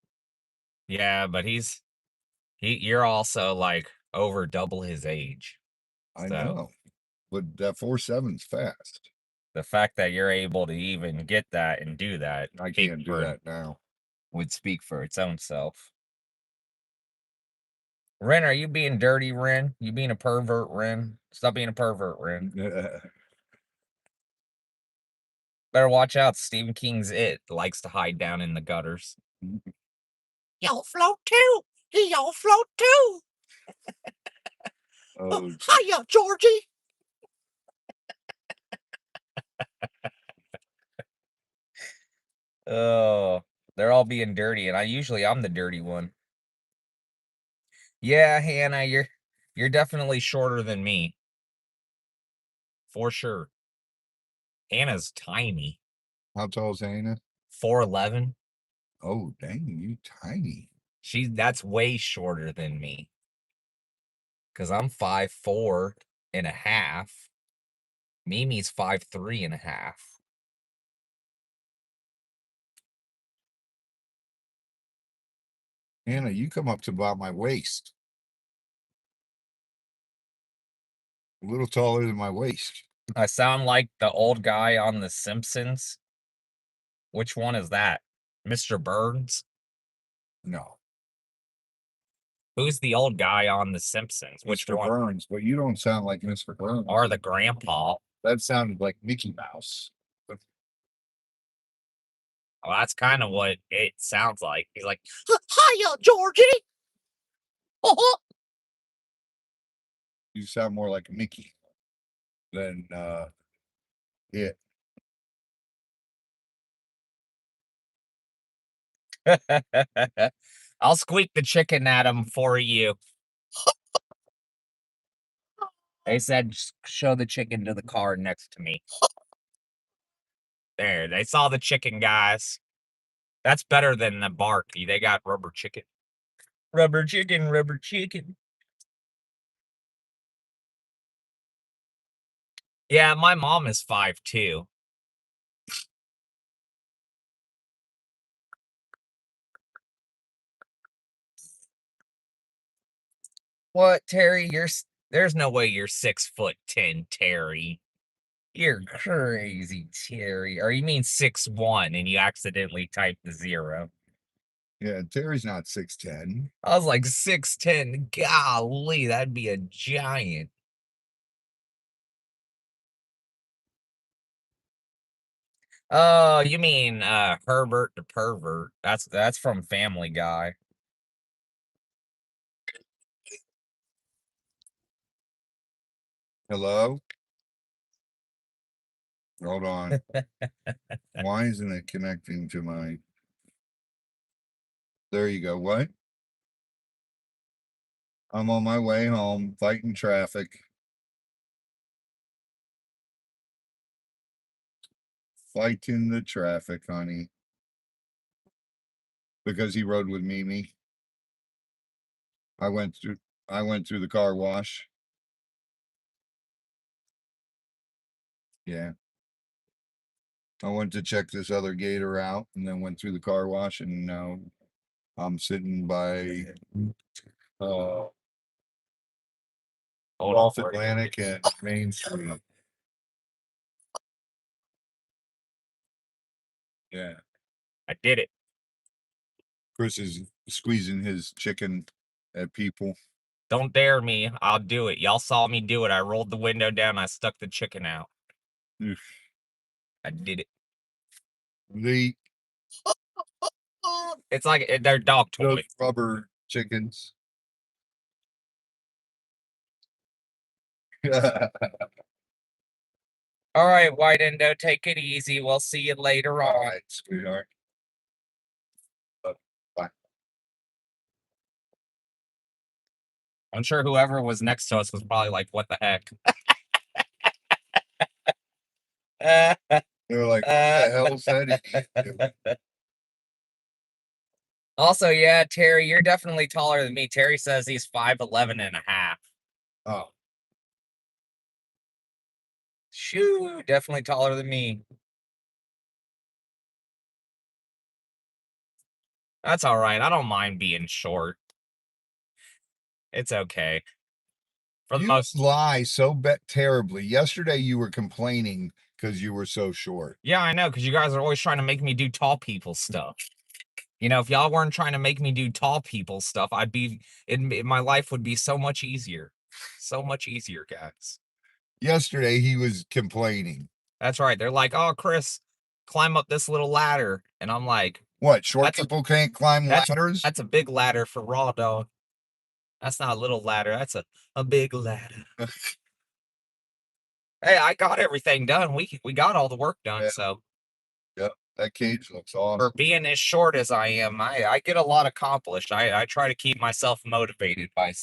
Yeah, but you're also like over double his age. I So know, but that 4.7's fast. the fact that you're able to even get that and do that, I can't do that now. would speak for its own self. Ren, are you being dirty, Ren? You being a pervert, Ren? Stop being a pervert, Ren. Better watch out. Stephen King's It likes to hide down in the gutters. Y'all float too. Y'all float too. Oh, Hiya, Georgie. Oh, they're all being dirty, and I'm the dirty one. Yeah, Hannah, you're definitely shorter than me. For sure. Hannah's tiny. how tall is Hannah? 4'11". Oh, dang, you tiny. That's way shorter than me. Cause I'm 5'4.5". Mimi's 5'3.5". Hannah, you come up to about my waist. A little taller than my waist. I sound like the old guy on The Simpsons. Which one is that? Mr. Burns? No. Who's the old guy on The Simpsons? Which Mr. one? Burns, but you don't sound like Mr. Burns. Or the grandpa? That sounded like Mickey Mouse. Well, that's kind of what it sounds like. He's like, hiya, Georgie. You sound more like Mickey than it. I'll squeak the chicken at him for you. They said, show the chicken to the car next to me. There, they saw the chicken, guys. That's better than the bark. They got rubber chicken. Rubber chicken, rubber chicken. Yeah, my mom is 5'2". What, Terry? There's no way you're 6'10", Terry. You're crazy, Terry. Or you mean 6'1" and you accidentally typed the 0. Yeah, Terry's not 6'10". I was like 6'10". Golly, that'd be a giant. Oh, you mean Herbert the Pervert. That's from Family Guy. Hello? Hold on. Why isn't it connecting to my... There you go. What? I'm on my way home, fighting traffic. Fighting the traffic, honey. Because he rode with Mimi. I went through the car wash. Yeah. I went to check this other gator out and then went through the car wash, and now I'm sitting by North Atlantic and Main Street. Yeah. I did it. Chris is squeezing his chicken at people. Don't dare me. I'll do it. Y'all saw me do it. I rolled the window down. I stuck the chicken out. Oof. I did it. The It's like they're dog those toys. rubber chickens. All right, White Endo, take it easy. We'll see you later All on. right, sweetheart. Bye. I'm sure whoever was next to us was probably like, "What the heck?" They're like, what the hell's that idiot doing? Also, yeah, Terry, you're definitely taller than me. Terry says he's 5'11 and a half. Oh, Shoo, definitely taller than me. That's all right. I don't mind being short. It's okay. For the you most, lie so terribly. Yesterday you were complaining because you were so short. yeah, I know, because you guys are always trying to make me do tall people stuff. You know, if y'all weren't trying to make me do tall people stuff, I'd be, my life would be so much easier. So much easier, guys. Yesterday he was complaining. That's right. They're like, "Oh, Chris, climb up this little ladder." And I'm like, What, short That's a- people can't climb ladders? that's a big ladder for Raw Dog. That's not a little ladder. That's a big ladder. Hey, I got everything done. We got all the work done. Yeah. So Yep, that cage looks for awesome. being as short as I am, I get a lot accomplished. I try to keep myself motivated by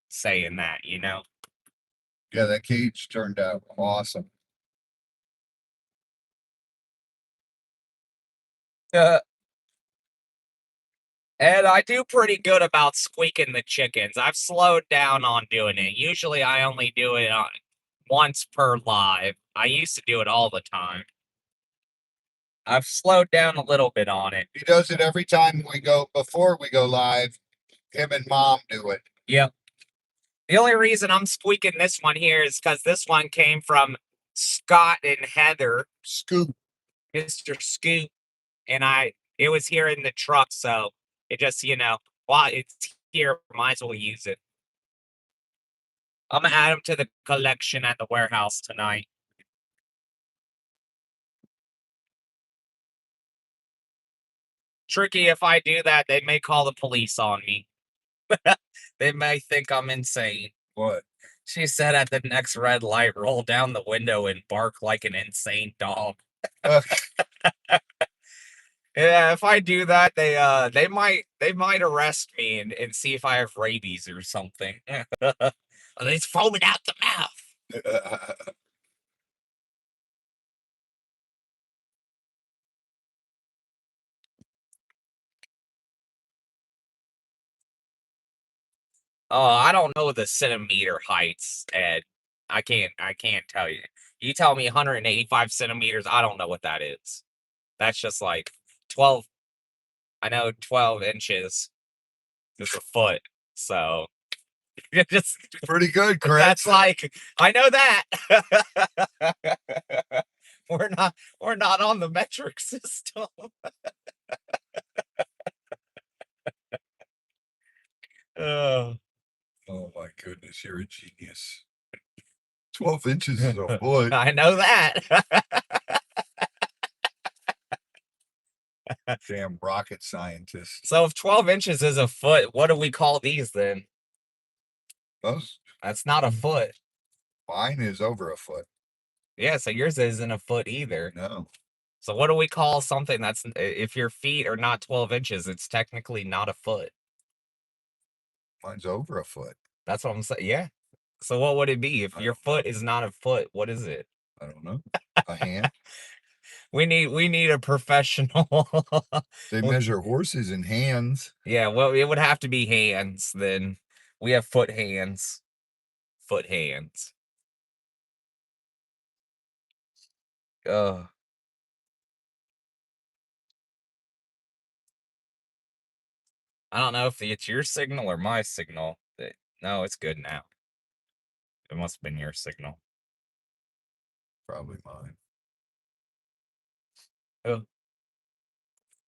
saying that, you know. Yeah, that cage turned out awesome. And I do pretty good about squeaking the chickens. I've slowed down on doing it. Usually I only do it once per live. I used to do it all the time. I've slowed down a little bit on it. He does it every time before we go live. Him and Mom do it. Yep. The only reason I'm squeaking this one here is because this one came from Scott and Heather, Scoop. Mr. Scoop, and it was here in the truck, so it just, while it's here, might as well use it. I'm gonna add them to the collection at the warehouse tonight. Tricky, if I do that, they may call the police on me. They may think I'm insane. What? She said at the next red light, roll down the window and bark like an insane dog. Yeah, if I do that, they might arrest me and see if I have rabies or something. It's foaming out the mouth. Oh, I don't know the centimeter heights, Ed. I can't tell you. You tell me 185 centimeters, I don't know what that is. That's just like 12. I know 12 inches is a foot. So just Pretty good, Chris. that's like, I know that. We're not on the metric system. Oh. Oh my goodness, you're a genius. 12 inches is a foot. I know that. Damn rocket scientist. So if 12 inches is a foot, what do we call these then? Those, That's not a foot. mine is over a foot. Yeah, so yours isn't a foot either. No. So what do we call something that's, if your feet are not 12 inches, it's technically not a foot. Mine's over a foot. That's what I'm saying. Yeah. So what would it be? If your foot is not a foot, what is it? I don't know. A hand? We need a professional. They measure horses in hands. Yeah, well, it would have to be hands then. We have foot hands. Foot hands. Ugh. I don't know if it's your signal or my signal. No, it's good now. It must have been your signal. Probably mine.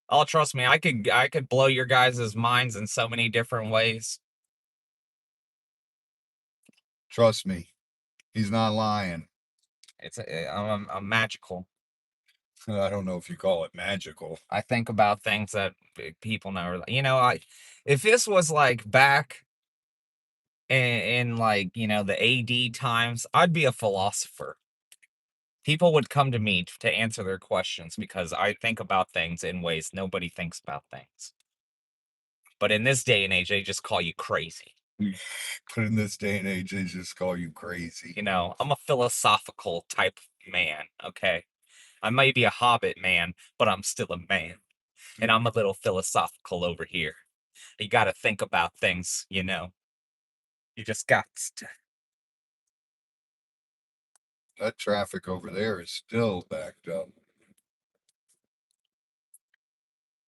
Oh, trust me, I could blow your guys' minds in so many different ways. Trust me. He's not lying. I'm magical. I don't know if you call it magical. I think about things that people never, if this was like back in like, the AD times, I'd be a philosopher. People would come to me to answer their questions because I think about things in ways nobody thinks about things. But in this day and age, they just call you crazy. But in this day and age, they just call you crazy. I'm a philosophical type man, okay? I might be a hobbit man, but I'm still a man. And I'm a little philosophical over here. You gotta think about things, You just got to. That traffic over there is still backed up.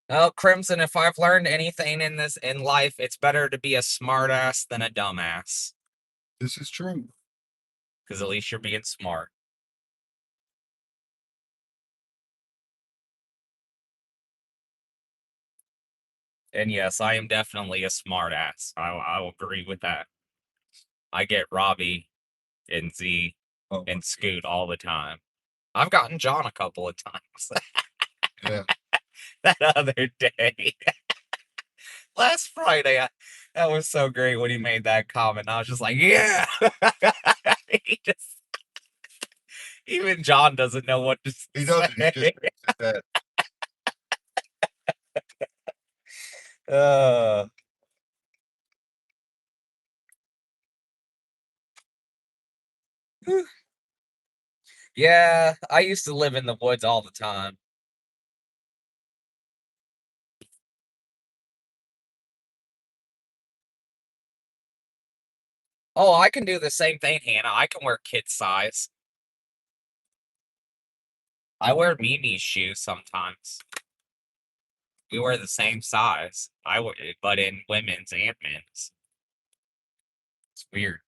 Well, Crimson, if I've learned anything in life, it's better to be a smartass than a dumbass. This is true. Because at least you're being smart. And yes, I am definitely a smartass. I will agree with that. I get Robbie and Z and Scoot all the time. I've gotten John a couple of times. Yeah. That other day. Last Friday, that was so great when he made that comment. I was just like, yeah. Even John doesn't know what to say. He doesn't. He just shakes his head. Yeah, I used to live in the woods all the time. Oh, I can do the same thing, Hannah. I can wear kid size. I wear Mimi's shoes sometimes. We wear the same size. But in women's and men's. It's weird.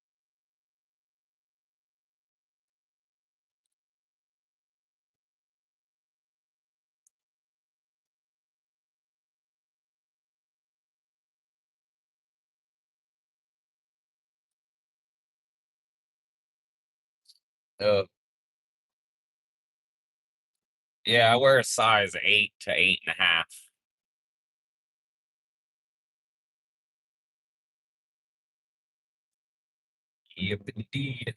Yeah, I wear a size 8 to 8.5. Yep, indeed.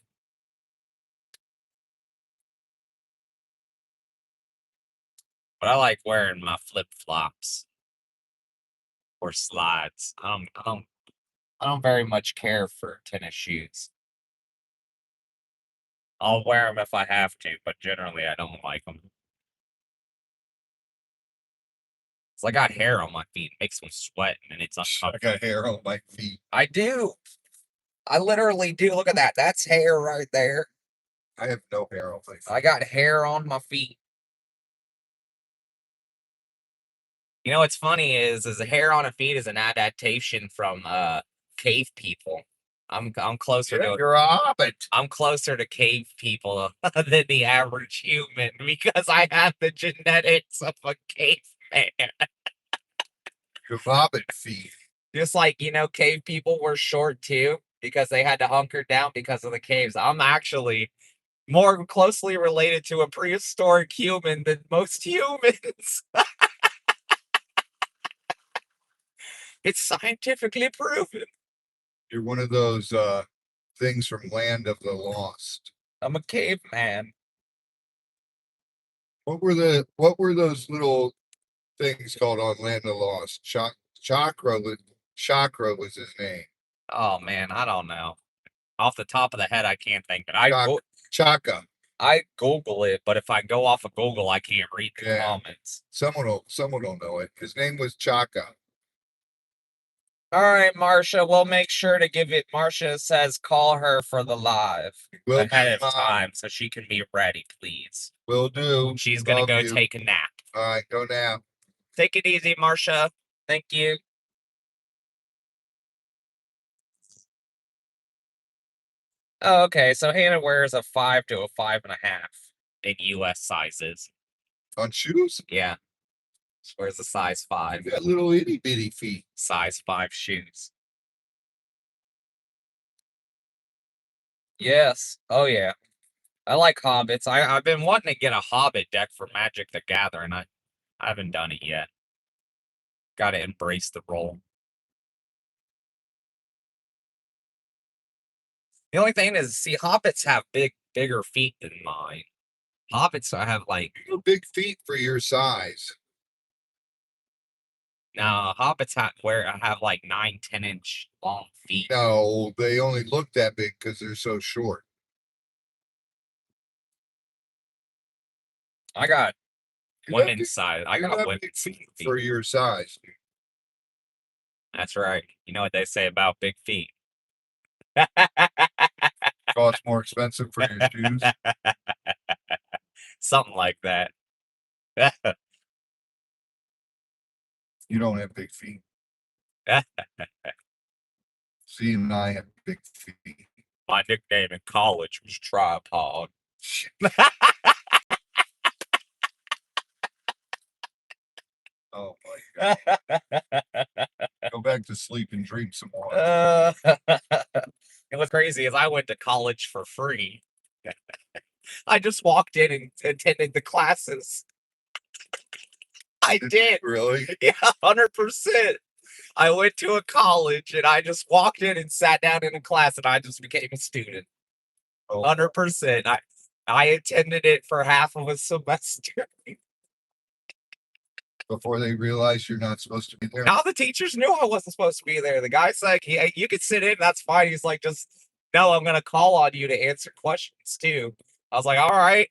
But I like wearing my flip flops or slides. I don't very much care for tennis shoes. I'll wear them if I have to, but generally I don't like them. I got hair on my feet. It makes me sweat, and it's I uncomfortable. got hair on my feet. I do. I literally do. Look at that. That's hair right there. I have no hair on my feet. I got hair on my feet. What's funny is the hair on a feet is an adaptation from cave people. I'm closer to You're a hobbit. I'm closer to cave people than the average human because I have the genetics of a caveman. Your hobbit feet. Just like, cave people were short too because they had to hunker down because of the caves. I'm actually more closely related to a prehistoric human than most humans. It's scientifically proven. You're one of those things from Land of the Lost. I'm a caveman. What were those little things called on Land of the Lost? Chakra was his name. Oh man, I don't know. Off the top of the head, I can't think. But Chaka. I Google it, but if I go off of Google, I can't read the comments. Someone will know it. His name was Chaka. All right, Marsha, we'll make sure to give it. Marsha says call her for the live ahead of time so she can be ready, please. Will do. She's gonna go take a nap. All right, go nap. Take it easy, Marsha. Thank you. Oh, okay, so Hannah wears a 5 to a 5.5 in US sizes. On shoes? Yeah. She wears a size 5. You got little itty bitty feet. Size 5 shoes. Yes. Oh, yeah. I like hobbits. I've been wanting to get a hobbit deck for Magic the Gathering. I haven't done it yet. Gotta embrace the role. The only thing is, see, hobbits have bigger feet than mine. Hobbits, I have like Big feet for your size. no hobbits have like 9-10 inch long feet. No, they only look that big because they're so short. I got You have women's size. I you got have women's big feet feet. for your size. That's right. You know what they say about big feet. Cost more expensive for your shoes. Something like that. You don't have big feet. See, and I have big feet. My nickname in college was Tripod. Oh my god. Go back to sleep and drink some more. And what's crazy is I went to college for free. I just walked in and attended the classes. I did. Really? Yeah, 100%. I went to a college and I just walked in and sat down in a class and I just became a student. Oh, 100%. I attended it for half of a semester. before they realize you're not supposed to be there. Now the teachers knew I wasn't supposed to be there. The guy's like, "Yeah, you could sit in. That's fine." He's like, "Just no, I'm gonna call on you to answer questions too." I was like, "All right."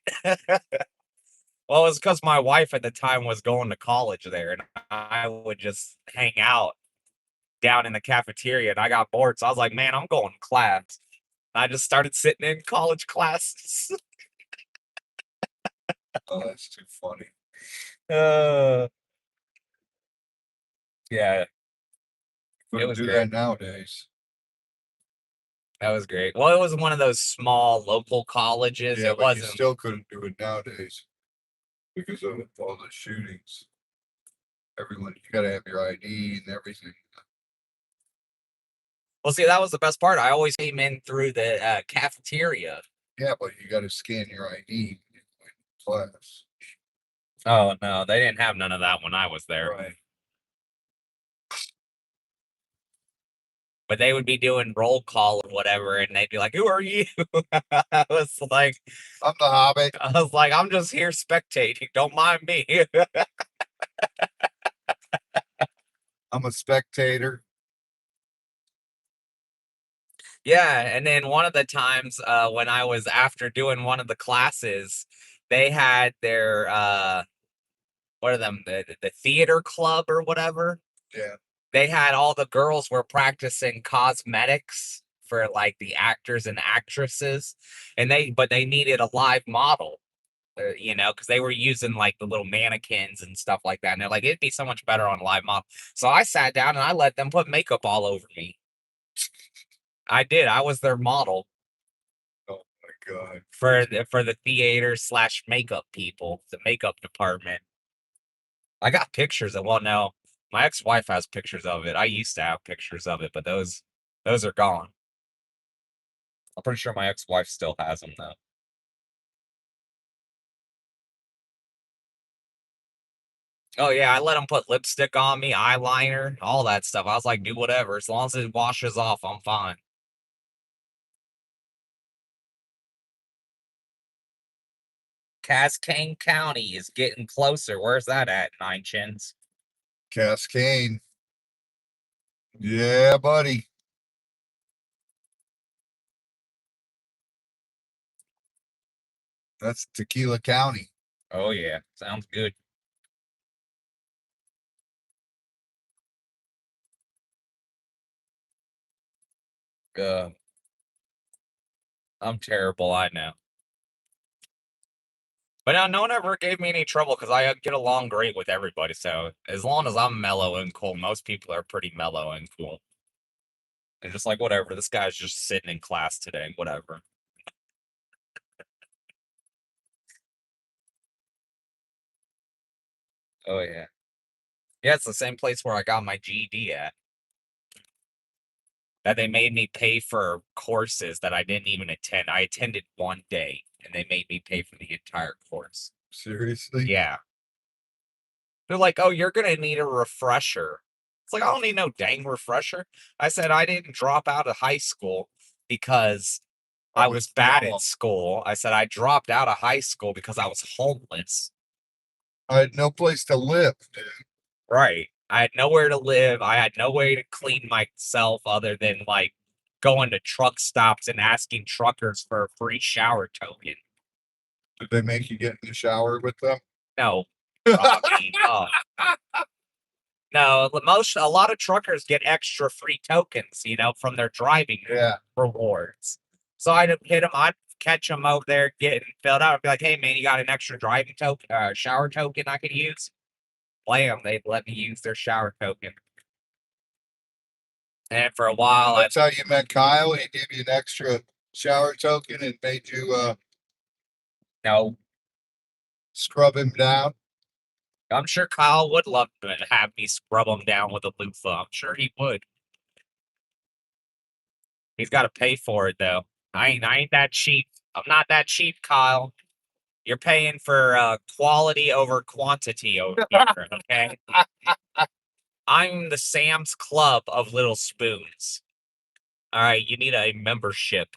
Well, it was because my wife at the time was going to college there, and I would just hang out down in the cafeteria, and I got bored, so I was like, "Man, I'm going to class." And I just started sitting in college classes. Oh, that's too funny. Yeah, Couldn't was do great. that nowadays. That was great. Well, it was one of those small local colleges. Yeah, It but you wasn't. still couldn't do it nowadays because of all the shootings. Everyone, you gotta have your ID and everything. Well, see, that was the best part. I always came in through the cafeteria. Yeah, but you gotta scan your ID in class. Oh no, they didn't have none of that when I was there. Right. But they would be doing roll call or whatever, and they'd be like, "Who are you?" I was like, I'm the Hobbit. "I'm just here spectating. Don't mind me." I'm a spectator. Yeah, and then one of the times when I was after doing one of the classes, they had their what are them the theater club or whatever. Yeah. They had all the girls were practicing cosmetics for like the actors and actresses, and they needed a live model, you know, because they were using like the little mannequins and stuff like that. And they're like, it'd be so much better on a live model. So I sat down and I let them put makeup all over me. I did. I was their model Oh my god. for the theater / makeup people, the makeup department. I got pictures of well, no, my ex-wife has pictures of it. I used to have pictures of it, but those are gone. I'm pretty sure my ex-wife still has them though. Oh yeah, I let them put lipstick on me, eyeliner, all that stuff. I was like, do whatever, as long as it washes off, I'm fine. Cascade County is getting closer. Where's that at, Nine Chins? Cascade. Yeah, buddy. That's Tequila County. Oh yeah, sounds good. I'm terrible, I know. But no one ever gave me any trouble because I get along great with everybody. So as long as I'm mellow and cool, most people are pretty mellow and cool. And just like, whatever, this guy's just sitting in class today, whatever. Oh yeah. Yeah, it's the same place where I got my GED at. That they made me pay for courses that I didn't even attend. I attended one day and they made me pay for the entire course. Seriously? Yeah. They're like, "Oh, you're gonna need a refresher." It's like, I don't need no dang refresher. I said I didn't drop out of high school because I was bad at school. I said I dropped out of high school because I was homeless. I had no place to live. Right. I had nowhere to live. I had no way to clean myself other than like going to truck stops and asking truckers for a free shower token. Did they make you get in the shower with them? No. Robbie, oh. No, a lot of truckers get extra free tokens, from their driving Yeah. rewards. So I'd hit them, I'd catch them out there getting filled out. I'd be like, "Hey man, you got an extra driving token, shower token I could use?" Blam, they'd let me use their shower token. And for a while, That's how you met Kyle. He gave you an extra shower token and made you no, scrub him down. I'm sure Kyle would love to have me scrub him down with a loofah. I'm sure he would. He's got to pay for it though. I ain't that cheap. I'm not that cheap, Kyle. You're paying for quality over quantity over here, okay? I'm the Sam's Club of little spoons. All right, you need a membership.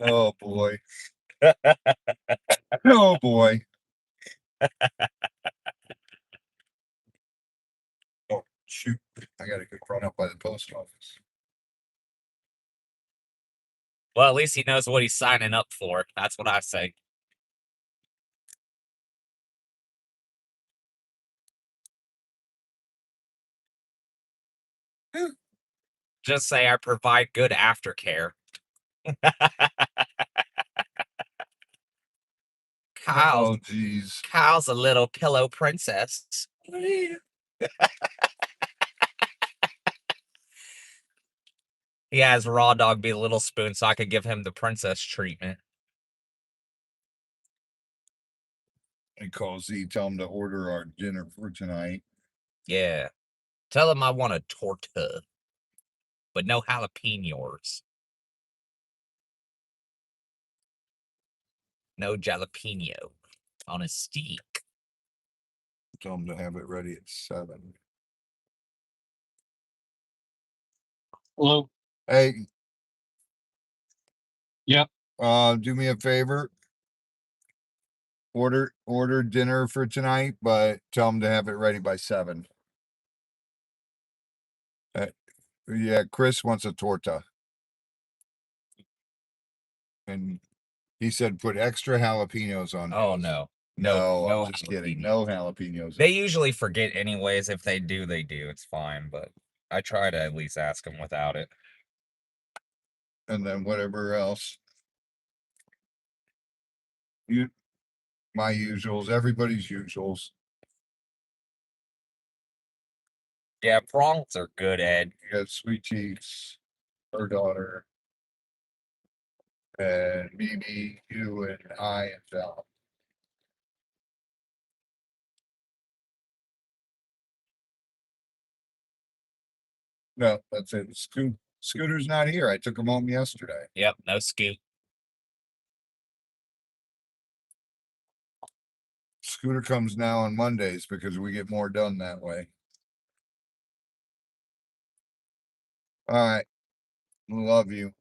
Oh boy. Oh boy. Oh shoot. I gotta get run up by the post office. Well, at least he knows what he's signing up for. That's what I say. Just say I provide good aftercare. Oh jeez. Kyle's a little pillow princess. He has Raw Dog be a little spoon so I could give him the princess treatment. And call Z, tell him to order our dinner for tonight. Yeah. Tell him I want a torta, but no jalapenos. No jalapeno on a steak. Tell him to have it ready at 7. Hello. Hey. Yep. Do me a favor. Order dinner for tonight, but tell him to have it ready by 7. Yeah, Chris wants a torta. And he said put extra jalapenos on. Oh his. no. No, no I'm just kidding. No jalapenos. They usually forget anyways. If they do, they do. It's fine, but I try to at least ask them without it. And then whatever else. My usuals, everybody's usuals. Yeah, prongs are good, Ed. You got Sweet Cheeks, her daughter, and Mimi, you, and I, and Val. No, that's it. Scooter's not here. I took him home yesterday. Yep, no Scoot. Scooter comes now on Mondays because we get more done that way. All right. Love you.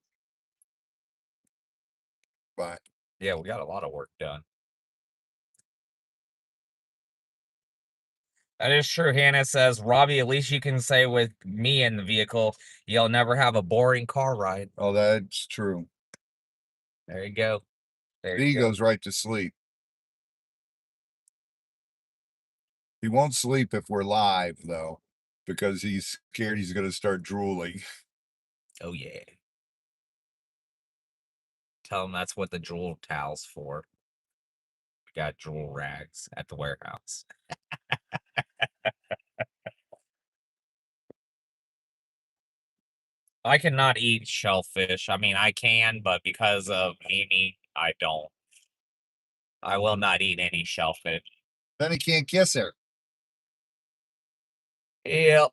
Bye. Yeah, we got a lot of work done. That is true. Hannah says, Robbie, at least you can say with me in the vehicle, you'll never have a boring car ride. Oh, that's true. There you go. He goes right to sleep. He won't sleep if we're live, though, because he's scared he's going to start drooling. Oh, yeah. Tell him that's what the drool towel's for. We got drool rags at the warehouse. I cannot eat shellfish. I mean, I can, but because of Mimi, I don't. I will not eat any shellfish. Then he can't kiss her. Yep.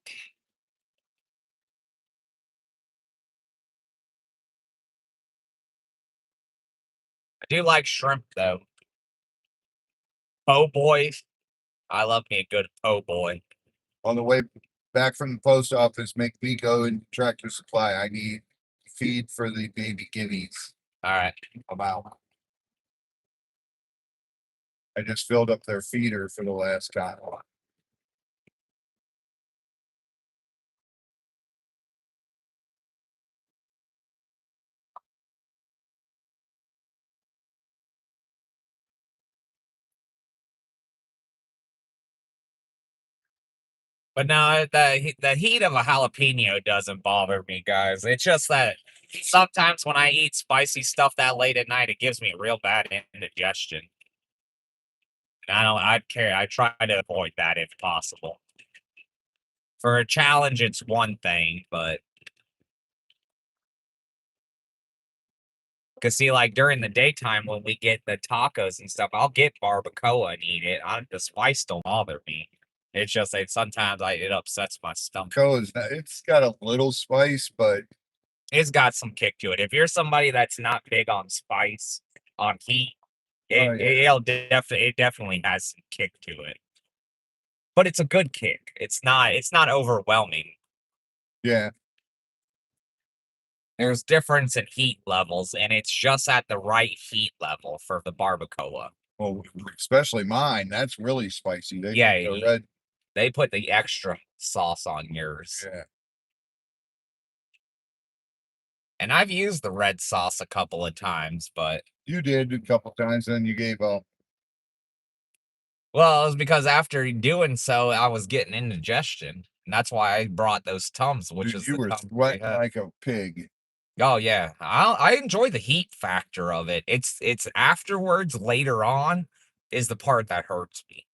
do like shrimp though. Po' boy. I love me a good po' boy. On the way back from the post office, make me go and Tractor Supply. I need feed for the baby guineas. All right. I'm out. I just filled up their feeder for the last time. But no, the heat of a jalapeno doesn't bother me, guys. It's just that sometimes when I eat spicy stuff that late at night, it gives me real bad indigestion. And I care. I try to avoid that if possible. For a challenge, it's one thing, but because see, like during the daytime when we get the tacos and stuff, I'll get barbacoa and eat it. The spice don't bother me. It's just that sometimes it upsets my stomach. It's got a little spice, but It's got some kick to it. If you're somebody that's not big on spice, on heat, it definitely has some kick to it. But it's a good kick. It's not overwhelming. Yeah. There's difference in heat levels, and it's just at the right heat level for the barbacoa. Well, especially mine. That's really spicy. They put the extra sauce on yours. Yeah. And I've used the red sauce a couple of times, but you did a couple times, then you gave up. Well, it was because after doing so, I was getting indigestion. And that's why I brought those Tums, which is you were sweating like a pig. Oh yeah, I enjoy the heat factor of it. It's afterwards, later on, is the part that hurts me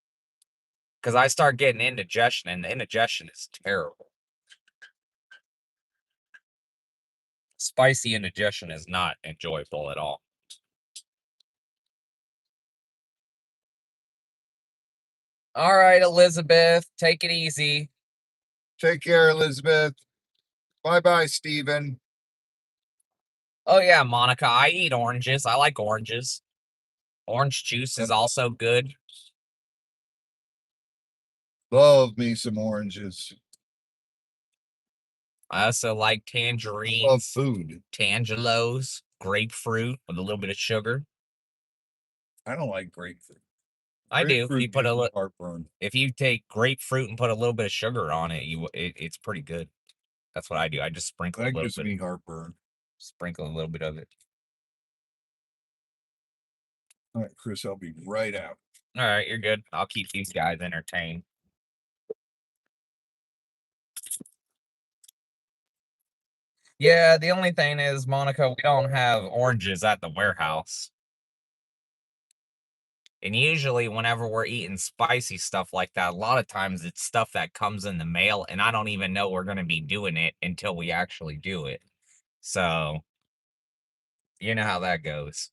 because I start getting indigestion, and the indigestion is terrible. Spicy indigestion is not enjoyable at all. All right, Elizabeth, take it easy. Take care, Elizabeth. Bye-bye, Steven. Oh yeah, Monica, I eat oranges. I like oranges. Orange juice is also good. Love me some oranges. I also like tangerines. Love food. Tangelos, grapefruit with a little bit of sugar. I don't like grapefruit. I do. If you put heartburn. If you take grapefruit and put a little bit of sugar on it, it's pretty good. That's what I do. I just sprinkle a little bit. That gives me heartburn. Sprinkle a little bit of it. All right, Chris, I'll be right out. All right, you're good. I'll keep these guys entertained. Yeah, the only thing is, Monica, we don't have oranges at the warehouse. And usually whenever we're eating spicy stuff like that, a lot of times it's stuff that comes in the mail, and I don't even know we're going to be doing it until we actually do it. So, you know how that goes.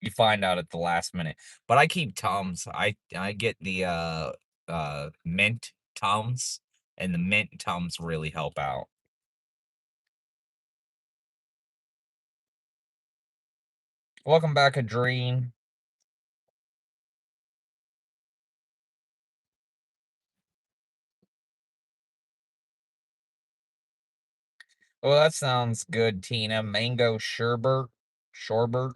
You find out at the last minute. But I keep Tums. I get the mint Tums, and the mint Tums really help out. Welcome back, Adrene. Well, that sounds good, Tina. Mango sherbet. Sherbet.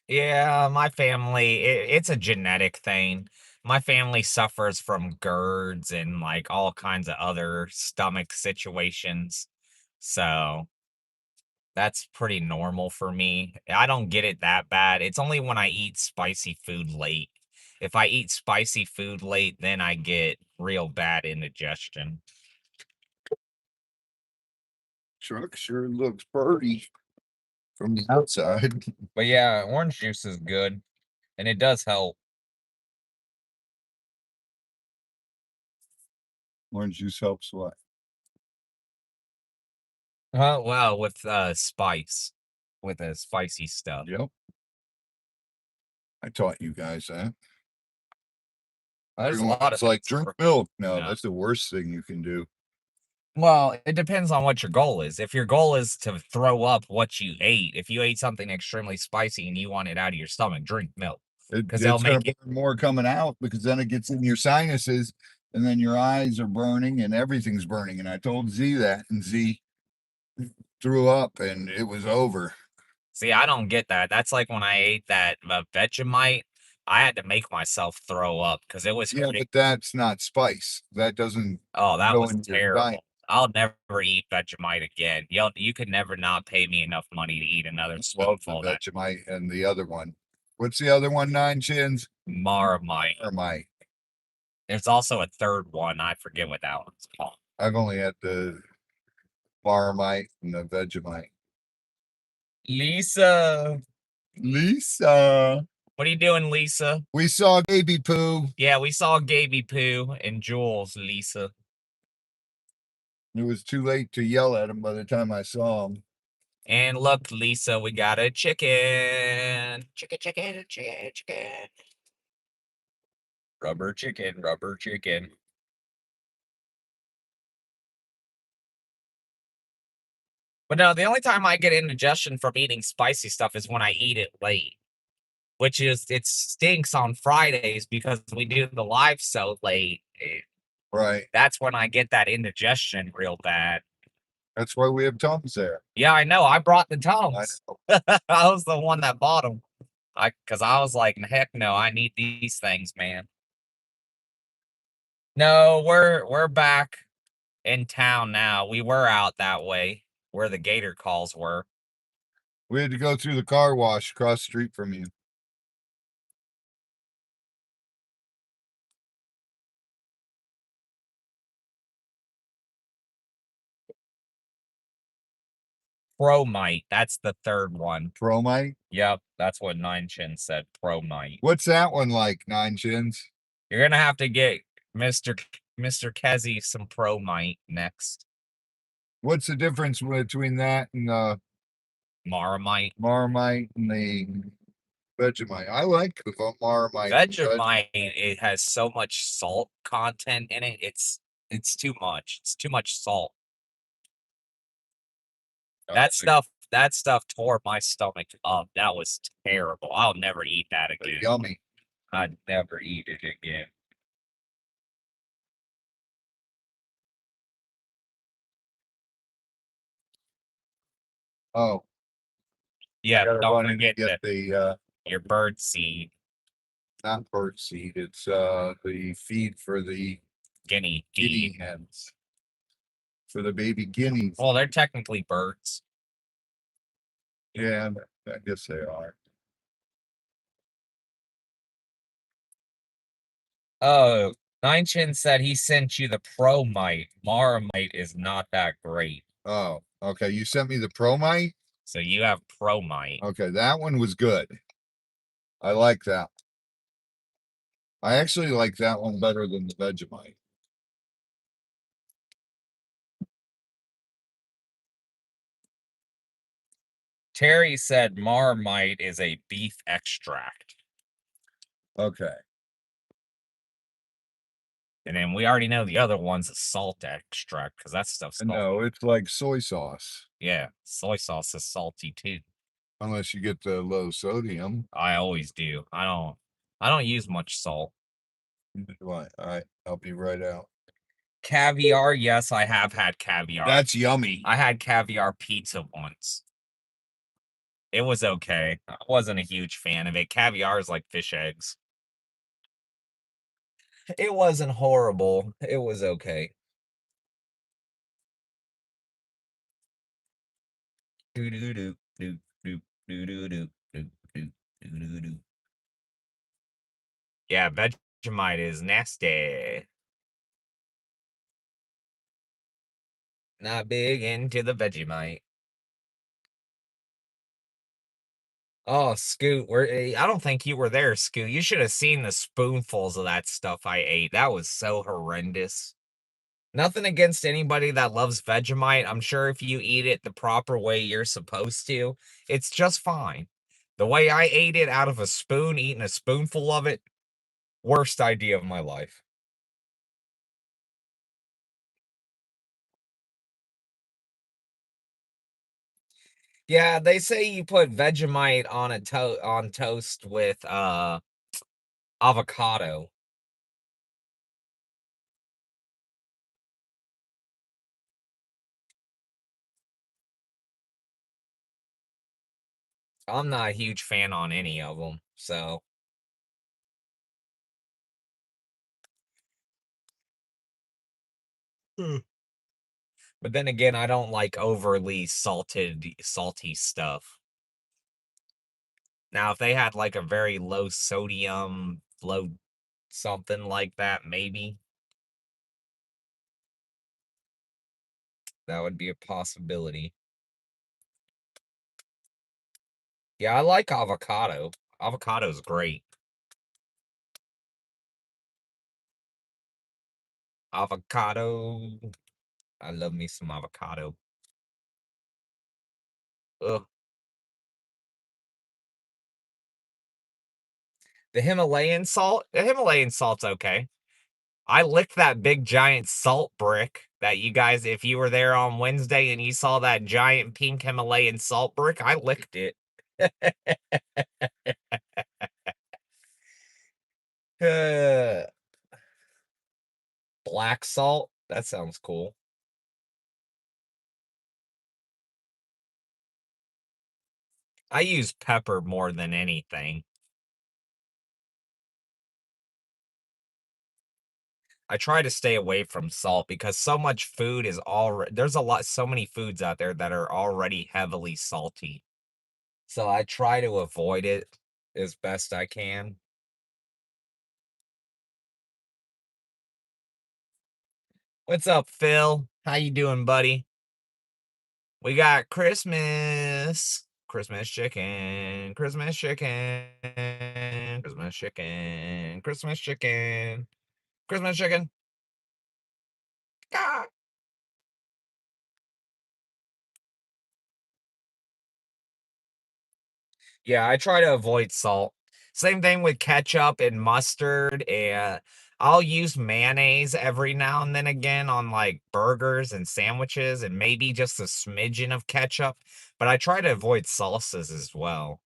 Yeah, my family, it's a genetic thing. My family suffers from GERDs and like all kinds of other stomach situations. So that's pretty normal for me. I don't get it that bad. It's only when I eat spicy food late. If I eat spicy food late, then I get real bad indigestion. Truck sure looks pretty from the outside. But yeah, orange juice is good, and it does help. Orange juice helps what? Well, with spice, with the spicy stuff. Yep. I taught you guys that. There's a lot of like drink milk. No, No. that's the worst thing you can do. Well, it depends on what your goal is. If your goal is to throw up what you ate, if you ate something extremely spicy and you want it out of your stomach, drink milk. It's they'll going make to burn more coming out, because then it gets in your sinuses, and then your eyes are burning and everything's burning. And I told Z that, and Z threw up, and it was over. See, I don't get that. That's like when I ate that Vegemite, I had to make myself throw up because it was Yeah, but that's not spice. That doesn't oh, that go was into your terrible. diet. I'll never eat Vegemite again. You could never not pay me enough money to eat another Love the spoonful of that Vegemite and the other one. What's the other one, Nine Chins? Marmite. Marmite. There's also a third one. I forget what that one's called. I've only had the Marmite and the Vegemite. Lisa. Lisa. What are you doing, Lisa? We saw baby poo. Yeah, we saw Gaby Poo and Jules, Lisa. It was too late to yell at him by the time I saw him. And look, Lisa, we got a chicken. Chicken. Rubber chicken. But no, the only time I get indigestion from eating spicy stuff is when I eat it late. Which is, it stinks on Fridays because we do the live so late. Right. That's when I get that indigestion real bad. That's why we have Tums there. Yeah, I know. I brought the I Tums. know. I was the one that bought them. Because I was like, heck no, I need these things, man. No, we're back in town now. We were out that way where the gator calls were. We had to go through the car wash across the street from you. Promite. That's the third one. Promite? Yep, that's what Nine Chin said. Promite. What's that one like, Nine Chins? You're gonna have to get Mr. Kezzy some Promite next. What's the difference between that and Marmite. Marmite and the Vegemite? I like the Marmite. Vegemite, it has so much salt content in it. It's too much. It's too much salt. That stuff tore my stomach up. That was terrible. I'll never eat that again. Yummy. I'd never eat it again. Oh. Yeah, don't run in forget and get your bird seed. Not bird seed. It's the feed for the Guinea guinea feed. hens. For the baby guineas. Well, they're technically birds. Yeah, I guess they are. Oh, Nine Chin said he sent you the Promite. Marmite is not that great. Oh, okay. You sent me the Promite? So you have Promite. Okay, that one was good. I like that. I actually like that one better than the Vegemite. Terry said Marmite is a beef extract. Okay. And then we already know the other one's a salt extract because that stuff's salty. No, it's like soy sauce. Yeah, soy sauce is salty too. Unless you get the low sodium. I always do. I don't use much salt. All right, I'll be right out. Caviar, yes, I have had caviar. That's yummy. I had caviar pizza once. It was okay. I wasn't a huge fan of it. Caviar is like fish eggs. It wasn't horrible. It was okay. Yeah, Vegemite is nasty. Not big into the Vegemite. Oh, Scoot, I don't think you were there, Scoot. You should have seen the spoonfuls of that stuff I ate. That was so horrendous. Nothing against anybody that loves Vegemite. I'm sure if you eat it the proper way you're supposed to, it's just fine. The way I ate it out of a spoon, eating a spoonful of it, worst idea of my life. Yeah, they say you put Vegemite on on toast with avocado. I'm not a huge fan on any of them, so. But then again, I don't like overly salty stuff. Now, if they had like a very low sodium, low something like that, maybe that would be a possibility. Yeah, I like avocado. Avocado's great. Avocado. I love me some avocado. Ugh. The Himalayan salt's okay. I licked that big giant salt brick that you guys, if you were there on Wednesday and you saw that giant pink Himalayan salt brick, I licked it. Black salt? That sounds cool. I use pepper more than anything. I try to stay away from salt because so much food is already there's so many foods out there that are already heavily salty. So I try to avoid it as best I can. What's up, Phil? How you doing, buddy? We got Christmas. Christmas chicken. Christmas chicken. Christmas chicken. Christmas chicken. Christmas chicken. Ah! Yeah, I try to avoid salt. Same thing with ketchup and mustard, and I'll use mayonnaise every now and then again on like burgers and sandwiches and maybe just a smidgen of ketchup, but I try to avoid salsas as well.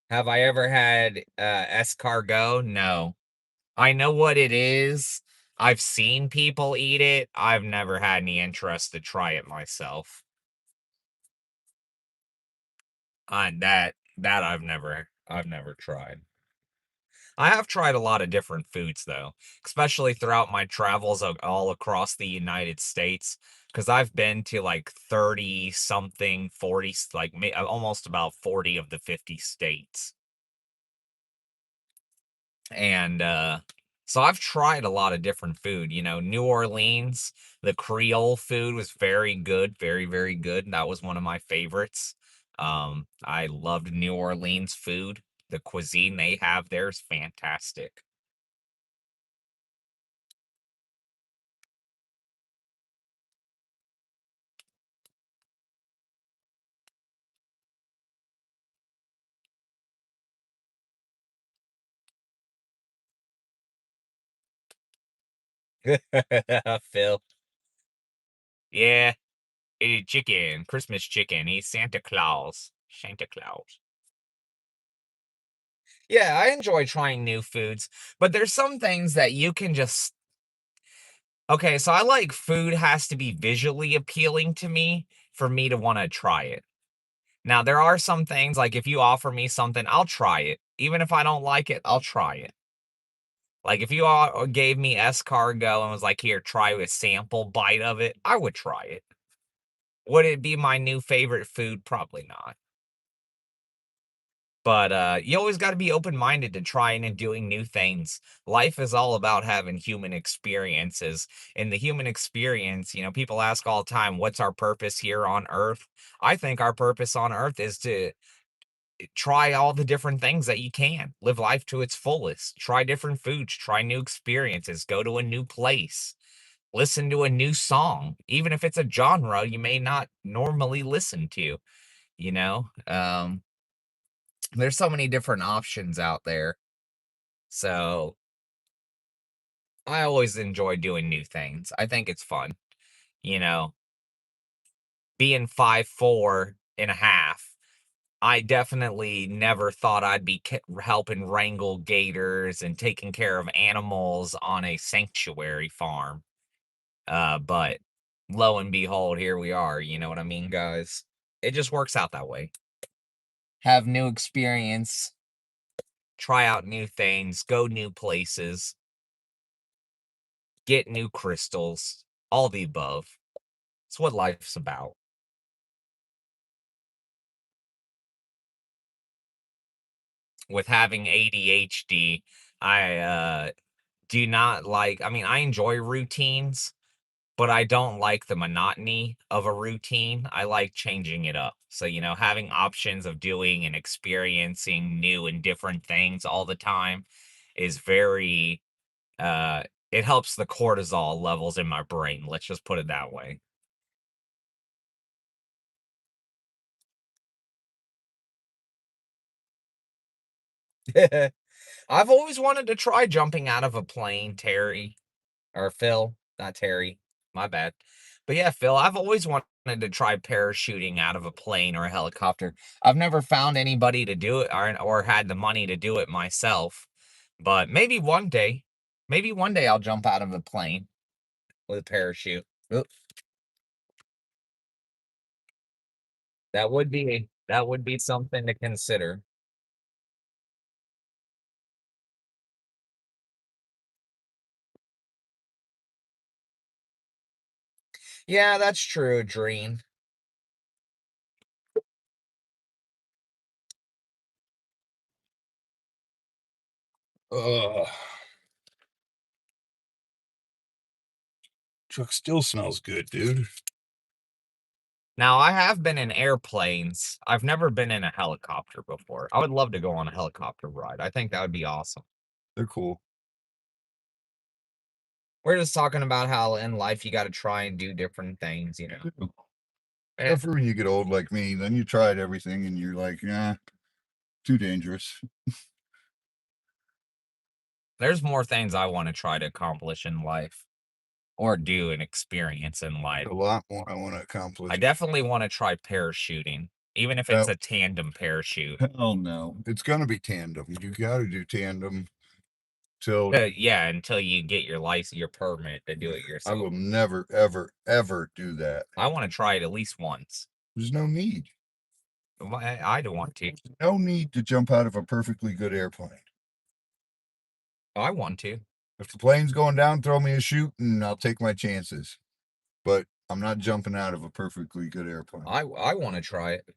Have I ever had escargot? No. I know what it is. I've seen people eat it. I've never had any interest to try it myself. That I've never tried. I have tried a lot of different foods though, especially throughout my travels all across the United States, because I've been to like 30 something, 40, like almost about 40 of the 50 states. And so I've tried a lot of different food. New Orleans, the Creole food was very good, very, very good. That was one of my favorites. I loved New Orleans food. The cuisine they have there is fantastic. Phil. Yeah, chicken, Christmas chicken. He's Santa Claus. Santa Claus. Yeah, I enjoy trying new foods, but there's some things that you can just. Okay, so I like food has to be visually appealing to me for me to want to try it. Now, there are some things like if you offer me something, I'll try it. Even if I don't like it, I'll try it. Like if you all gave me escargot and was like, "Here, try a sample bite of it," I would try it. Would it be my new favorite food? Probably not. But you always got to be open-minded to trying and doing new things. Life is all about having human experiences. In the human experience, people ask all the time, what's our purpose here on Earth? I think our purpose on Earth is to try all the different things that you can. Live life to its fullest. Try different foods, try new experiences, go to a new place, listen to a new song, even if it's a genre you may not normally listen to, you know? There's so many different options out there. So I always enjoy doing new things. I think it's fun. You know, being 5'4.5", I definitely never thought I'd be helping wrangle gators and taking care of animals on a sanctuary farm. But lo and behold, here we are. You know what I mean, guys? It just works out that way. Have new experience, try out new things, go new places, get new crystals, all the above. It's what life's about. With having ADHD, I do not like, I mean, I enjoy routines, but I don't like the monotony of a routine. I like changing it up. So, having options of doing and experiencing new and different things all the time is very, it helps the cortisol levels in my brain. Let's just put it that way. I've always wanted to try jumping out of a plane, Terry. Or Phil, not Terry. My bad. But yeah, Phil, I've always wanted to try parachuting out of a plane or a helicopter. I've never found anybody to do it or had the money to do it myself. But maybe one day I'll jump out of a plane with a parachute. Oop. That would be something to consider. Yeah, that's true, Dream. Ugh. Truck still smells good, dude. Now, I have been in airplanes. I've never been in a helicopter before. I would love to go on a helicopter ride. I think that would be awesome. They're cool. We're just talking about how in life you got to try and do different things, Except for when you get old like me, then you tried everything and you're like, nah, too dangerous. There's more things I want to try to accomplish in life or do and experience in life. A lot more I want to accomplish. I definitely want to try parachuting, even if it's a tandem parachute. Hell no. It's going to be tandem. You got to do tandem till. Yeah, until you get your license, your permit to do it yourself. I will never, ever, ever do that. I want to try it at least once. There's no need. I don't want to. No need to jump out of a perfectly good airplane. I want to. If the plane's going down, throw me a chute and I'll take my chances. But I'm not jumping out of a perfectly good airplane. I want to try it.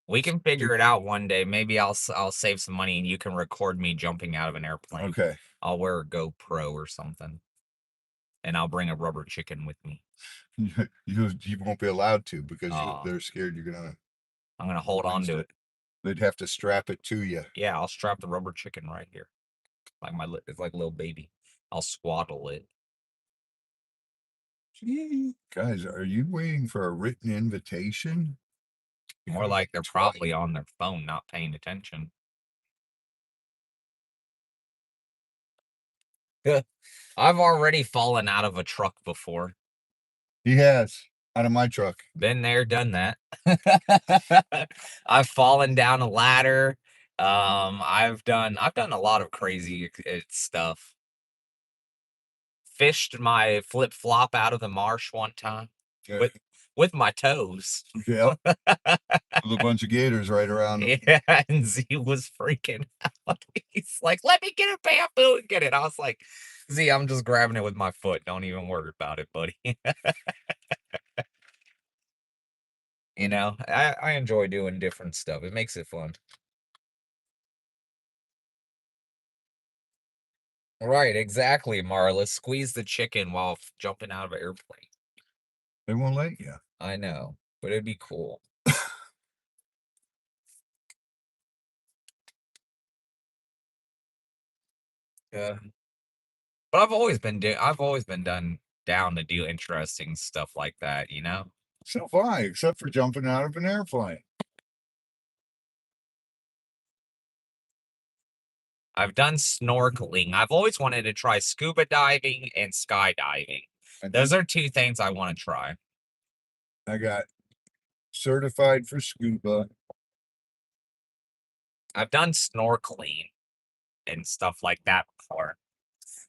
We can figure it out one day. Maybe I'll save some money and you can record me jumping out of an airplane. Okay. I'll wear a GoPro or something. And I'll bring a rubber chicken with me. You won't be allowed to because they're scared I'm gonna hold on to it. They'd have to strap it to you. Yeah, I'll strap the rubber chicken right here. It's like a little baby. I'll swaddle it. Gee, guys, are you waiting for a written invitation? More like they're probably on their phone, not paying attention. I've already fallen out of a truck before. He has. Out of my truck. Been there, done that. I've fallen down a ladder. I've done a lot of crazy stuff. Fished my flip-flop out of the marsh one time with my toes. Yep. With a bunch of gators right around him. Yeah, and Z was freaking out. He's like, let me get a bamboo and get it. I was like, Z, I'm just grabbing it with my foot. Don't even worry about it, buddy. I enjoy doing different stuff. It makes it fun. Right, exactly, Marla. Squeeze the chicken while jumping out of an airplane. They won't let you. I know, but it'd be cool. Yeah. But I've always been down to do interesting stuff like that, So far, except for jumping out of an airplane. I've done snorkeling. I've always wanted to try scuba diving and skydiving. Those are two things I want to try. I got certified for scuba. I've done snorkeling and stuff like that before.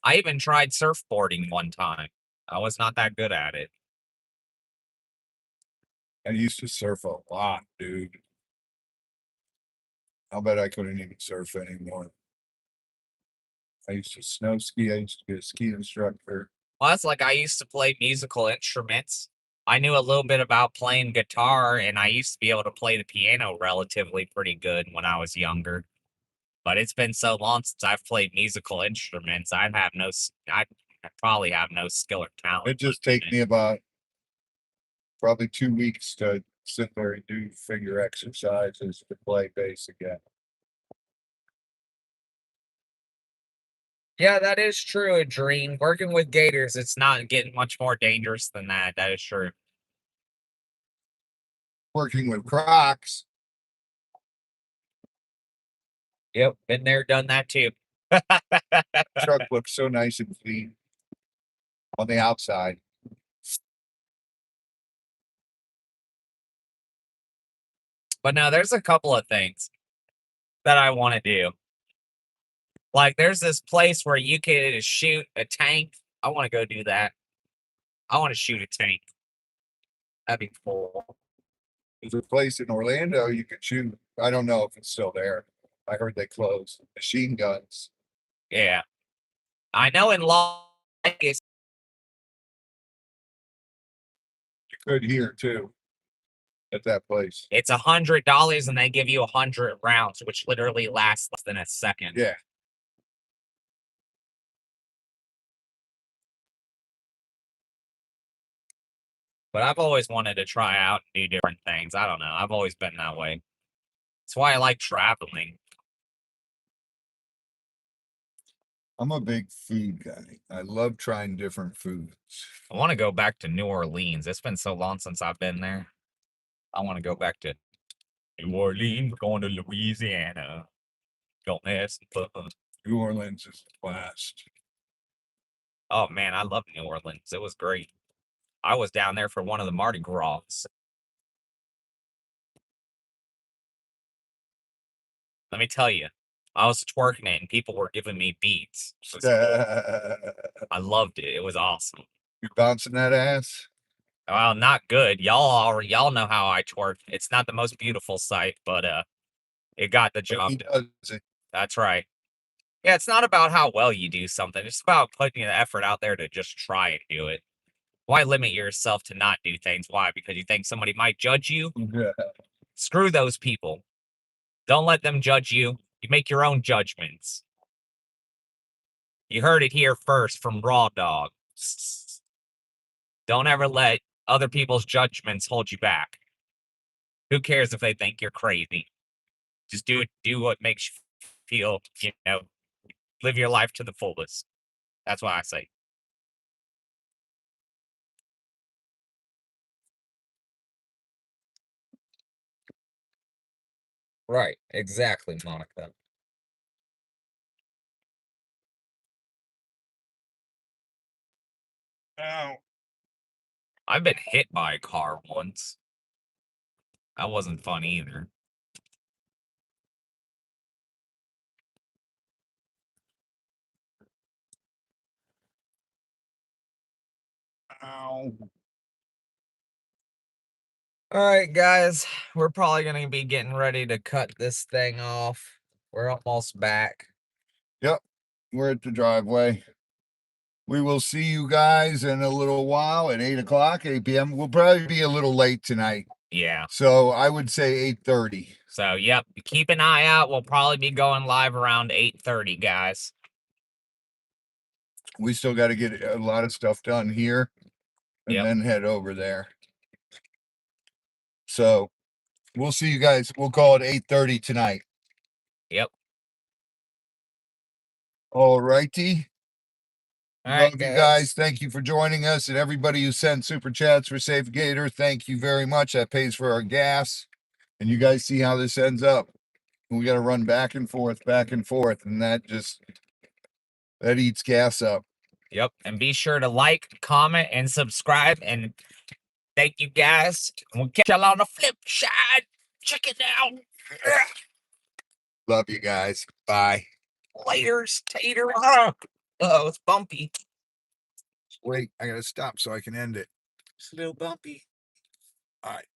I even tried surfboarding one time. I was not that good at it. I used to surf a lot, dude. I'll bet I couldn't even surf anymore. I used to snow ski. I used to be a ski instructor. Well, that's like I used to play musical instruments. I knew a little bit about playing guitar, and I used to be able to play the piano relatively pretty good when I was younger. But it's been so long since I've played musical instruments. I probably have no skill or talent. It just take me about probably 2 weeks to sit there and do figure exercises to play bass again. Yeah, that is true, Dream. Working with gators, it's not getting much more dangerous than that. That is true. Working with crocs. Yep, been there, done that too. Truck looks so nice and clean on the outside. But no, there's a couple of things that I want to do. Like, there's this place where you can shoot a tank. I want to go do that. I want to shoot a tank. That'd be cool. There's a place in Orlando you could shoot. I don't know if it's still there. I heard they closed. Machine guns. Yeah. I know in Las Vegas, You could here too. At that place. it's $100 and they give you 100 rounds, which literally lasts less than a second. Yeah. But I've always wanted to try out and do different things. I don't know. I've always been that way. That's why I like traveling. I'm a big food guy. I love trying different foods. I want to go back to New Orleans. It's been so long since I've been there. I want to go back to New Orleans, going to Louisiana. Don't mess with us. New Orleans is the blast. Oh man, I love New Orleans. It was great. I was down there for one of the Mardi Gras. Let me tell you, I was twerking it and people were giving me beats. It was cool. I loved it. It was awesome. You bouncing that ass? Well, not good. Y'all know how I twerk. It's not the most beautiful sight, but it got the job He done. does it. That's right. Yeah, it's not about how well you do something. It's about putting the effort out there to just try and do it. Why limit yourself to not do things? Why? Because you think somebody might judge you? Yeah. Screw those people. Don't let them judge you. You make your own judgments. You heard it here first from Raw Dog. Don't ever let other people's judgments hold you back. Who cares if they think you're crazy? Just do it. Do what makes you feel, live your life to the fullest. That's what I say. Right. Exactly, Monica. Ow. I've been hit by a car once. That wasn't fun either. Ow. All right, guys. We're probably going to be getting ready to cut this thing off. We're almost back. Yep. We're at the driveway. We will see you guys in a little while at 8 o'clock, 8 p.m. We'll probably be a little late tonight. Yeah. So I would say 8:30. So, yep. Keep an eye out. We'll probably be going live around 8:30, guys. We still got to get a lot of stuff done here and then head over there. So we'll see you guys. We'll call it 8:30 tonight. Yep. All righty. Love you guys. Thank you for joining us. And everybody who sent super chats for Safe Gator, thank you very much. That pays for our gas. And you guys see how this ends up. We got to run back and forth, and that eats gas up. Yep. And be sure to like, comment, and subscribe. And thank you guys. We'll catch y'all on the flip side. Check it out. Love you guys. Bye. Laters, tater. Oh, it's bumpy. Wait, I gotta stop so I can end it. It's a little bumpy. All right.